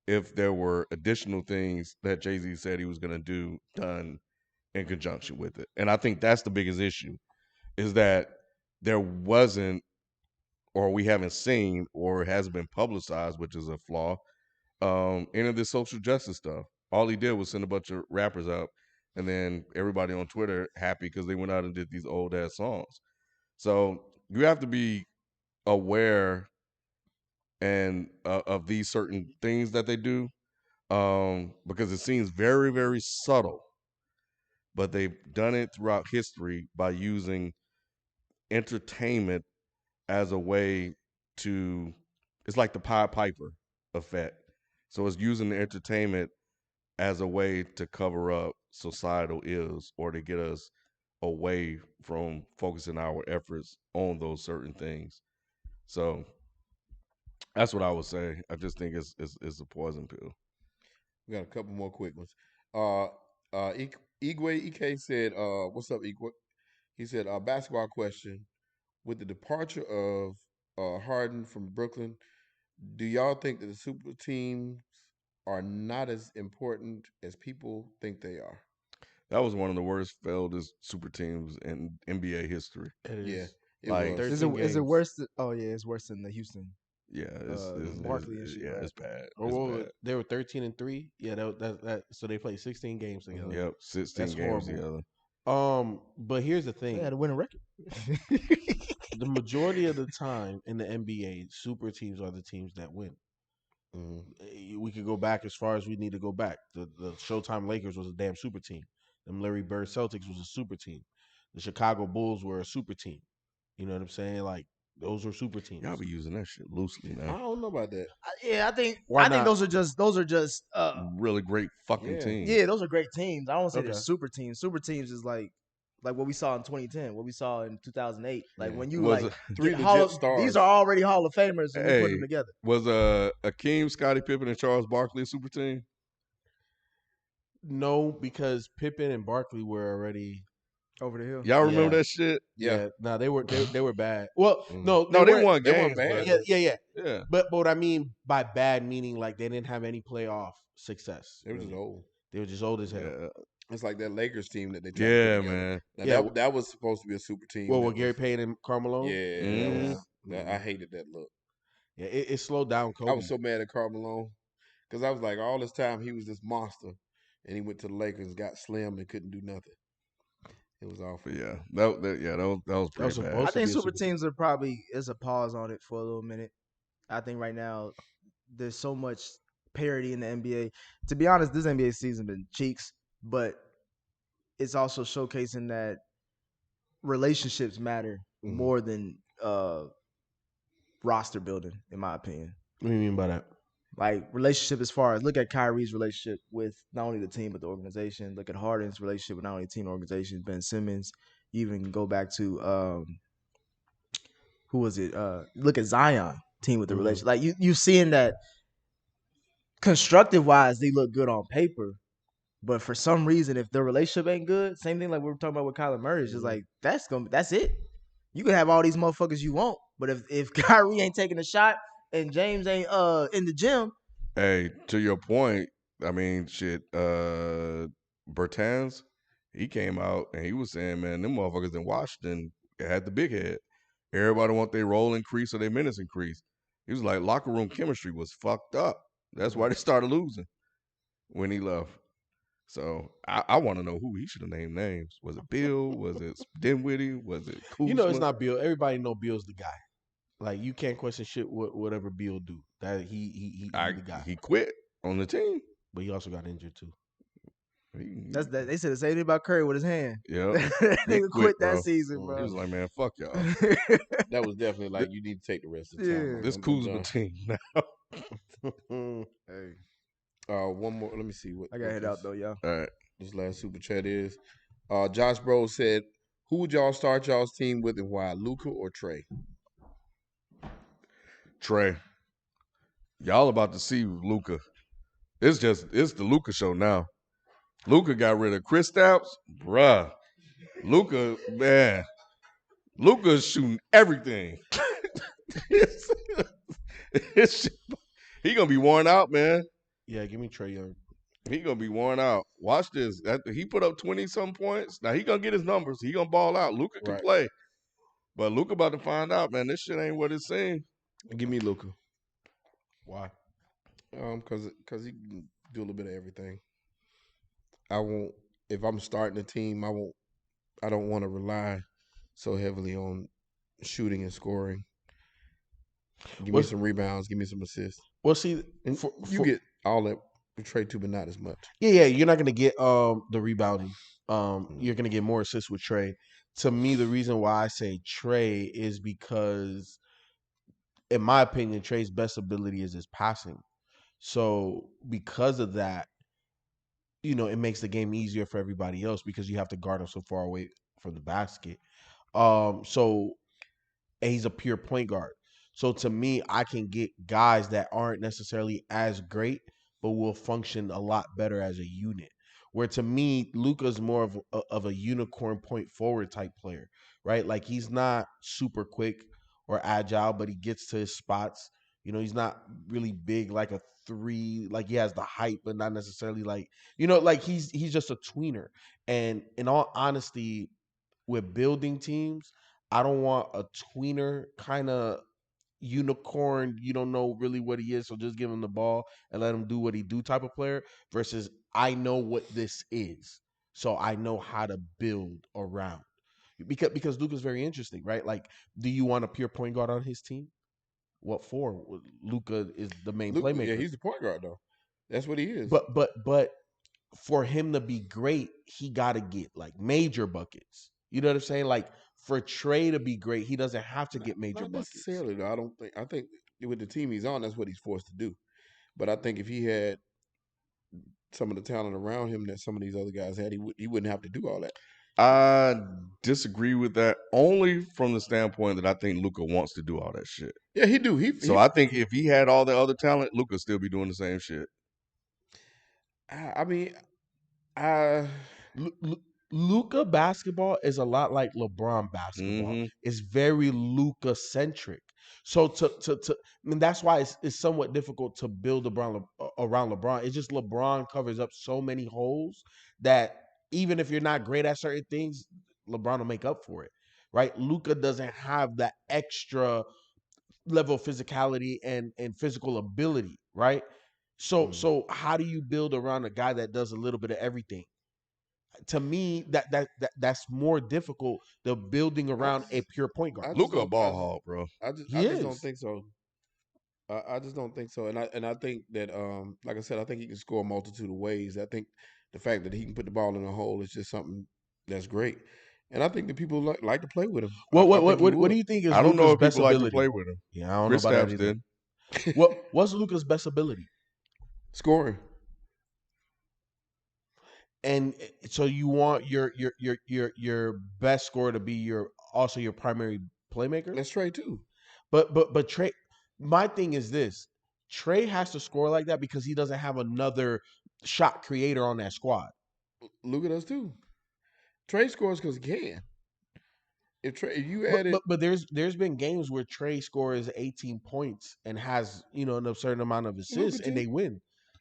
if there were additional things that Jay-Z said he was going to do done in conjunction with it. And I think that's the biggest issue, is that there wasn't, or we haven't seen, or it hasn't been publicized, which is a flaw, any of this social justice stuff. All he did was send a bunch of rappers up, and then everybody on Twitter happy because they went out and did these old ass songs. So you have to be aware and of these certain things that they do, because it seems very, very subtle, but they've done it throughout history by using entertainment as a way to, it's like the Pied Piper effect. So it's using the entertainment as a way to cover up societal ills or to get us away from focusing our efforts on those certain things. So that's what I would say. I just think it's a poison pill. We got a couple more quick ones. Igwe Ike said, what's up, Igwe? He said, basketball question. With the departure of Harden from Brooklyn, do y'all think that the super teams are not as important as people think they are? That was one of the worst failed super teams in NBA history. It is. Yeah, it Like, was. Is it worse? It's worse than the Houston. Yeah, Barkley and shit, right? it's bad. Bad. They were 13-3. Yeah, that so they played 16 games together. Yep, 16 That's games horrible. together. But here's the thing: They had a winning record. the majority of the time in the NBA, super teams are the teams that win. We could go back as far as we need to go back. The Showtime Lakers was a damn super team. Them Larry Bird Celtics was a super team. The Chicago Bulls were a super team. You know what I'm saying? Like, those were super teams. Y'all be using that shit loosely, man. I don't know about that. I think Why think not? those are just Really great fucking teams. yeah, those are great teams. I don't say they're Okay. super teams. Super teams is like what we saw in 2010, what we saw in 2008. Like when you Was like three get legit stars. these are already Hall of Famers and you put them together. Was Akeem, Scottie Pippen, and Charles Barkley a super team? No, because Pippen and Barkley were already. Over the hill. Y'all remember Yeah. that shit? Yeah, no, they were bad. Well, No, they weren't- won they games. weren't bad. but- Yeah. But what I mean by bad meaning like they didn't have any playoff success. They were just really. old. They were just old as hell. Yeah, It's like that Lakers team that they tried to yeah, put together. man. Now, Yeah. that was supposed to be a super team. Well, that with Gary was- Payton and Carmelo. Yeah, Mhm. I hated that look. Yeah, it slowed down Kobe. I was so mad at Karl Malone because I was like, all this time he was this monster, and he went to the Lakers, got slim, and couldn't do nothing. It was awful. But yeah, that was pretty bad. I think super teams are probably is a pause on it for a little minute. I think right now there's so much parity in the NBA. To be honest, this NBA season been cheeks, but it's also showcasing that relationships matter more than roster building, in my opinion. What do you mean by that? Like relationship as far as look at Kyrie's relationship with not only the team but the organization. Look at Harden's relationship with not only the team and organization. Ben Simmons. You even go back to who was it? Look at Zion team with the relationship. Like you seeing that constructive wise they look good on paper, but for some reason if their relationship ain't good, same thing like we were talking about with Kyler Murray, it's just like that's it. You can have all these motherfuckers you want, but if Kyrie ain't taking a shot and James ain't in the gym. Hey, to your point, I mean, shit, Bertans, he came out and he was saying, man, them motherfuckers in Washington had the big head. Everybody want their role increase or their minutes increase. He was like, locker room chemistry was fucked up. That's why they started losing when he left. So I want to know who he should have named names. Was it Bill? Was it Dinwiddie? Was it Kuzma? You know, it's not Bill. Everybody know Bill's the guy. Like you can't question shit whatever Bill do. That he the guy. He quit on the team, but he also got injured too. That's that. They said the same thing about Curry with his hand. Yeah, nigga quit that season, bro. He was like, man, fuck y'all. That was definitely like you need to take the rest of the time. This Kuzma team now. Hey. One more. Let me see what I got head out though, y'all. All right. This last super chat is. Josh Bro said, "Who would y'all start y'all's team with and why? Luka or Trae?" Trae. Y'all about to see Luka. It's the Luka show now. Luka got rid of Kristaps, bruh. Luka, man. Luka's shooting everything. He gonna be worn out, man. Yeah, give me Trae Young. He gonna be worn out. Watch this. He put up 20-some points. Now he gonna get his numbers. He gonna ball out. Luka can play. But Luka about to find out, man, this shit ain't what it seems. Give me Luka. Why? Because he can do a little bit of everything. I won't. If I'm starting a team, I don't want to rely so heavily on shooting and scoring. Give me some rebounds. Give me some assists. Well, see, you get all that with Trae too, but not as much. Yeah. You're not gonna get the rebounding. You're gonna get more assists with Trae. To me, the reason why I say Trae is because, in my opinion, Trae's best ability is his passing. So because of that, you know, it makes the game easier for everybody else because you have to guard him so far away from the basket. So and he's a pure point guard. So to me, I can get guys that aren't necessarily as great, but will function a lot better as a unit. Where to me, Luka's more of a unicorn point forward type player, right? Like he's not super quick or agile, but he gets to his spots. You know, he's not really big like a three. Like he has the height, but not necessarily like, you know, like he's just a tweener. And in all honesty, with building teams, I don't want a tweener kind of unicorn. You don't know really what he is, so just give him the ball and let him do what he do type of player versus I know what this is, so I know how to build around. Because Luka's very interesting, right? Like, do you want a pure point guard on his team? What for? Luka is the main playmaker. Yeah, he's the point guard though. That's what he is. But for him to be great, he got to get like major buckets. You know what I'm saying? Like for Trae to be great, he doesn't have to get major not buckets. Necessarily, though. I think with the team he's on, that's what he's forced to do. But I think if he had some of the talent around him that some of these other guys had, he wouldn't have to do all that. I disagree with that only from the standpoint that I think Luka wants to do all that shit. Yeah, he do. I think if he had all the other talent, Luka still be doing the same shit. I mean, Luka basketball is a lot like LeBron basketball. Mm-hmm. It's very Luka-centric. So I mean, that's why it's somewhat difficult to build around LeBron. It's just LeBron covers up so many holes that even if you're not great at certain things, LeBron will make up for it, right? Luka doesn't have that extra level of physicality and physical ability, right? So how do you build around a guy that does a little bit of everything? to me, that's more difficult than building I around a just, pure point guard. I just Luka a don't. ball hog, bro. He I just don't is. think so. I just don't think so, and I think that like I said, I think he can score a multitude of ways. I think the fact that he can put the ball in a hole is just something that's great, and I think that people like to play with him. I think he What do would you think is I don't know Luka's if best people like to ability? play with him. Yeah, I don't know Chris about that Stapps either. did. What's Luka's best ability? scoring. And so you want your best scorer to be your primary playmaker? That's Trae too. But Trae, my thing is this: Trae has to score like that because he doesn't have another shot creator on that squad. Luka does too. Trae scores because he can. If you But added but but there's been games where Trae scores 18 points and has a certain amount of Luka assists and too. they win.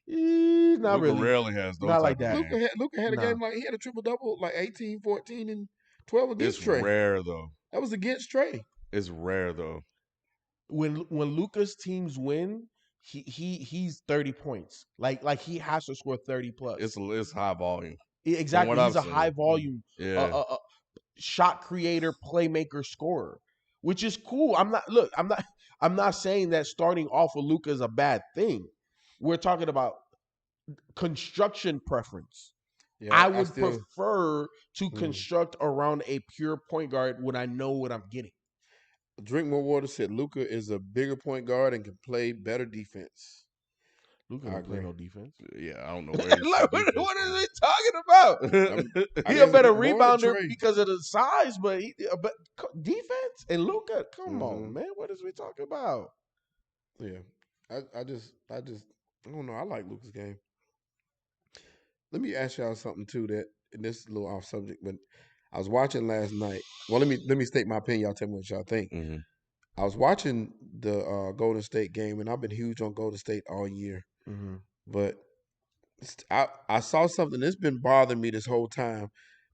Not Luka really, rarely has those not type like of that. games. Luka had a Nah. game like he had a triple double like 18, 14, and 12 It's against Trae. rare though. That was against Trae. It's rare though. When Luca's teams win, he's 30 points. Like he has to score 30 plus. It's high volume from what Exactly. He's I've a high seen. volume Yeah, shot creator, playmaker, scorer, which is cool. I'm not saying that starting off with Luka is a bad thing. We're talking about construction preference. Yeah, I I would still prefer to construct around a pure point guard when I know what I'm getting. Drink More Water said Luka is a bigger point guard and can play better defense. Luka I don't play agree. no defense. yeah. I don't know where he see Like, defense what is from. he talking about? I He a guess better more than rebounder Trae. because of the size, but defense and Luka, come Mm-hmm. on, man. What is we talking about? Yeah, I just I don't know. I like Luka's game. Let me ask y'all something too. That and this is a little off subject, but I was watching last night. Well, let me state my opinion. Y'all tell me what y'all think. Mhm. I was watching the Golden State game, and I've been huge on Golden State all year. Mm-hmm. But I saw something that's been bothering me this whole time.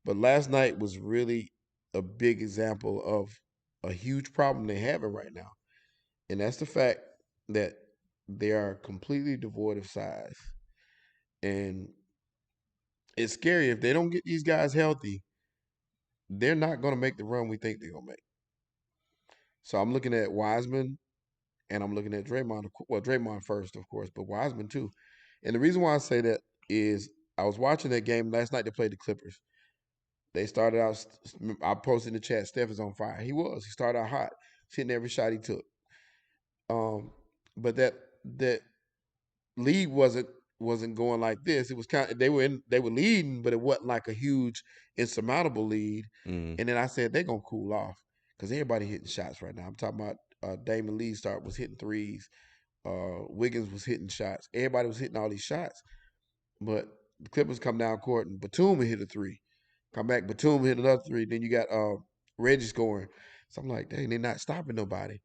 But last night was really a big example of a huge problem they're having right now, and that's the fact that they are completely devoid of size, and it's scary if they don't get these guys healthy. They're not going to make the run we think they're going to make. So I'm looking at Wiseman and I'm looking at Draymond. Well, Draymond first, of course, but Wiseman too. And the reason why I say that is I was watching that game last night. They played the Clippers. They started out. I posted in the chat. Steph is on fire. He was. He started out hot, hitting every shot he took. Um, but that lead wasn't going like this. It was kind of they were leading, but it wasn't like a huge insurmountable lead. Mhm. And then I said they're gonna cool off because everybody hitting shots right now. I'm talking about Damon Lee was hitting threes. Wiggins was hitting shots. Everybody was hitting all these shots. But the Clippers come down court and Batum hit a three. Come back, Batum hit another three. Then you got Reggie scoring. So I'm like, dang, they're not stopping nobody.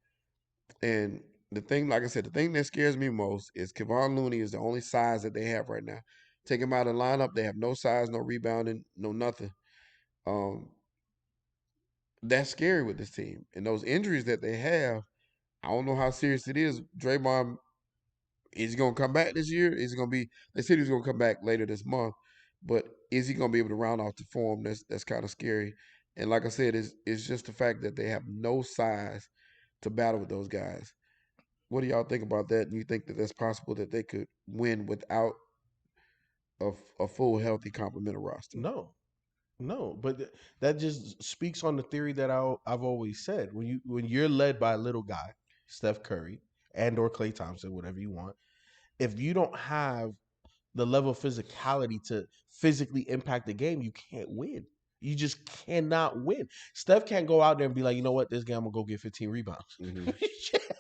And the thing, like I said, the thing that scares me most is Kevon Looney is the only size that they have right now. Take him out of the lineup, they have no size, no rebounding, no nothing. Um, that's scary with this team. And those injuries that they have, I don't know how serious it is. Draymond, is he gonna come back this year? Is he gonna be they said he's gonna come back later this month, but is he gonna be able to round off the form? That's kind of scary. And like I said, it's just the fact that they have no size to battle with those guys. What do y'all think about that? Do you think that that's possible that they could win without a full, healthy, complementary roster? No, no, but that just speaks on the theory that I've always said. When you're led by a little guy, Steph Curry and or Klay Thompson, whatever you want, if you don't have the level of physicality to physically impact the game, you can't win. You just cannot win. Steph can't go out there and be like, you know what, this game I'm gonna go get 15 rebounds. Mm-hmm.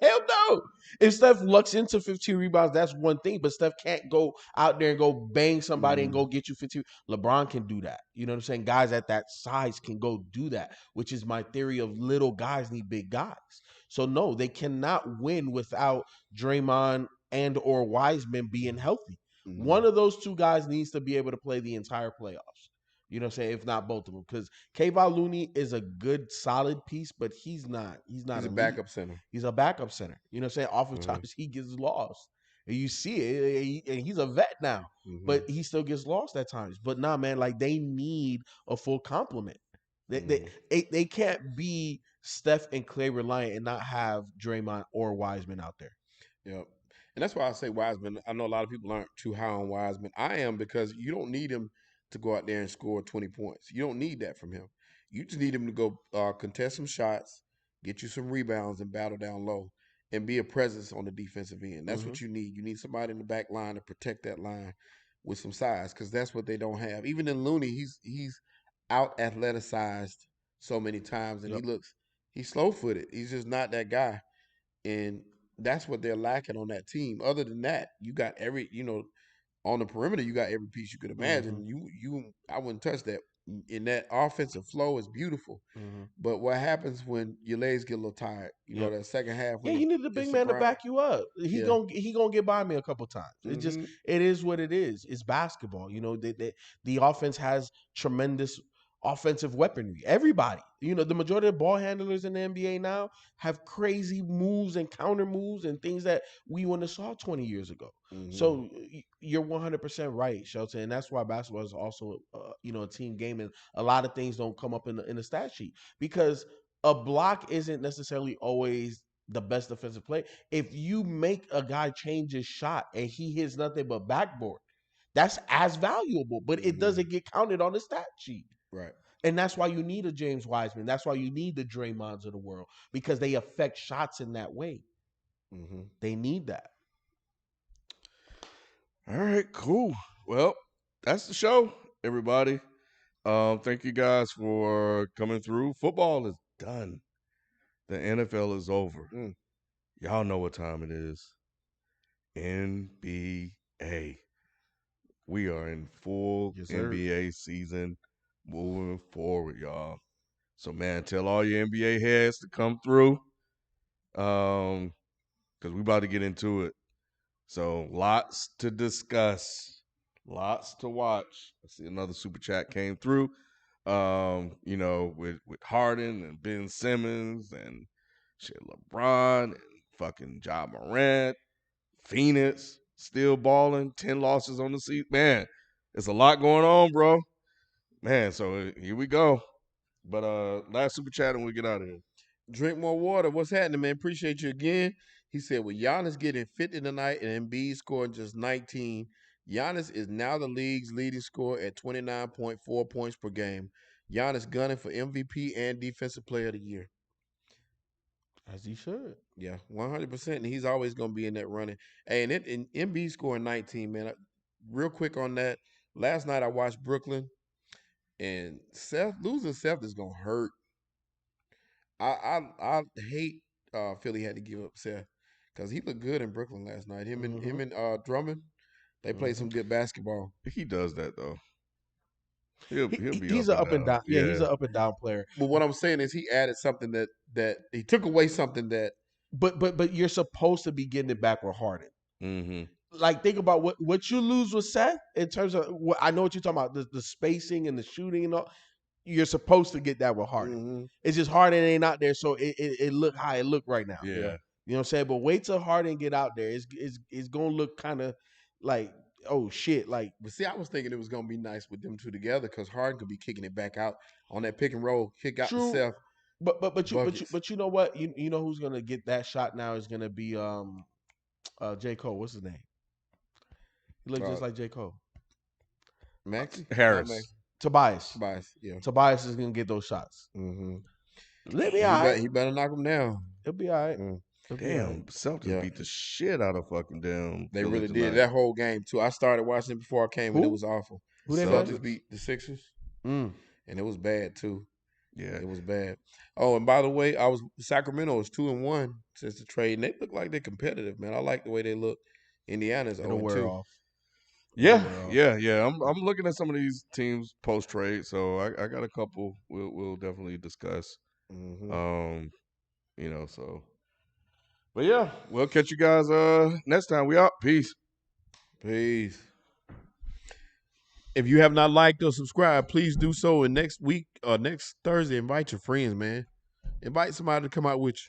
Hell no. If Steph lucks into 15 rebounds, that's one thing. But Steph can't go out there and go bang somebody and Mm-hmm. go get you 15. LeBron can do that. You know what I'm saying? Guys at that size can go do that, which is my theory of little guys need big guys. So no, they cannot win without Draymond and or Wiseman being healthy. Mm-hmm. One of those two guys needs to be able to play the entire playoffs. You know what I'm saying? If not both of them. Because Kevon Looney is a good, solid piece, but he's not He's a elite. backup center. He's a backup center. You know what I'm saying? Uh-huh. Oftentimes he gets lost. And you see it, and he's a vet now, but he still gets lost at times. But nah, man, like they need a full complement. They can't be Steph and Clay reliant and not have Draymond or Wiseman out there. Yep. And that's why I say Wiseman. I know a lot of people aren't too high on Wiseman. I am, because you don't need him to go out there and score 20 points. You don't need that from him. You just need him to go contest some shots, get you some rebounds, and battle down low, and be a presence on the defensive end. That's what you need. You need somebody in the back line to protect that line with some size, because that's what they don't have. Even in Looney, he's out athleticized so many times, and he's slow footed. He's just not that guy. And that's what they're lacking on that team. Other than that, you got on the perimeter, you got every piece you could imagine. I wouldn't touch that. In that offensive flow is beautiful. But what happens when your legs get a little tired? That second half. Yeah, you need the big man to back you up. He gonna get by me a couple times. It is what it is. It's basketball. The offense has tremendous offensive weaponry. Everybody, the majority of ball handlers in the NBA now have crazy moves and counter moves and things that we wouldn't have saw 20 years ago. So you're 100% right, Shelton, and that's why basketball is also a team game, and a lot of things don't come up in the stat sheet because a block isn't necessarily always the best defensive play. If you make a guy change his shot and he hits nothing but backboard, that's as valuable, but it doesn't get counted on the stat sheet. Right. And that's why you need a James Wiseman. That's why you need the Draymonds of the world, because they affect shots in that way. They need that. All right, cool. Well, that's the show, everybody. Thank you guys for coming through. Football is done. The NFL is over. Y'all know what time it is. NBA. We are in full NBA season moving forward, y'all. So, man, tell all your NBA heads to come through. Because we about to get into it. So, lots to discuss. Lots to watch. I see another super chat came through. With Harden and Ben Simmons and shit, LeBron and fucking Ja Morant, Phoenix still balling, 10 losses on the season. Man, it's a lot going on, bro. Man, so here we go. But last super chat and we get out of here. Drink more water. What's happening, man? Appreciate you again. He said, with Giannis getting 50 tonight and Embiid scoring just 19, Giannis is now the league's leading scorer at 29.4 points per game. Giannis gunning for MVP and Defensive Player of the Year. As he should. Yeah, 100%. And he's always going to be in that running. Hey, and Embiid scoring 19, man. Real quick on that. Last night I watched Brooklyn, and losing Seth is going to hurt. I hate Philly had to give up Seth because he looked good in Brooklyn last night. Him and Drummond, they played some good basketball. He does that though. He'll be he's an up and down. Yeah, he's an up and down player. But what I'm saying is he added something that he took away something that. But you're supposed to be getting it back with Harden. Like, think about what you lose with Seth in terms of what I know what you're talking about, the spacing and the shooting and all. You're supposed to get that with Harden. It's just Harden ain't out there, so it look how it look right now. Yeah. You know what I'm saying? But wait till Harden get out there. It's gonna look kind of like, oh shit. Like, but see, I was thinking it was gonna be nice with them two together because Harden could be kicking it back out on that pick and roll, kick out to Seth. But you know what? You know who's gonna get that shot now is gonna be J. Cole. What's his name? He looks just like J. Cole. Max Harris. Tobias, yeah. Tobias is gonna get those shots. Let me He better knock him down. He'll be all right. Damn, Celtics beat the shit out of fucking damn. They really did that whole game too. I started watching it before I came, and it was awful. Who they Celtics beat the Sixers, and it was bad too. Yeah, it was bad. Oh, and by the way, Sacramento is 2-1 since the trade, and they look like they're competitive, man. I like the way they look. Indiana's 0-2. Yeah. I'm looking at some of these teams post trade, so I got a couple. We'll definitely discuss. So. But yeah, we'll catch you guys next time. We out. Peace. Peace. If you have not liked or subscribed, please do so. And next week or next Thursday, invite your friends, man. Invite somebody to come out with you.